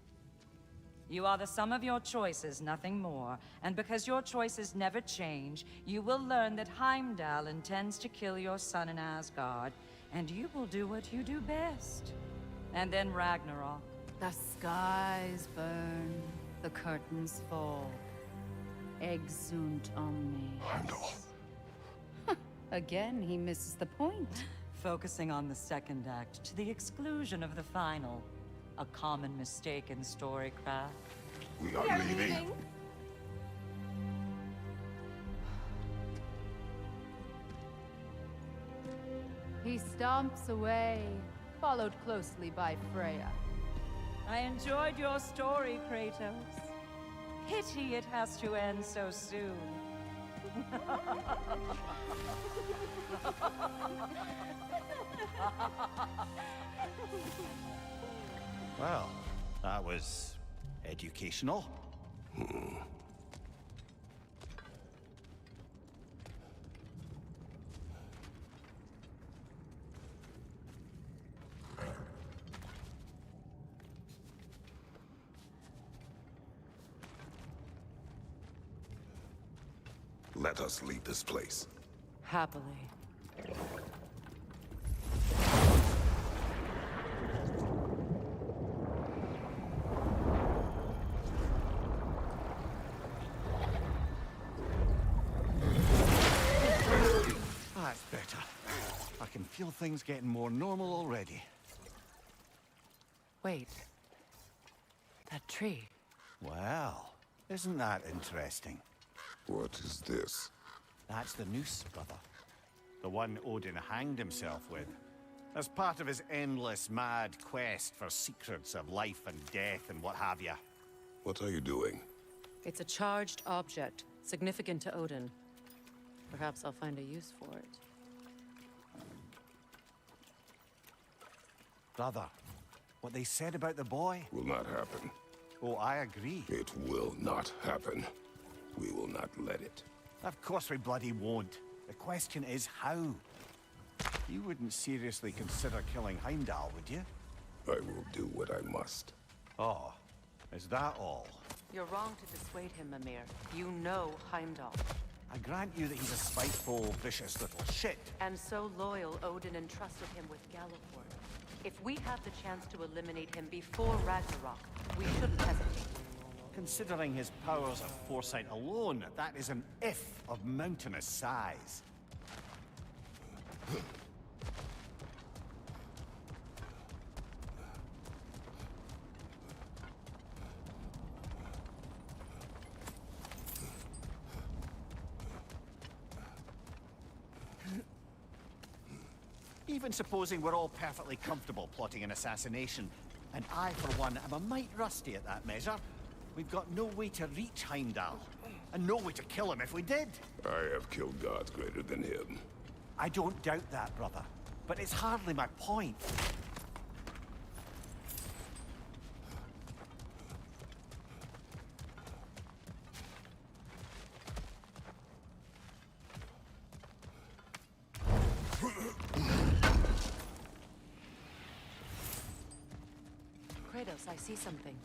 You are the sum of your choices, nothing more. And because your choices never change, you will learn that Heimdall intends to kill your son in Asgard, and you will do what you do best. And then Ragnarok. The skies burn, the curtains fall. Exunt omnes. Heimdall. Again, he misses the point. Focusing on the second act to the exclusion of the final. A common mistake in storycraft. We are leaving. He stomps away, followed closely by Freya. I enjoyed your story, Kratos. Pity it has to end so soon. Well, that was educational. Let us leave this place. Happily. That's better. I can feel things getting more normal already. Wait. That tree. Well, isn't that interesting? What is this? That's the noose, brother. The one Odin hanged himself with. As part of his endless, mad quest for secrets of life and death and what have you. What are you doing? It's a charged object, significant to Odin. Perhaps I'll find a use for it. Brother, what they said about the boy? Will not happen. Oh, I agree. It will not happen. We will not let it. Of course we bloody won't. The question is how. You wouldn't seriously consider killing Heimdall, would you? I will do what I must. Oh, is that all? You're wrong to dissuade him, Mimir. You know Heimdall. I grant you that he's a spiteful, vicious little shit. And so loyal, Odin entrusted him with Galliford. If we have the chance to eliminate him before Ragnarok, we shouldn't hesitate. Considering his powers of foresight alone, that is an if of mountainous size. Even supposing we're all perfectly comfortable plotting an assassination, and I, for one, am a mite rusty at that measure, we've got no way to reach Heimdall, and no way to kill him if we did. I have killed gods greater than him. I don't doubt that, brother, but it's hardly my point. Kratos, I see something.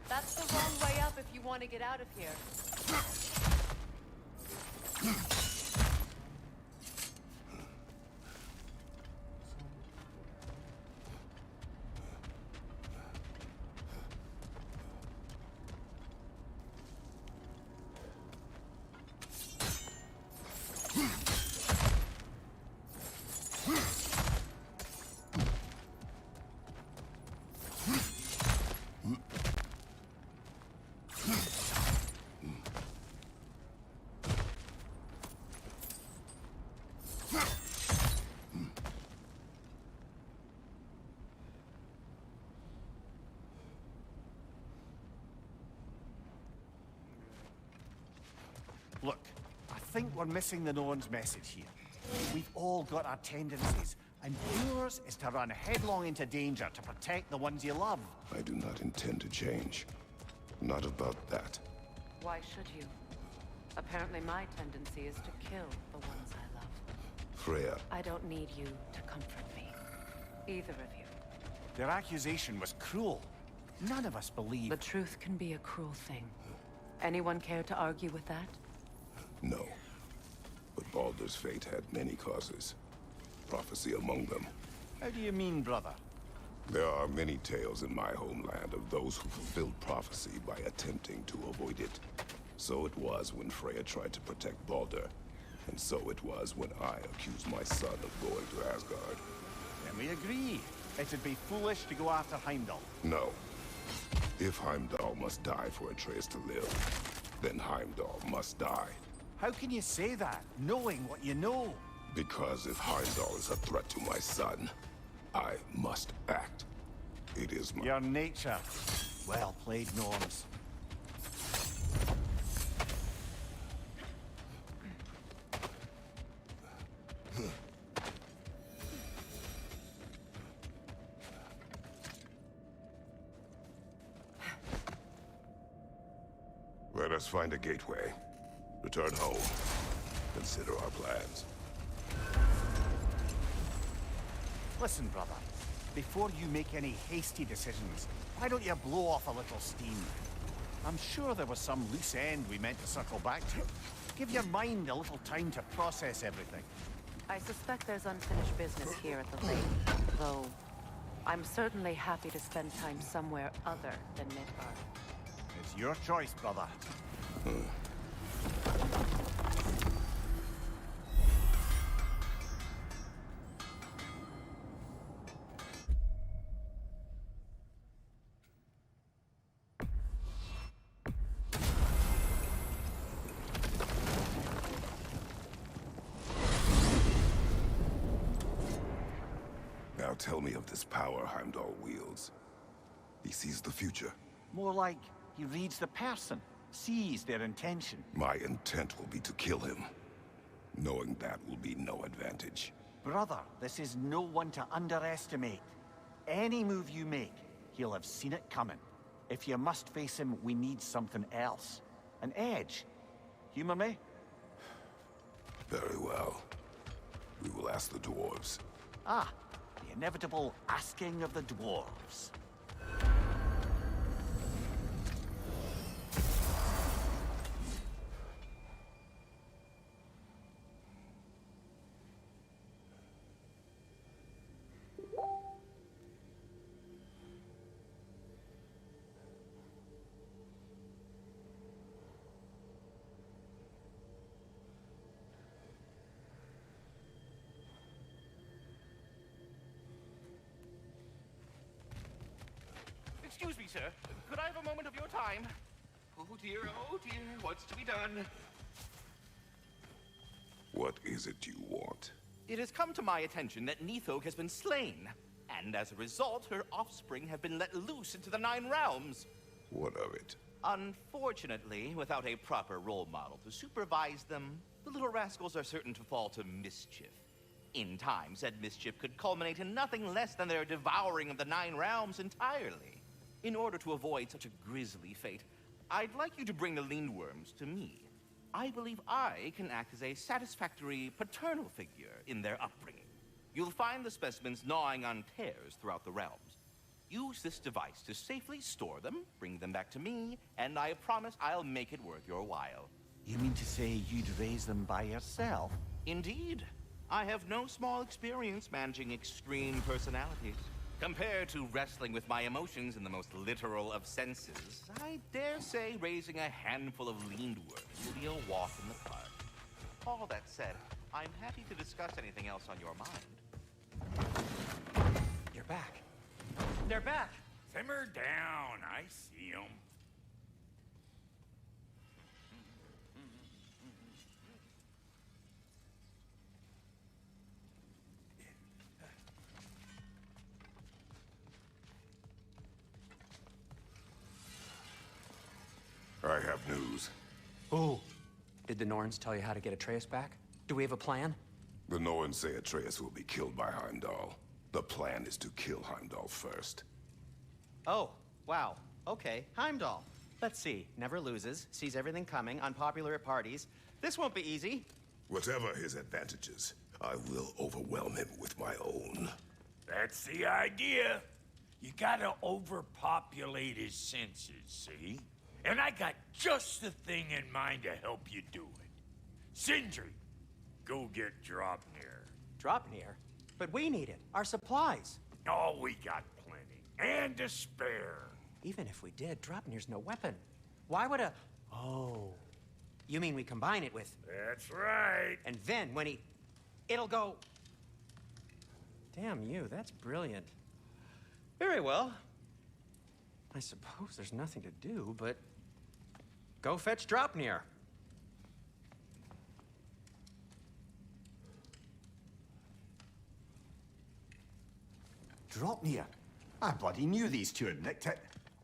That's the wrong way up if you want to get out of here. Look, I think we're missing the Norn's message here. We've all got our tendencies, and yours is to run headlong into danger to protect the ones you love. I do not intend to change. Not about that. Why should you? Apparently my tendency is to kill the ones I love. Freya, I don't need you to comfort me. Either of you. Their accusation was cruel. None of us believe... The truth can be a cruel thing. Anyone care to argue with that? No. But Baldur's fate had many causes. Prophecy among them. How do you mean, brother? There are many tales in my homeland of those who fulfilled prophecy by attempting to avoid it. So it was when Freya tried to protect Baldur. And so it was when I accused my son of going to Asgard. Then we agree. It'd be foolish to go after Heimdall. No. If Heimdall must die for Atreus to live, then Heimdall must die. How can you say that, knowing what you know? Because if Heimdall is a threat to my son, I must act. It is my... Your nature. Well played, Norns. Let us find a gateway. Return home. Consider our plans. Listen, brother. Before you make any hasty decisions, why don't you blow off a little steam? I'm sure there was some loose end we meant to circle back to. Give your mind a little time to process everything. I suspect there's unfinished business here at the lake, though I'm certainly happy to spend time somewhere other than Midgard. It's your choice, brother. Now tell me of this power Heimdall wields. He sees the future. More like he reads the person, sees their intention. My intent will be to kill him. Knowing that will be no advantage. Brother, this is no one to underestimate. Any move you make, he'll have seen it coming. If you must face him, we need something else. An edge. Humor me? Very well. We will ask the dwarves. Ah, the inevitable asking of the dwarves. Excuse me, sir. Could I have a moment of your time? Oh dear, what's to be done? What is it you want? It has come to my attention that Nithog has been slain, and as a result, her offspring have been let loose into the Nine Realms. What of it? Unfortunately, without a proper role model to supervise them, the little rascals are certain to fall to mischief. In time, said mischief could culminate in nothing less than their devouring of the Nine Realms entirely. In order to avoid such a grisly fate, I'd like you to bring the Lindworms to me. I believe I can act as a satisfactory paternal figure in their upbringing. You'll find the specimens gnawing on tears throughout the realms. Use this device to safely store them, bring them back to me, and I promise I'll make it worth your while. You mean to say you'd raise them by yourself? Indeed. I have no small experience managing extreme personalities. Compared to wrestling with my emotions in the most literal of senses, I dare say raising a handful of Lindworms will be a walk in the park. All that said, I'm happy to discuss anything else on your mind. You're back. They're back. Simmer down. I see them. I have news. Oh. Did the Norns tell you how to get Atreus back? Do we have a plan? The Norns say Atreus will be killed by Heimdall. The plan is to kill Heimdall first. Oh, wow. Okay, Heimdall. Let's see. Never loses, sees everything coming, unpopular at parties. This won't be easy. Whatever his advantages, I will overwhelm him with my own. That's the idea. You gotta overpopulate his senses, see? And I got just the thing in mind to help you do it. Sindri, go get Dropnir. Dropnir? But we need it. Our supplies. Oh, we got plenty. And to spare. Even if we did, Dropnir's no weapon. Why would a... Oh. You mean we combine it with... That's right. And then when he... It'll go... Damn you, that's brilliant. Very well. I suppose there's nothing to do, but... Go fetch Dropnir. Dropnir? I bloody knew these two had nicked it.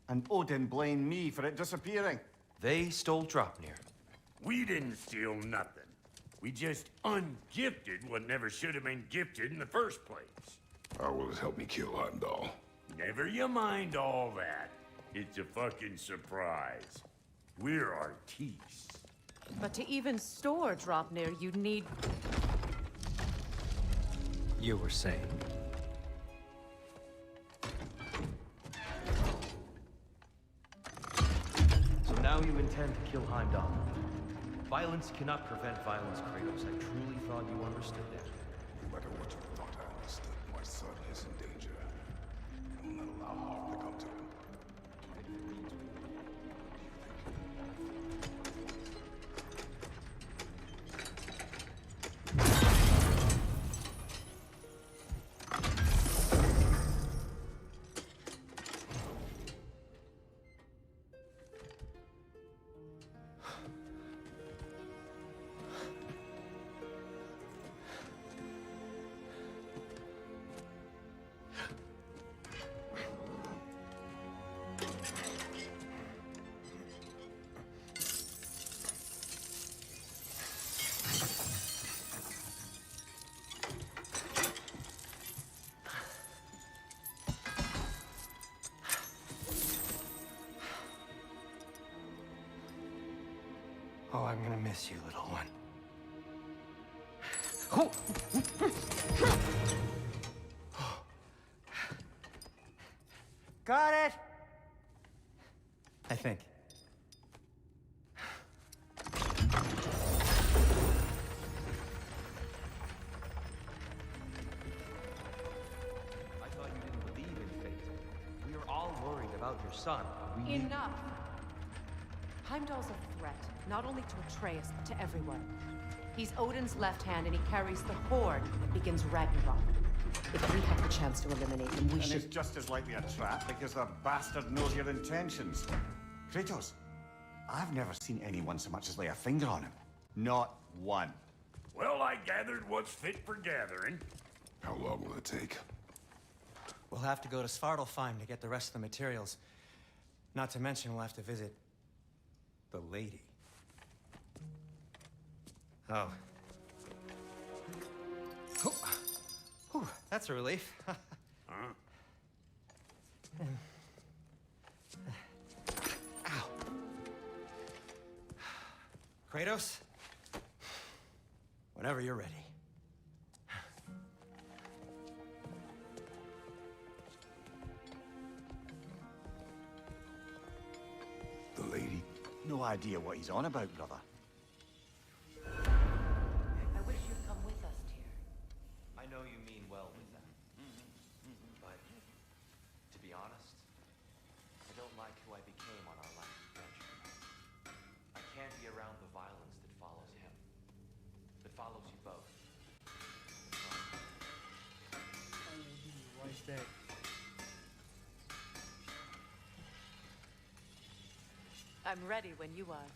And Odin blamed me for it disappearing. They stole Dropnir. We didn't steal nothing. We just ungifted what never should have been gifted in the first place. How will it help me kill Heimdall? Never you mind all that. It's a fucking surprise. We're artistes. But to even store Dropnir, you'd need... You were saying? So now you intend to kill Heimdall. Violence cannot prevent violence, Kratos. I truly thought you understood that. No matter what you thought I understood, my son is in danger. I will not allow harm to come to him. Oh, I'm gonna miss you, little one. Got it! I think. I thought you didn't believe in fate. We were all worried about your son. Enough! Heimdall's a threat, not only to Atreus, but to everyone. He's Odin's left hand, and he carries the horde that begins Ragnarok. If we have the chance to eliminate him, we should... it's just as likely a trap because the bastard knows your intentions. Kratos, I've never seen anyone so much as lay a finger on him. Not one. Well, I gathered what's fit for gathering. How long will it take? We'll have to go to Svartalfheim to get the rest of the materials. Not to mention we'll have to visit... the lady. Oh. Oh. Whew, that's a relief. Huh? Ow. Kratos? Whenever you're ready. The lady? No idea what he's on about, brother. I wish you'd come with us, dear. I know you mean well with that. But, to be honest, I don't like who I became on our last adventure. I can't be around the violence that follows him. That follows you both. Right back. I'm ready when you are.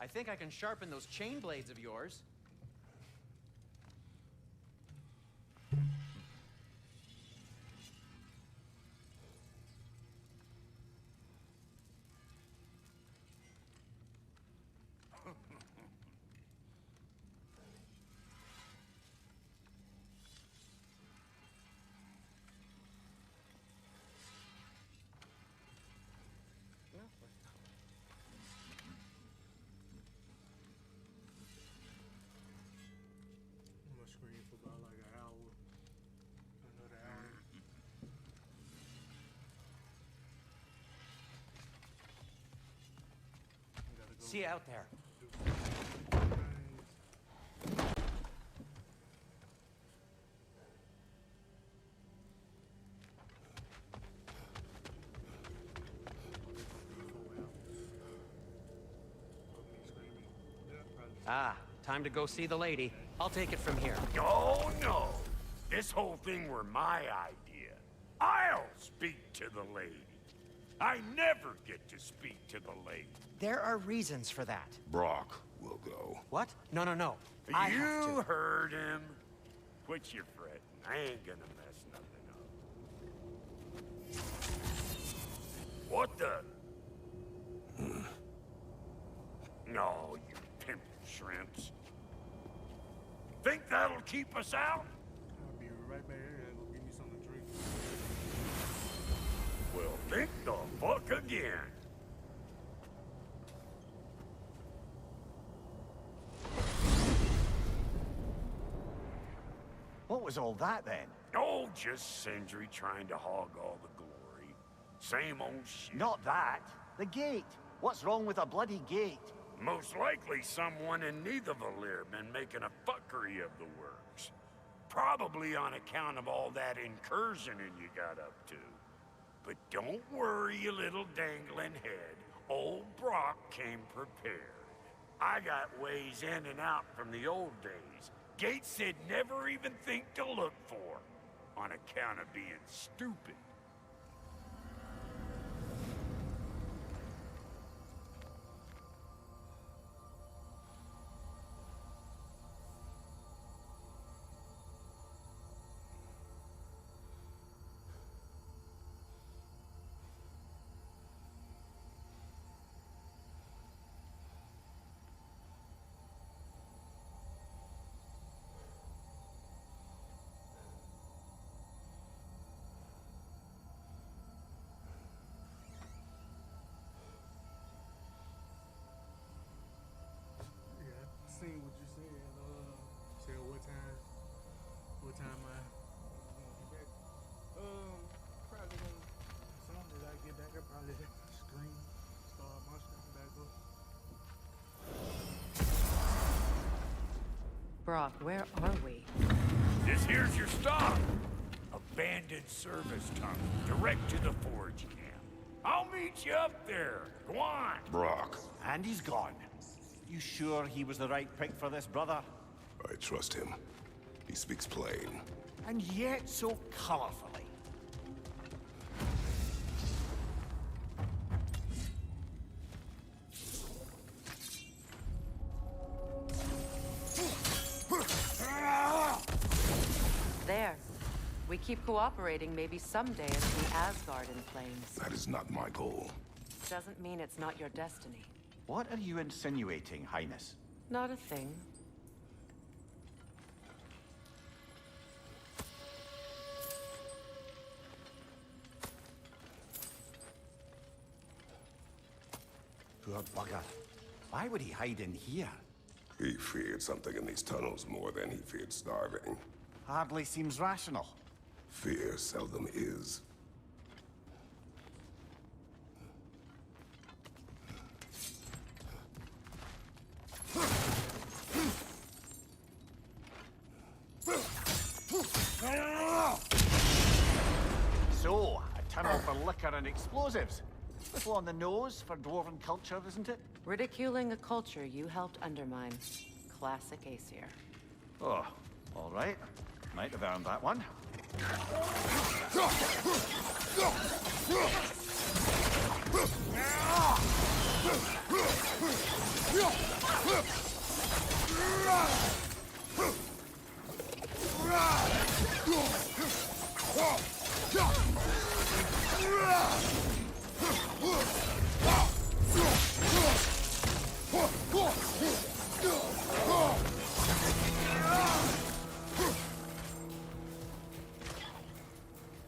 I think I can sharpen those chain blades of yours. I'm gonna scream for about like an hour. Another hour. Gotta go See you out there. do some things. Ah, time to go see the lady. I'll take it from here. Oh, no. This whole thing were my idea. I'll speak to the lady. I never get to speak to the lady. There are reasons for that. Brock will go. What? No, no, no. I have You to. heard him. Quit your fretting. I ain't gonna mess nothing up. What the? No, you pimp shrimps. Think that'll keep us out? I'll be right back here and go give me something to drink. Well, think the fuck again. What was all that then? Oh, just Sindri trying to hog all the glory. Same old shit. Not that. The gate. What's wrong with a bloody gate? Most likely someone in Nidavellir been making a fuckery of the works. Probably on account of all that incursioning you got up to. But don't worry, you little dangling head. Old Brock came prepared. I got ways in and out from the old days. Gates they'd never even think to look for. On account of being stupid. Yeah, I seen what you said. Said what time I gonna get back. Probably gonna, as soon as I get back, I'll probably scream, start my scream back up. Brock, where are we? This here's your stop. Abandoned service tunnel, direct to the forge camp. I'll meet you up there. Go on. Brock. And he's gone. You sure he was the right pick for this, brother? I trust him. He speaks plain. And yet so colorfully. There. We keep cooperating, maybe someday it'll be Asgard in flames. That is not my goal. Doesn't mean it's not your destiny. What are you insinuating, Highness? Not a thing. Poor bugger. Why would he hide in here? He feared something in these tunnels more than he feared starving. Hardly seems rational. Fear seldom is. So, a tunnel for liquor and explosives. Little on the nose for dwarven culture, isn't it? Ridiculing a culture you helped undermine. Classic Aesir. Oh, all right. Might have earned that one.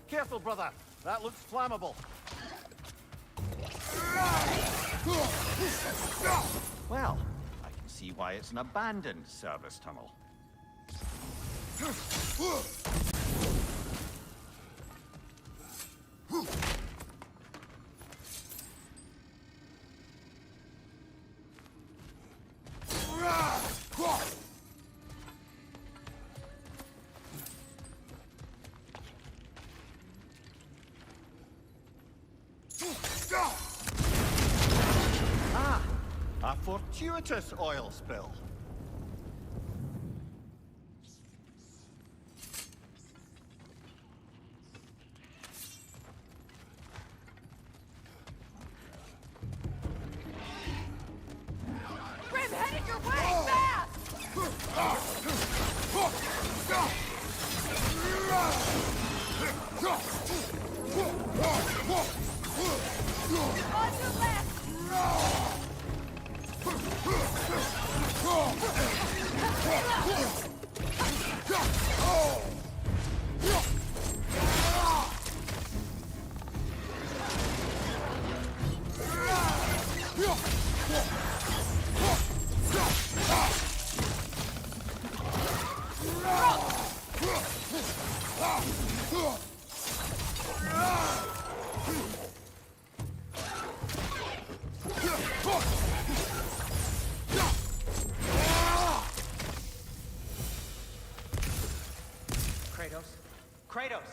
Careful, brother. That looks flammable. Well, I can see why it's an abandoned service tunnel. Ah, a fortuitous oil spill. Grim, headed your way! Fast! On your left! Kratos? Kratos!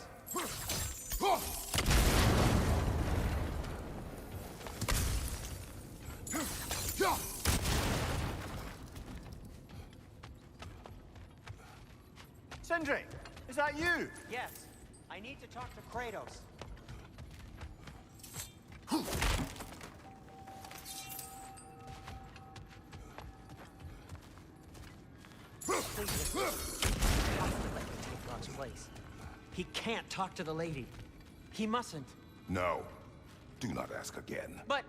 Sindri, is that you? Yes, I need to talk to Kratos. Please, you have to let me take God's place. He can't talk to the lady. He mustn't. No. Do not ask again. But...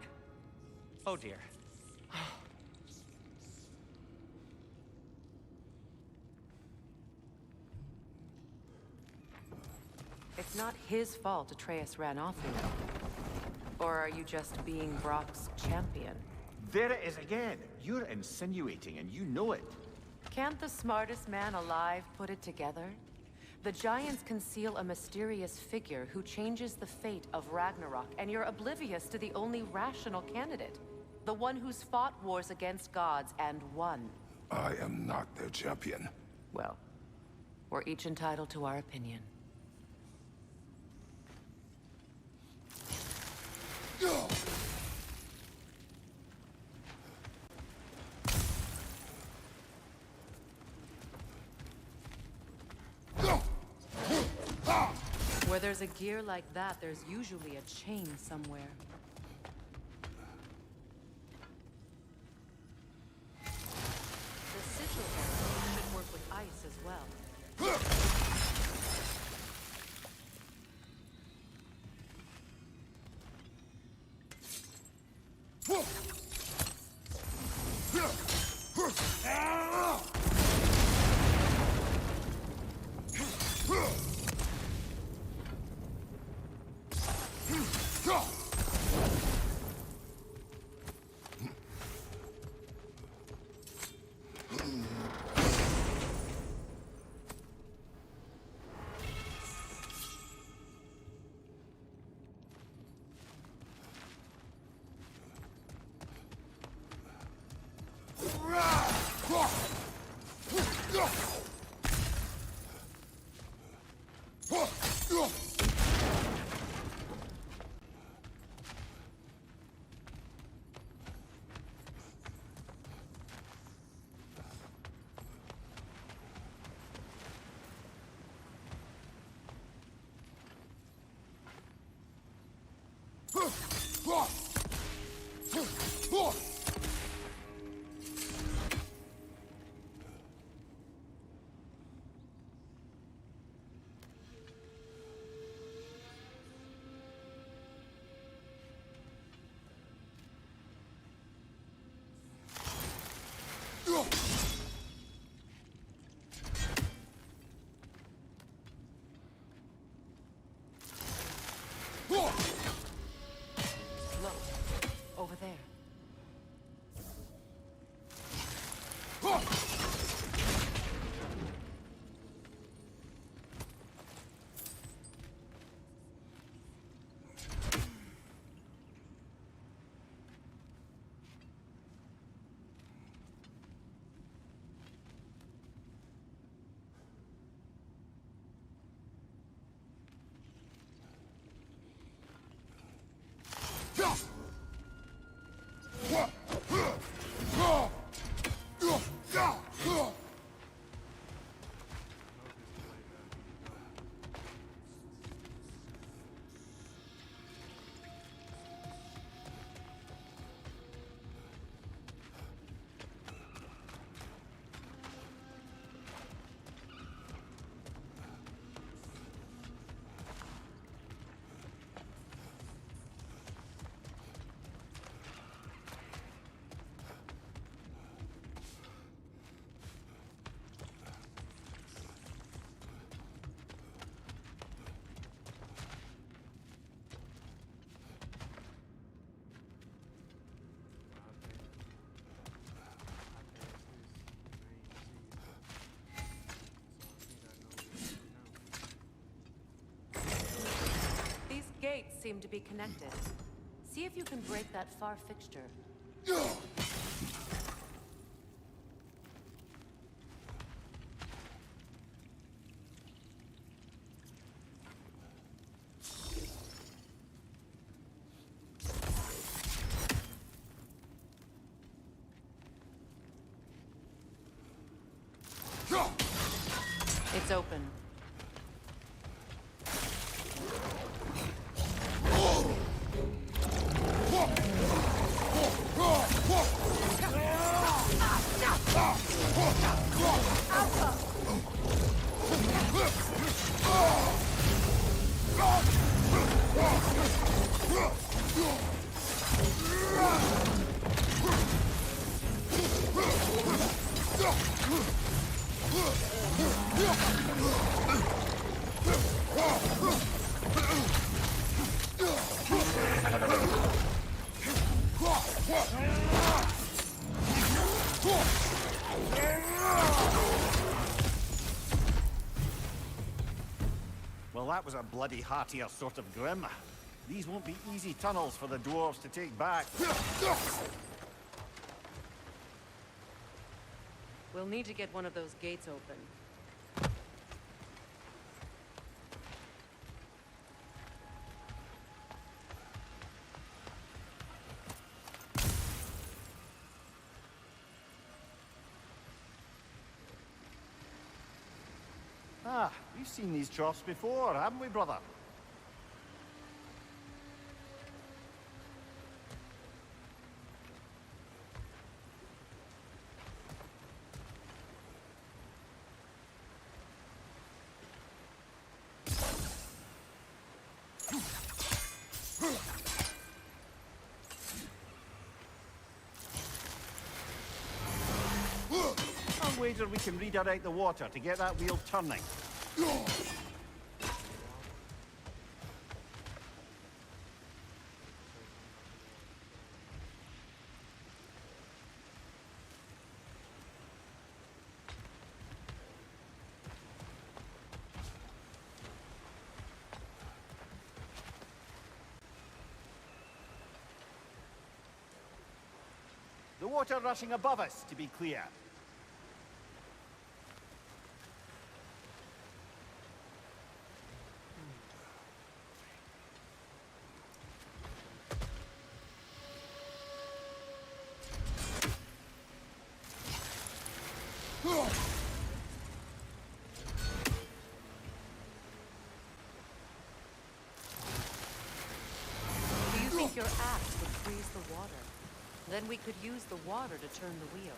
Oh dear. It's not his fault Atreus ran off, you know. Or are you just being Brock's champion? There it is again. You're insinuating and you know it. Can't the smartest man alive put it together? The Giants conceal a mysterious figure who changes the fate of Ragnarok, and you're oblivious to the only rational candidate. The one who's fought wars against gods and won. I am not their champion. Well, we're each entitled to our opinion. Where there's a gear like that, there's usually a chain somewhere. The sigil arrow should work with ice as well. seem to be connected. See if you can break that far fixture. It's open. Well, that was a bloody heartier sort of grim. These won't be easy tunnels for the dwarves to take back. We'll need to get one of those gates open. Ah, we've seen these troughs before, haven't we, brother? I'll wager we can redirect the water to get that wheel turning. The water rushing above us, to be clear. Do you think your axe would freeze the water? Then we could use the water to turn the wheel.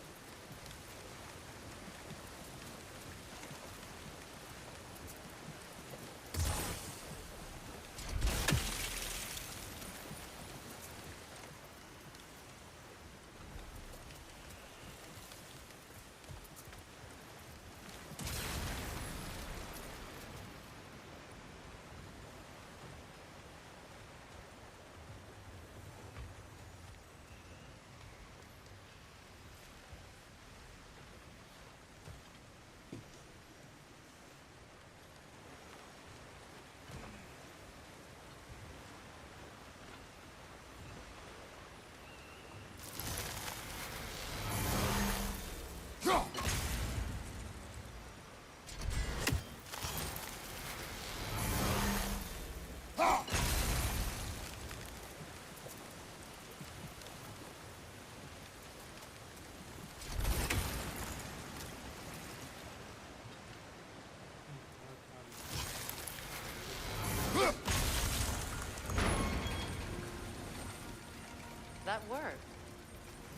That worked.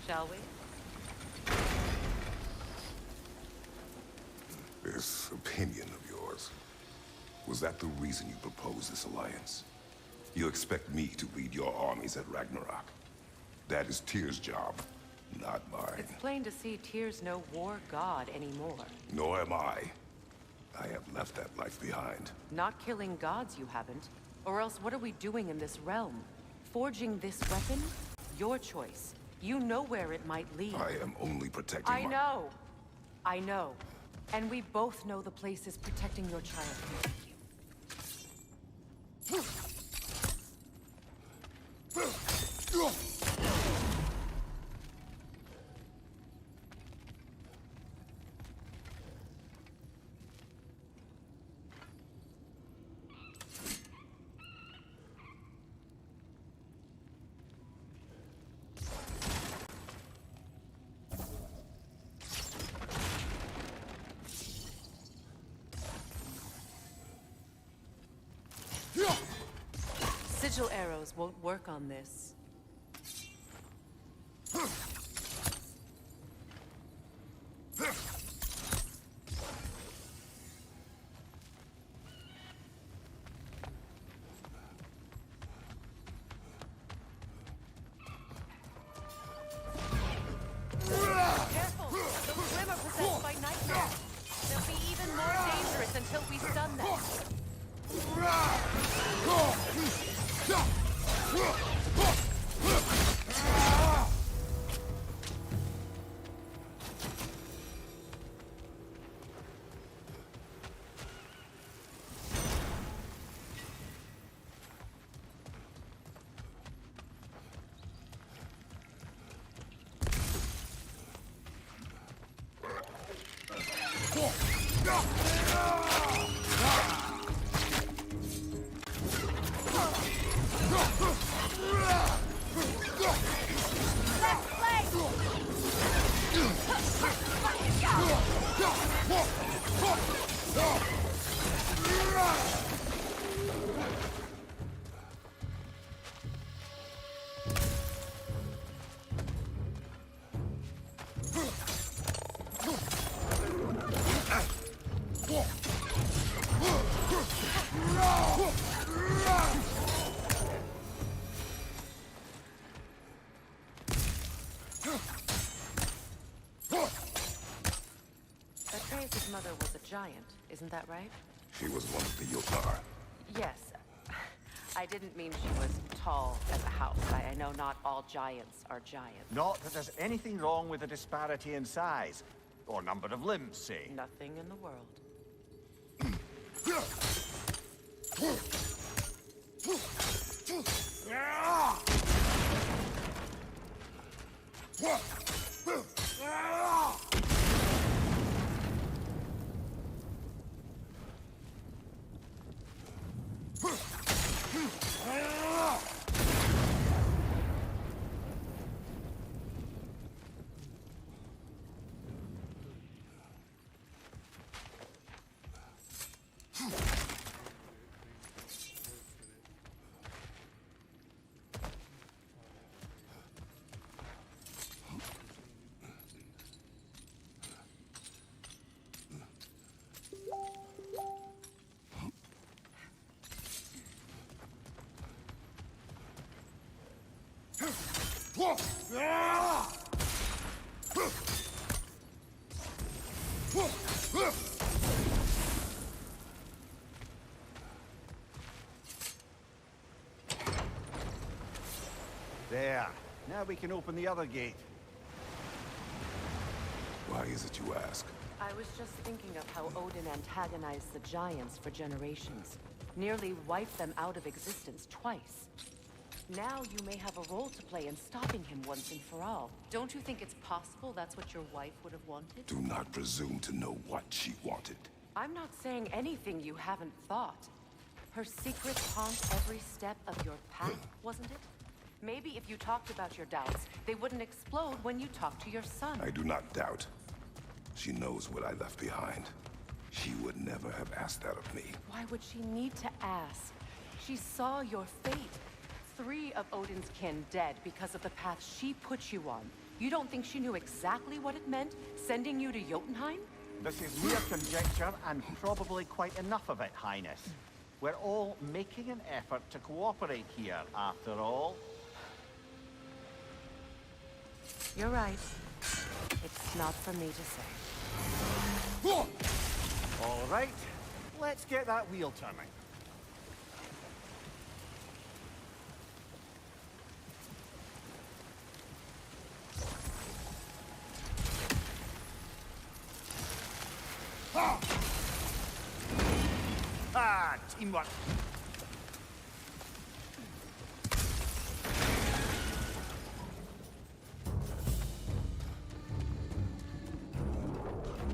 Shall we? This opinion of yours, was that the reason you proposed this alliance? You expect me to lead your armies at Ragnarok? That is Tyr's job, not mine. It's plain to see Tyr's no war god anymore. Nor am I. I have left that life behind. Not killing gods, you haven't. Or else what are we doing in this realm? Forging this weapon? Your choice. You know where it might lead. I am only protecting I know. I know. And we both know the place is protecting your child. Sigil arrows won't work on this. Careful! Those Grim are possessed by nightmares. They'll be even more dangerous until we stun them. Atreus' mother was a giant, isn't that right? She was one of the Yotar. Yes. I didn't mean she was tall as a house. I know not all giants are giants. Not that there's anything wrong with the disparity in size. Or number of limbs, say. Nothing in the world. There. Now we can open the other gate. Why is it you ask? I was just thinking of how Odin antagonized the giants for generations. Nearly wiped them out of existence twice. Now you may have a role to play in stopping him once and for all. Don't you think it's possible that's what your wife would have wanted? Do not presume to know what she wanted. I'm not saying anything you haven't thought. Her secrets haunt every step of your path, wasn't it? Maybe if you talked about your doubts, they wouldn't explode when you talked to your son. I do not doubt. She knows what I left behind. She would never have asked that of me. Why would she need to ask? She saw your fate. 3 of Odin's kin dead because of the path she put you on. You don't think she knew exactly what it meant, sending you to Jotunheim? This is mere conjecture, and probably quite enough of it, Highness. We're all making an effort to cooperate here, after all. You're right. It's not for me to say. All right, let's get that wheel turning. Ah, teamwork.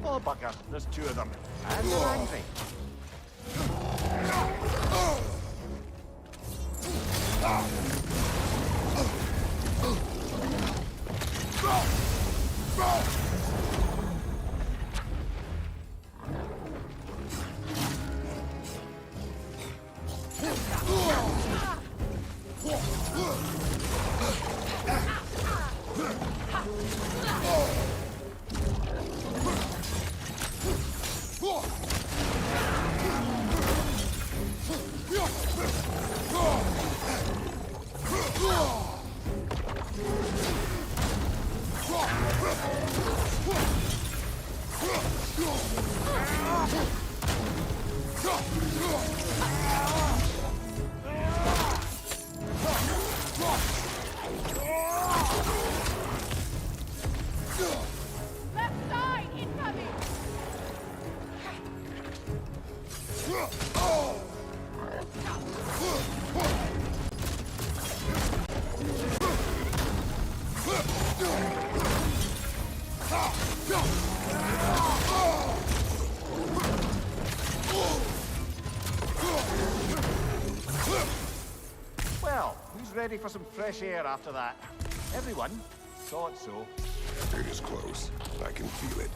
Oh, bugger, there's 2 of them. And they're angry. ready for some fresh air after that. Everyone thought so. It is close. I can feel it.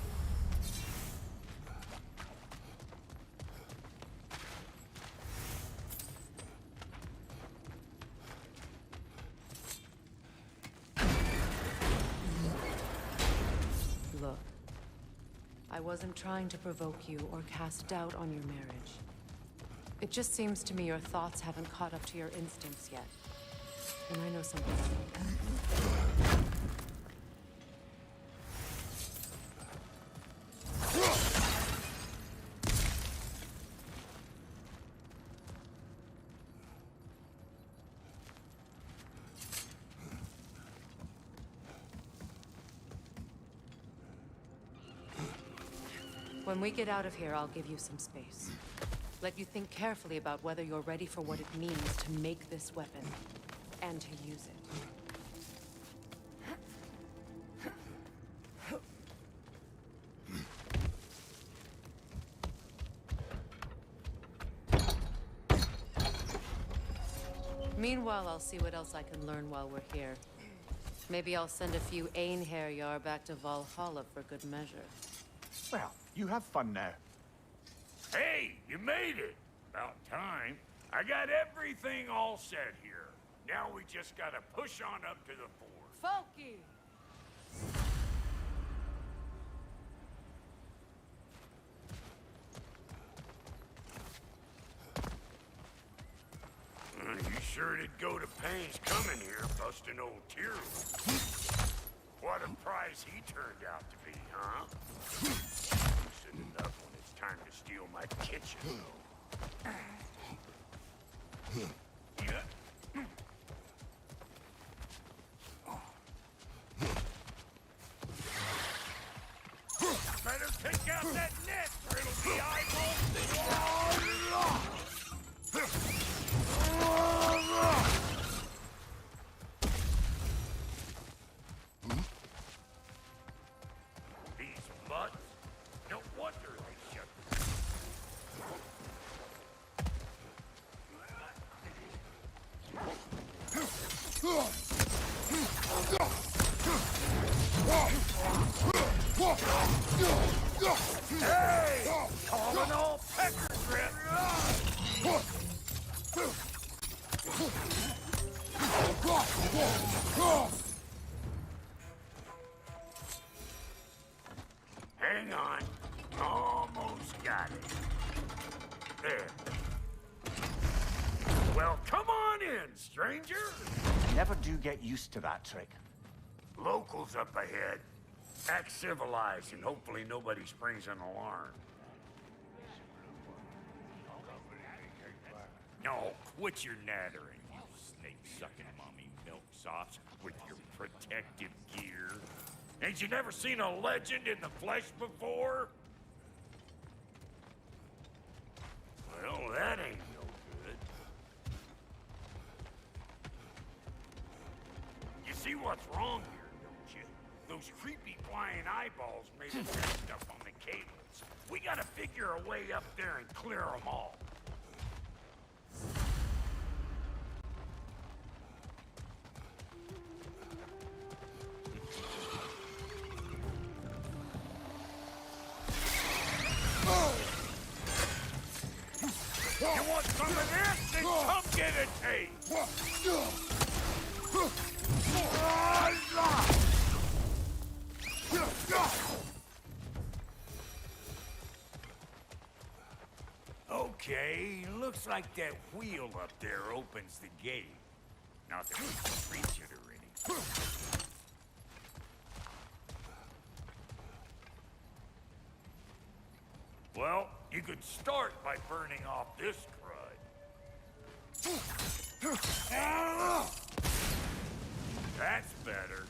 Look, I wasn't trying to provoke you or cast doubt on your marriage. It just seems to me your thoughts haven't caught up to your instincts yet. And I know something. When we get out of here, I'll give you some space. Let you think carefully about whether you're ready for what it means to make this weapon, and to use it. Meanwhile, I'll see what else I can learn while we're here. Maybe I'll send a few Einherjar back to Valhalla for good measure. Well, you have fun now. Hey, you made it! About time. I got everything all set here. Now we just gotta push on up to the fort. Folky! You sure did go to pains coming here, busting old Tyrell. What a prize he turned out to be, huh? Decent enough when it's time to steal my kitchen, though. Yeah. Better take out that net, or it'll be eyeballs. These mutts? No wonder they shut. Hey! Calling all pecker grip! Hang on. Almost got it. There. Well, come on in, stranger. Never do get used to that trick. Locals up ahead. Act civilized, and hopefully nobody springs an alarm. No, quit your nattering, you snake-sucking mommy milksops with your protective gear. Ain't you never seen a legend in the flesh before? Well, that ain't no good. You see what's wrong here, don't you? Those creepy flying eyeballs made us messed up on the cables. We gotta figure a way up there and clear them all. You want some of this? Then come get a taste! Okay, looks like that wheel up there opens the gate. Not that we can reach it or anything. Well, you could start by burning off this crud. That's better.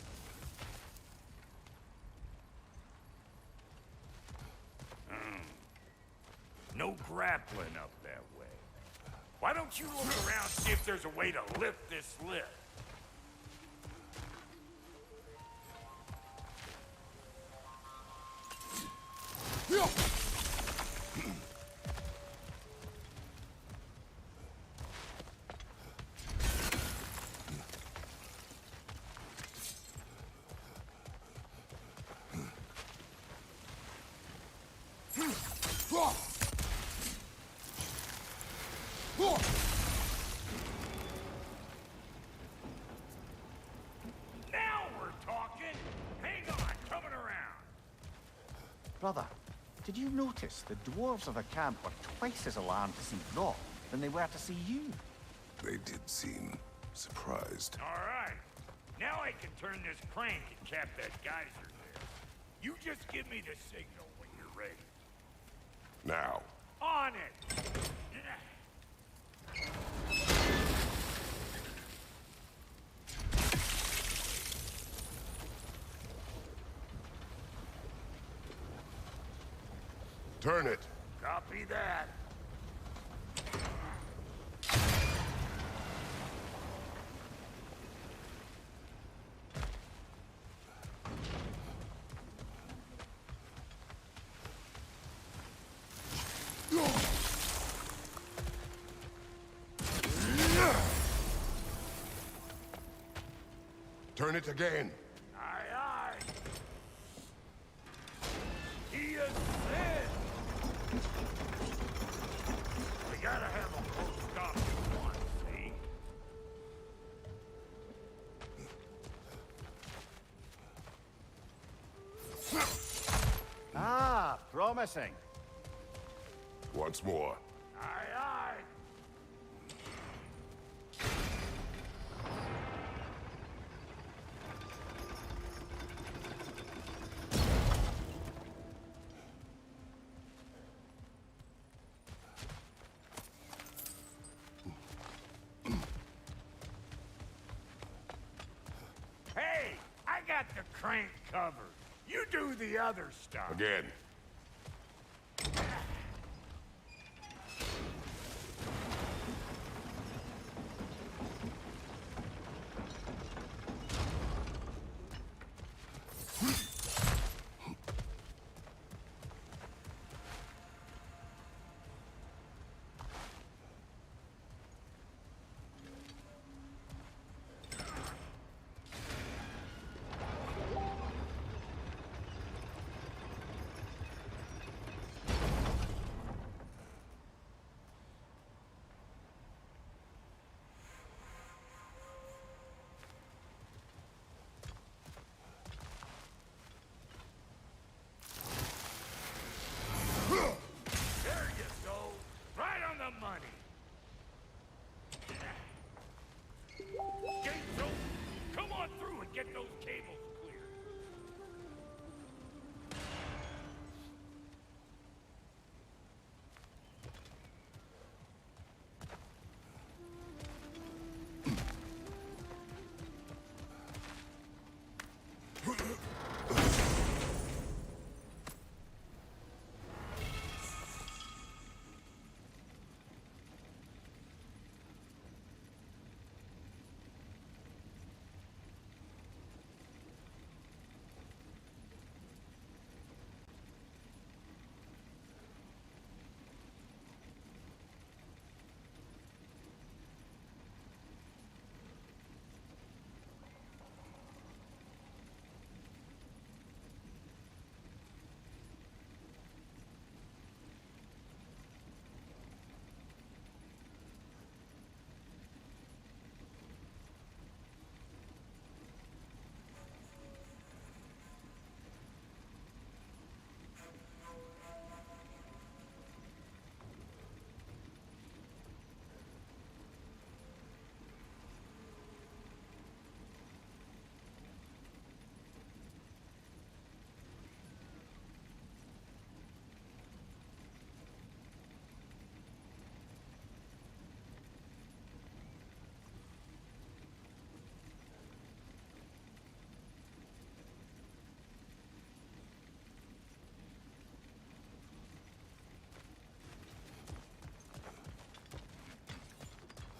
No grappling up that way. Why don't you look around, see if there's a way to lift this lift? Did you notice the dwarves of the camp were twice as alarmed to see Rock than they were to see you? They did seem surprised. All right. Now I can turn this crank and cap that geyser there. You just give me the signal when you're ready. Now. On it! Turn it. Copy that. Turn it again. Aye, aye. He is dead. We gotta have a close stop at once, see? Ah, promising. Once more. Aye, aye. Hey, I got the crank covered. You do the other stuff. Again. There you go. Right on the money. Gates open. Come on through and get those cables clear.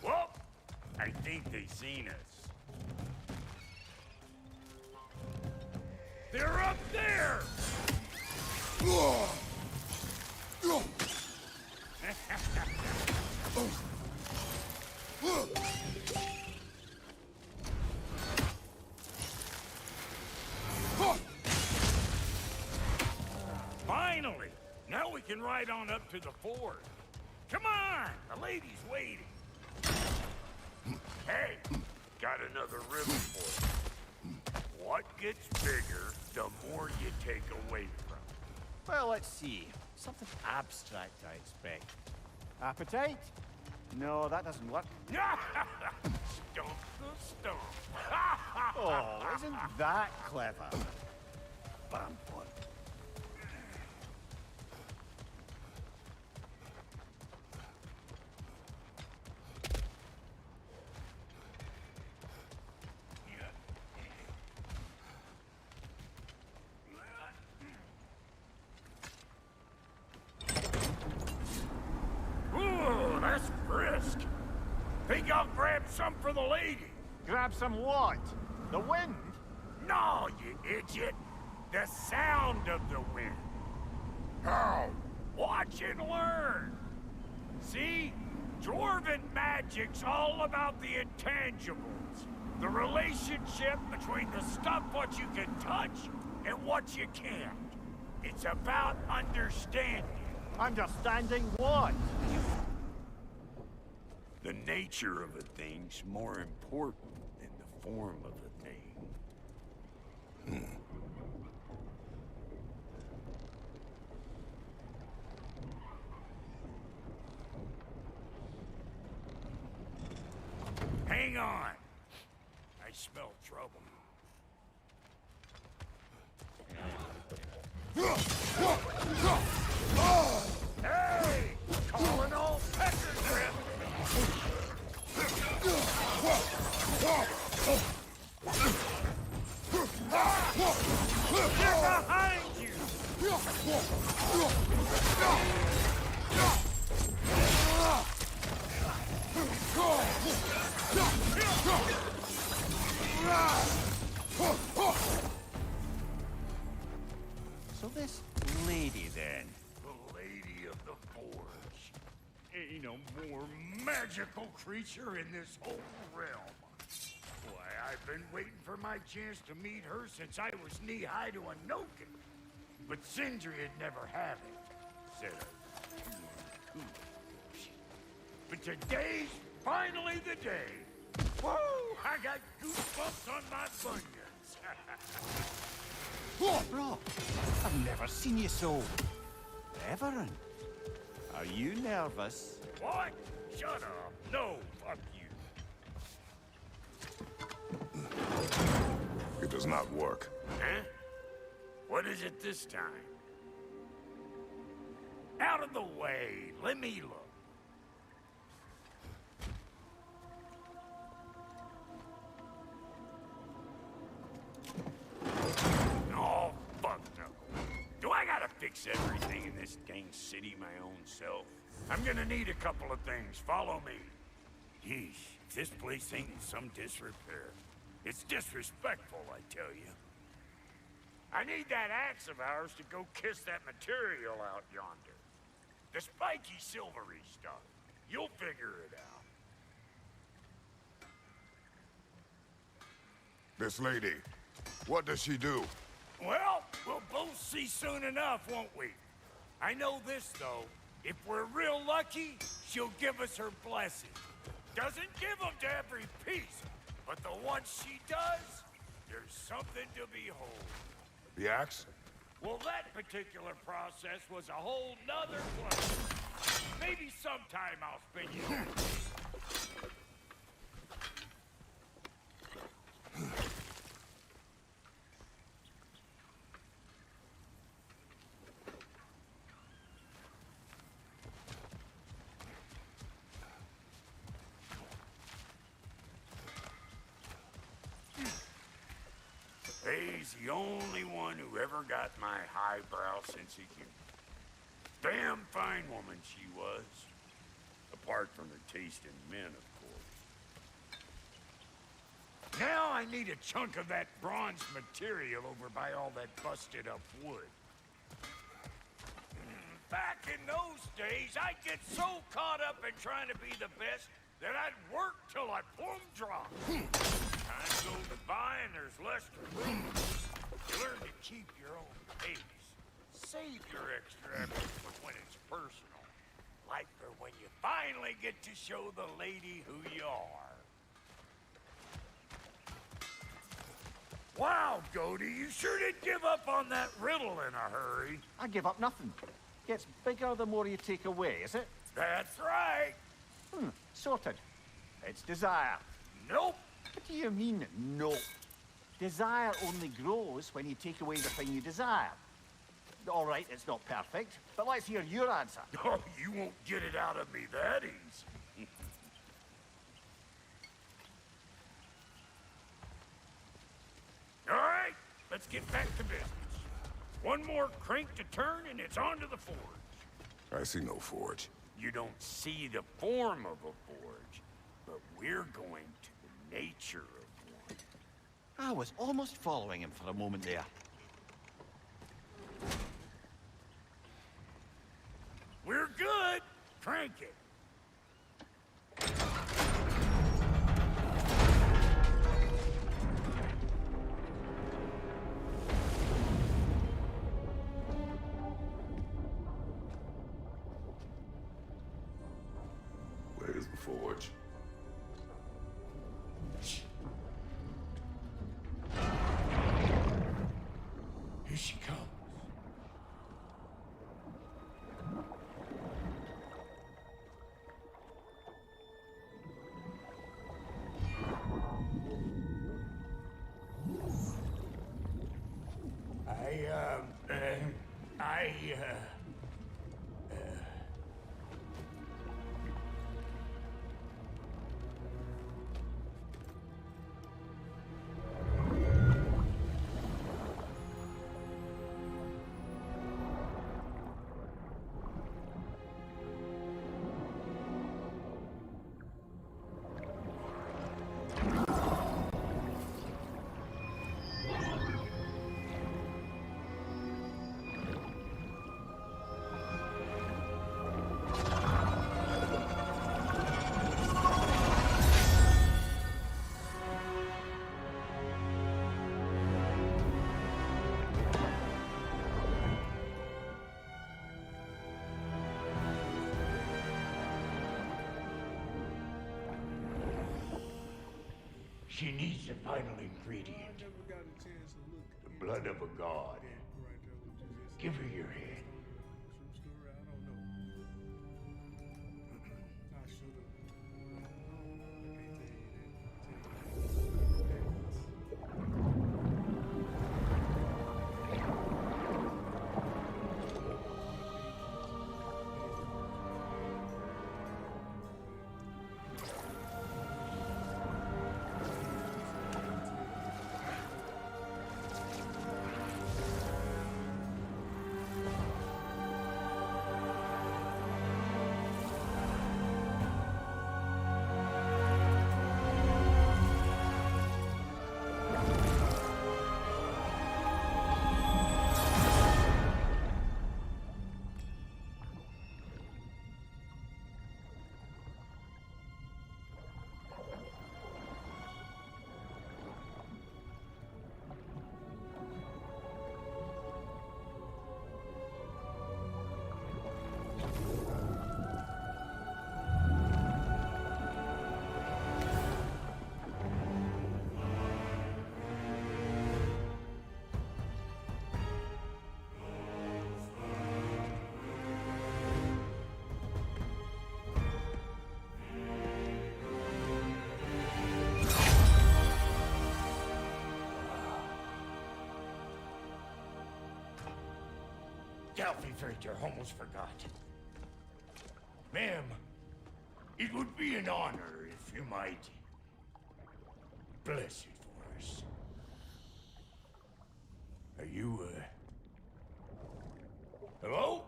Well, I think they seen us. They're up there! Finally! Now we can ride on up to the fort. Come on! The lady's waiting. Hey, got another ribbon for you. What gets bigger, the more you take away from. Well, let's see. Something abstract, I expect. Appetite? No, that doesn't work. Stomp the stomp. Oh, isn't that clever? Bamboozle. Ooh, that's brisk. Think I'll grab some for the lady? Grab some what? The wind? No, you idiot. The sound of the wind. How? Watch and learn. See? Dwarven magic's all about the intangibles. The relationship between the stuff what you can touch and what you can't. It's about understanding. Understanding what? The nature of a thing's more important than the form of a thing. Hang on. I smell trouble. Hey! Calling all pecker grip! They're behind you! So this lady, then? The Lady of the Forge. Ain't no more magical creature in this whole realm. Boy, I've been waiting for my chance to meet her since I was knee-high to a Noken. But Sindri had never had it, said her. But today's finally the day. Whoa! I got goosebumps on my bunions. Bro, I've never seen you so reverent. Are you nervous? What? Shut up. No, fuck you. It does not work. Huh? What is it this time? Out of the way. Let me look. Oh, fuck no. Do I gotta fix everything in this dang city my own self? I'm gonna need a couple of things. Follow me. Yeesh, if this place ain't in some disrepair. It's disrespectful, I tell you. I need that axe of ours to go kiss that material out yonder. The spiky silvery stuff. You'll figure it out. This lady, what does she do? Well, we'll both see soon enough, won't we? I know this, though. If we're real lucky, she'll give us her blessing. Doesn't give them to every piece, but the ones she does, there's something to behold. The axe? Well, that particular process was a whole nother question. Maybe sometime I'll spin you that. He's the only one who ever got my highbrow sense of humor. Damn fine woman she was. Apart from her taste in men, of course. Now I need a chunk of that bronze material over by all that busted up wood. Back in those days, I'd get so caught up in trying to be the best that I'd work till I plumb dropped. Time goes by and there's less to room. You learn to keep your own pace. Save your extra effort for when it's personal. Like for when you finally get to show the lady who you are. Wow, Goaty, you sure did give up on that riddle in a hurry. I give up nothing. Gets bigger the more you take away, is it? That's right. Sorted. It's desire. Nope. What do you mean, no? Desire only grows when you take away the thing you desire. All right, it's not perfect, but let's hear your answer. Oh, you won't get it out of me that easy. All right, let's get back to business. One more crank to turn and it's on to the forge. I see no forge. You don't see the form of a forge, but we're going to the nature of one. I was almost following him for a moment there. We're good. Crank it. Where's the forge? Here she comes. She needs the final ingredient. The blood of a god. Give her your head. Delphi Victor almost forgot. Ma'am, it would be an honor if you might bless it for us. Are you, hello?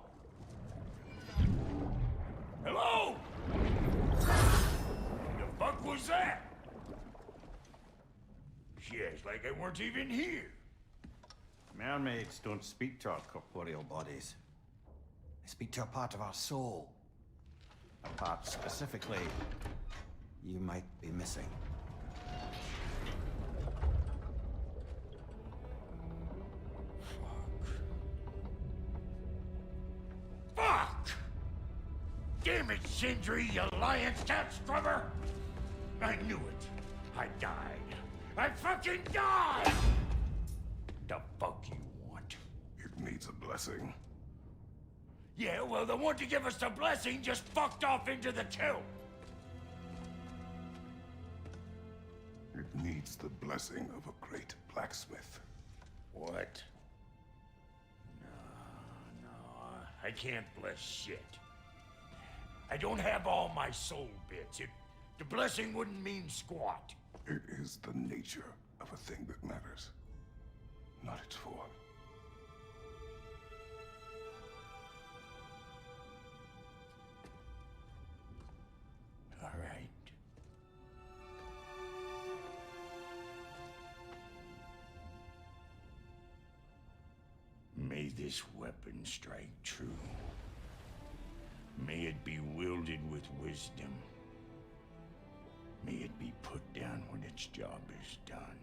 Hello? The fuck was that? She acts like I weren't even here. Mermaids don't speak to our corporeal bodies. They speak to a part of our soul. A part specifically you might be missing. Fuck! Damn it, Sindri, you lion cat scrubber! I knew it. I died. I fucking died! The fuck you want? It needs a blessing. Yeah, well, the one to give us the blessing just fucked off into the tomb. It needs the blessing of a great blacksmith. What? No, I can't bless shit. I don't have all my soul bits. The blessing wouldn't mean squat. It is the nature of a thing that matters, not its form. All right. May this weapon strike true. May it be wielded with wisdom. May it be put down when its job is done.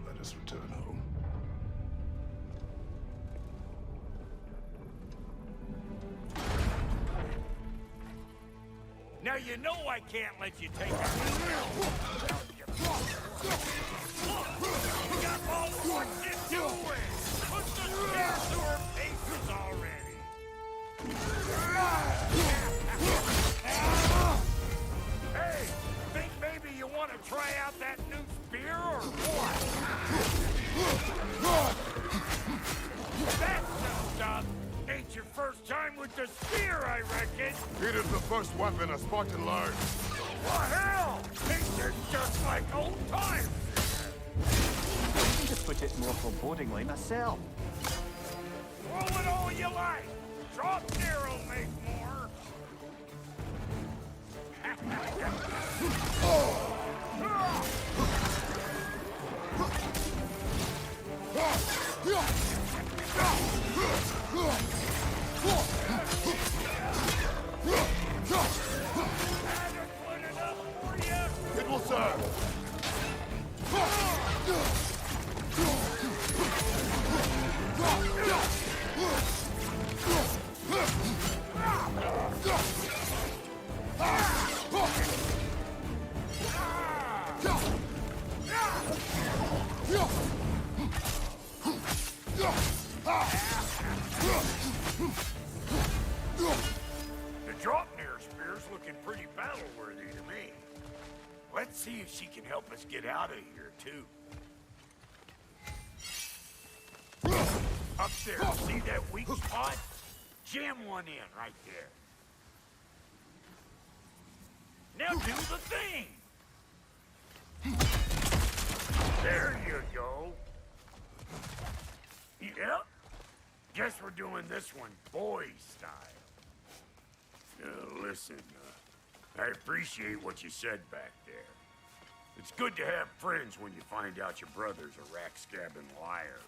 Let us return home. Now you know I can't let you take it. You got all what you doing? Put the spear through her faces already. Hey, think maybe you want to try out that new spear or what? That sounds up. Ain't your first time with the spear, I reckon. It is the first weapon a Spartan learned. Well, hell! Things are just like old times. I can just put it more forebodingly myself. Throw it all you like. Drop zero, make more. It will serve. The Dropnir spear's looking pretty battle-worthy to me. Let's see if she can help us get out of here, too. Up there, see that weak spot? Jam one in right there. Now do the thing! There you go. Yep. Guess we're doing this one boy style. Listen, I appreciate what you said back there. It's good to have friends when you find out your brother's a rack-scabbing liar.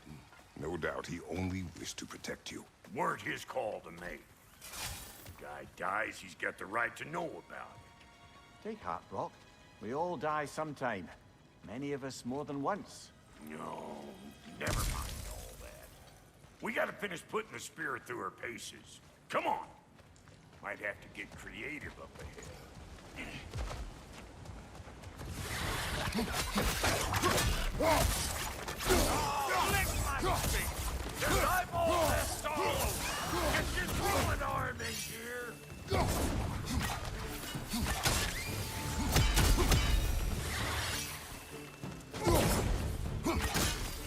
No doubt he only wished to protect you. Weren't his call to make. The guy dies, he's got the right to know about it. Take heart, Brock. We all die sometime. Many of us more than once. No, never mind all that. We gotta finish putting the spear through her paces. Come on. Might have to get creative up ahead. Oh, lick my feet! There's eyeball left all over! Get your throwing arm in here!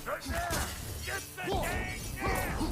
Good there! Get the dang down!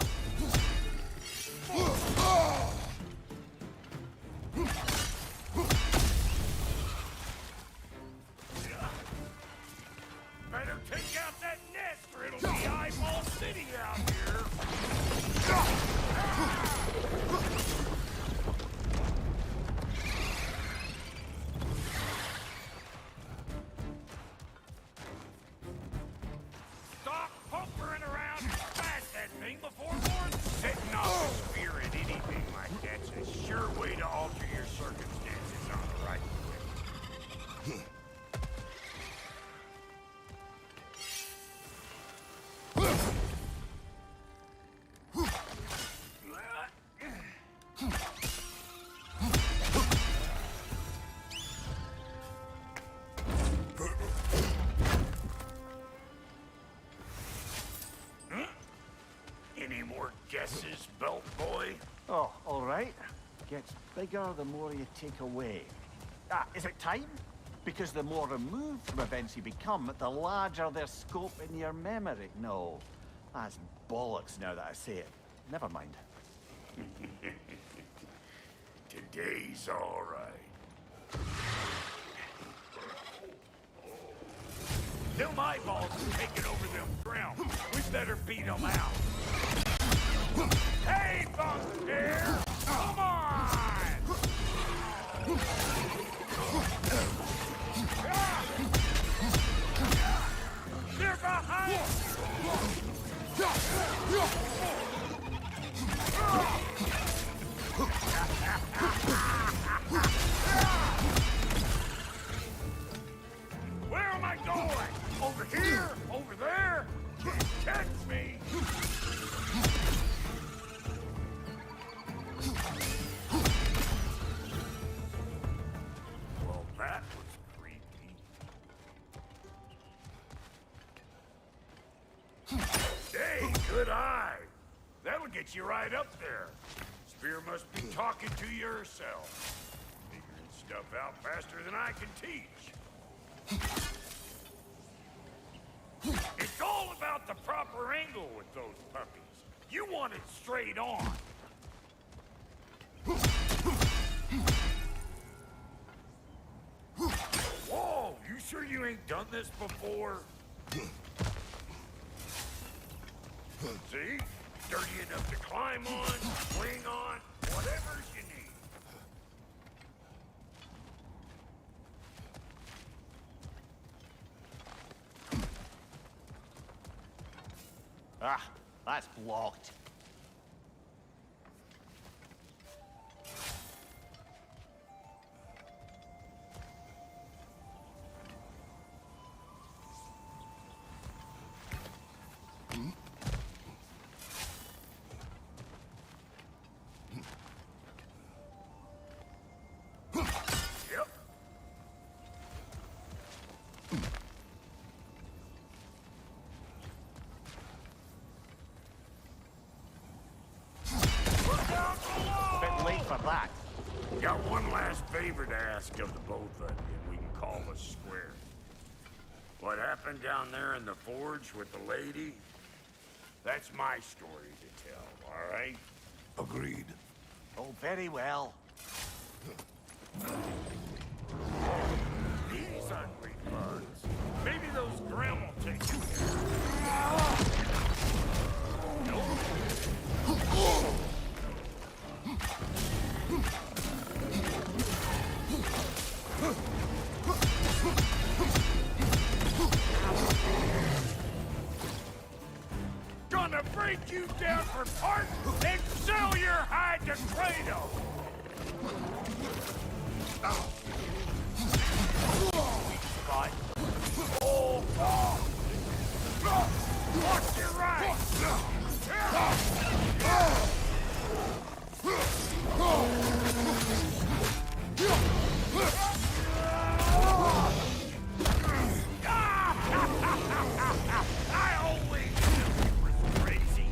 bigger, the more you take away. Ah, is it time? Because the more removed from events you become, the larger their scope in your memory. No, that's bollocks now that I say it. Never mind. Today's all right. Them eyeballs are taking over them ground. We better beat them out. Hey, Bunkster! Come on! They're behind! Where am I going? Over here? Over there? Can't catch me! Well, that was creepy. Hey, good eye! That'll get you right up there. Spear must be talking to you herself. Figuring stuff out faster than I can teach. It's all about the proper angle with those puppies. You want it straight on. Whoa, you sure you ain't done this before? See? Sturdy enough to climb on, swing on, whatever you need. Ah, that's blocked. That. Got one last favor to ask of the both of you, and we can call us square. What happened down there in the forge with the lady? That's my story to tell, all right? Agreed. Oh, very well. These hungry bugs. Maybe those Grim will take you. Gonna break you down for parts and sell your hide to Kratos! Spot. Oh, God! Watch your right! I always knew you was crazy.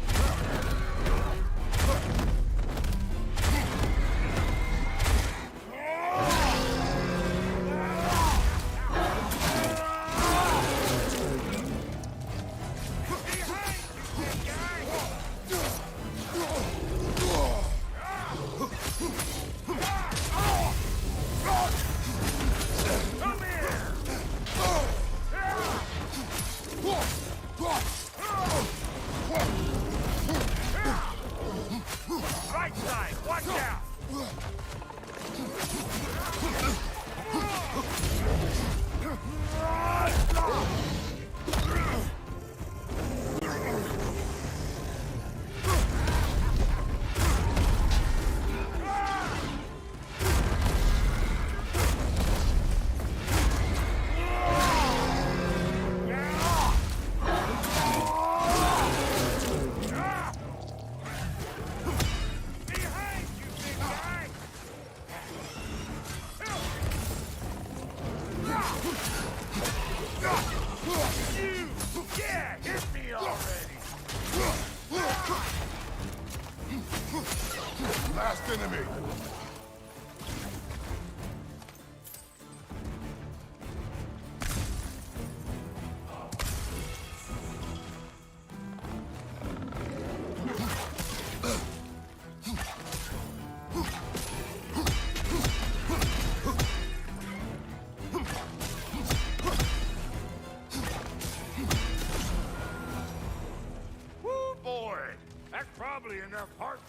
Right side, watch out! Yeah, hit me already! Last enemy.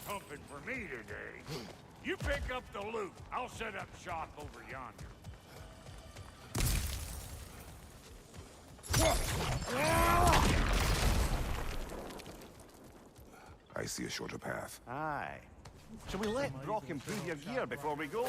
pumping for me today. You pick up the loot. I'll set up shop over yonder. I see a shorter path. Aye. Shall we let Brock improve your gear before we go?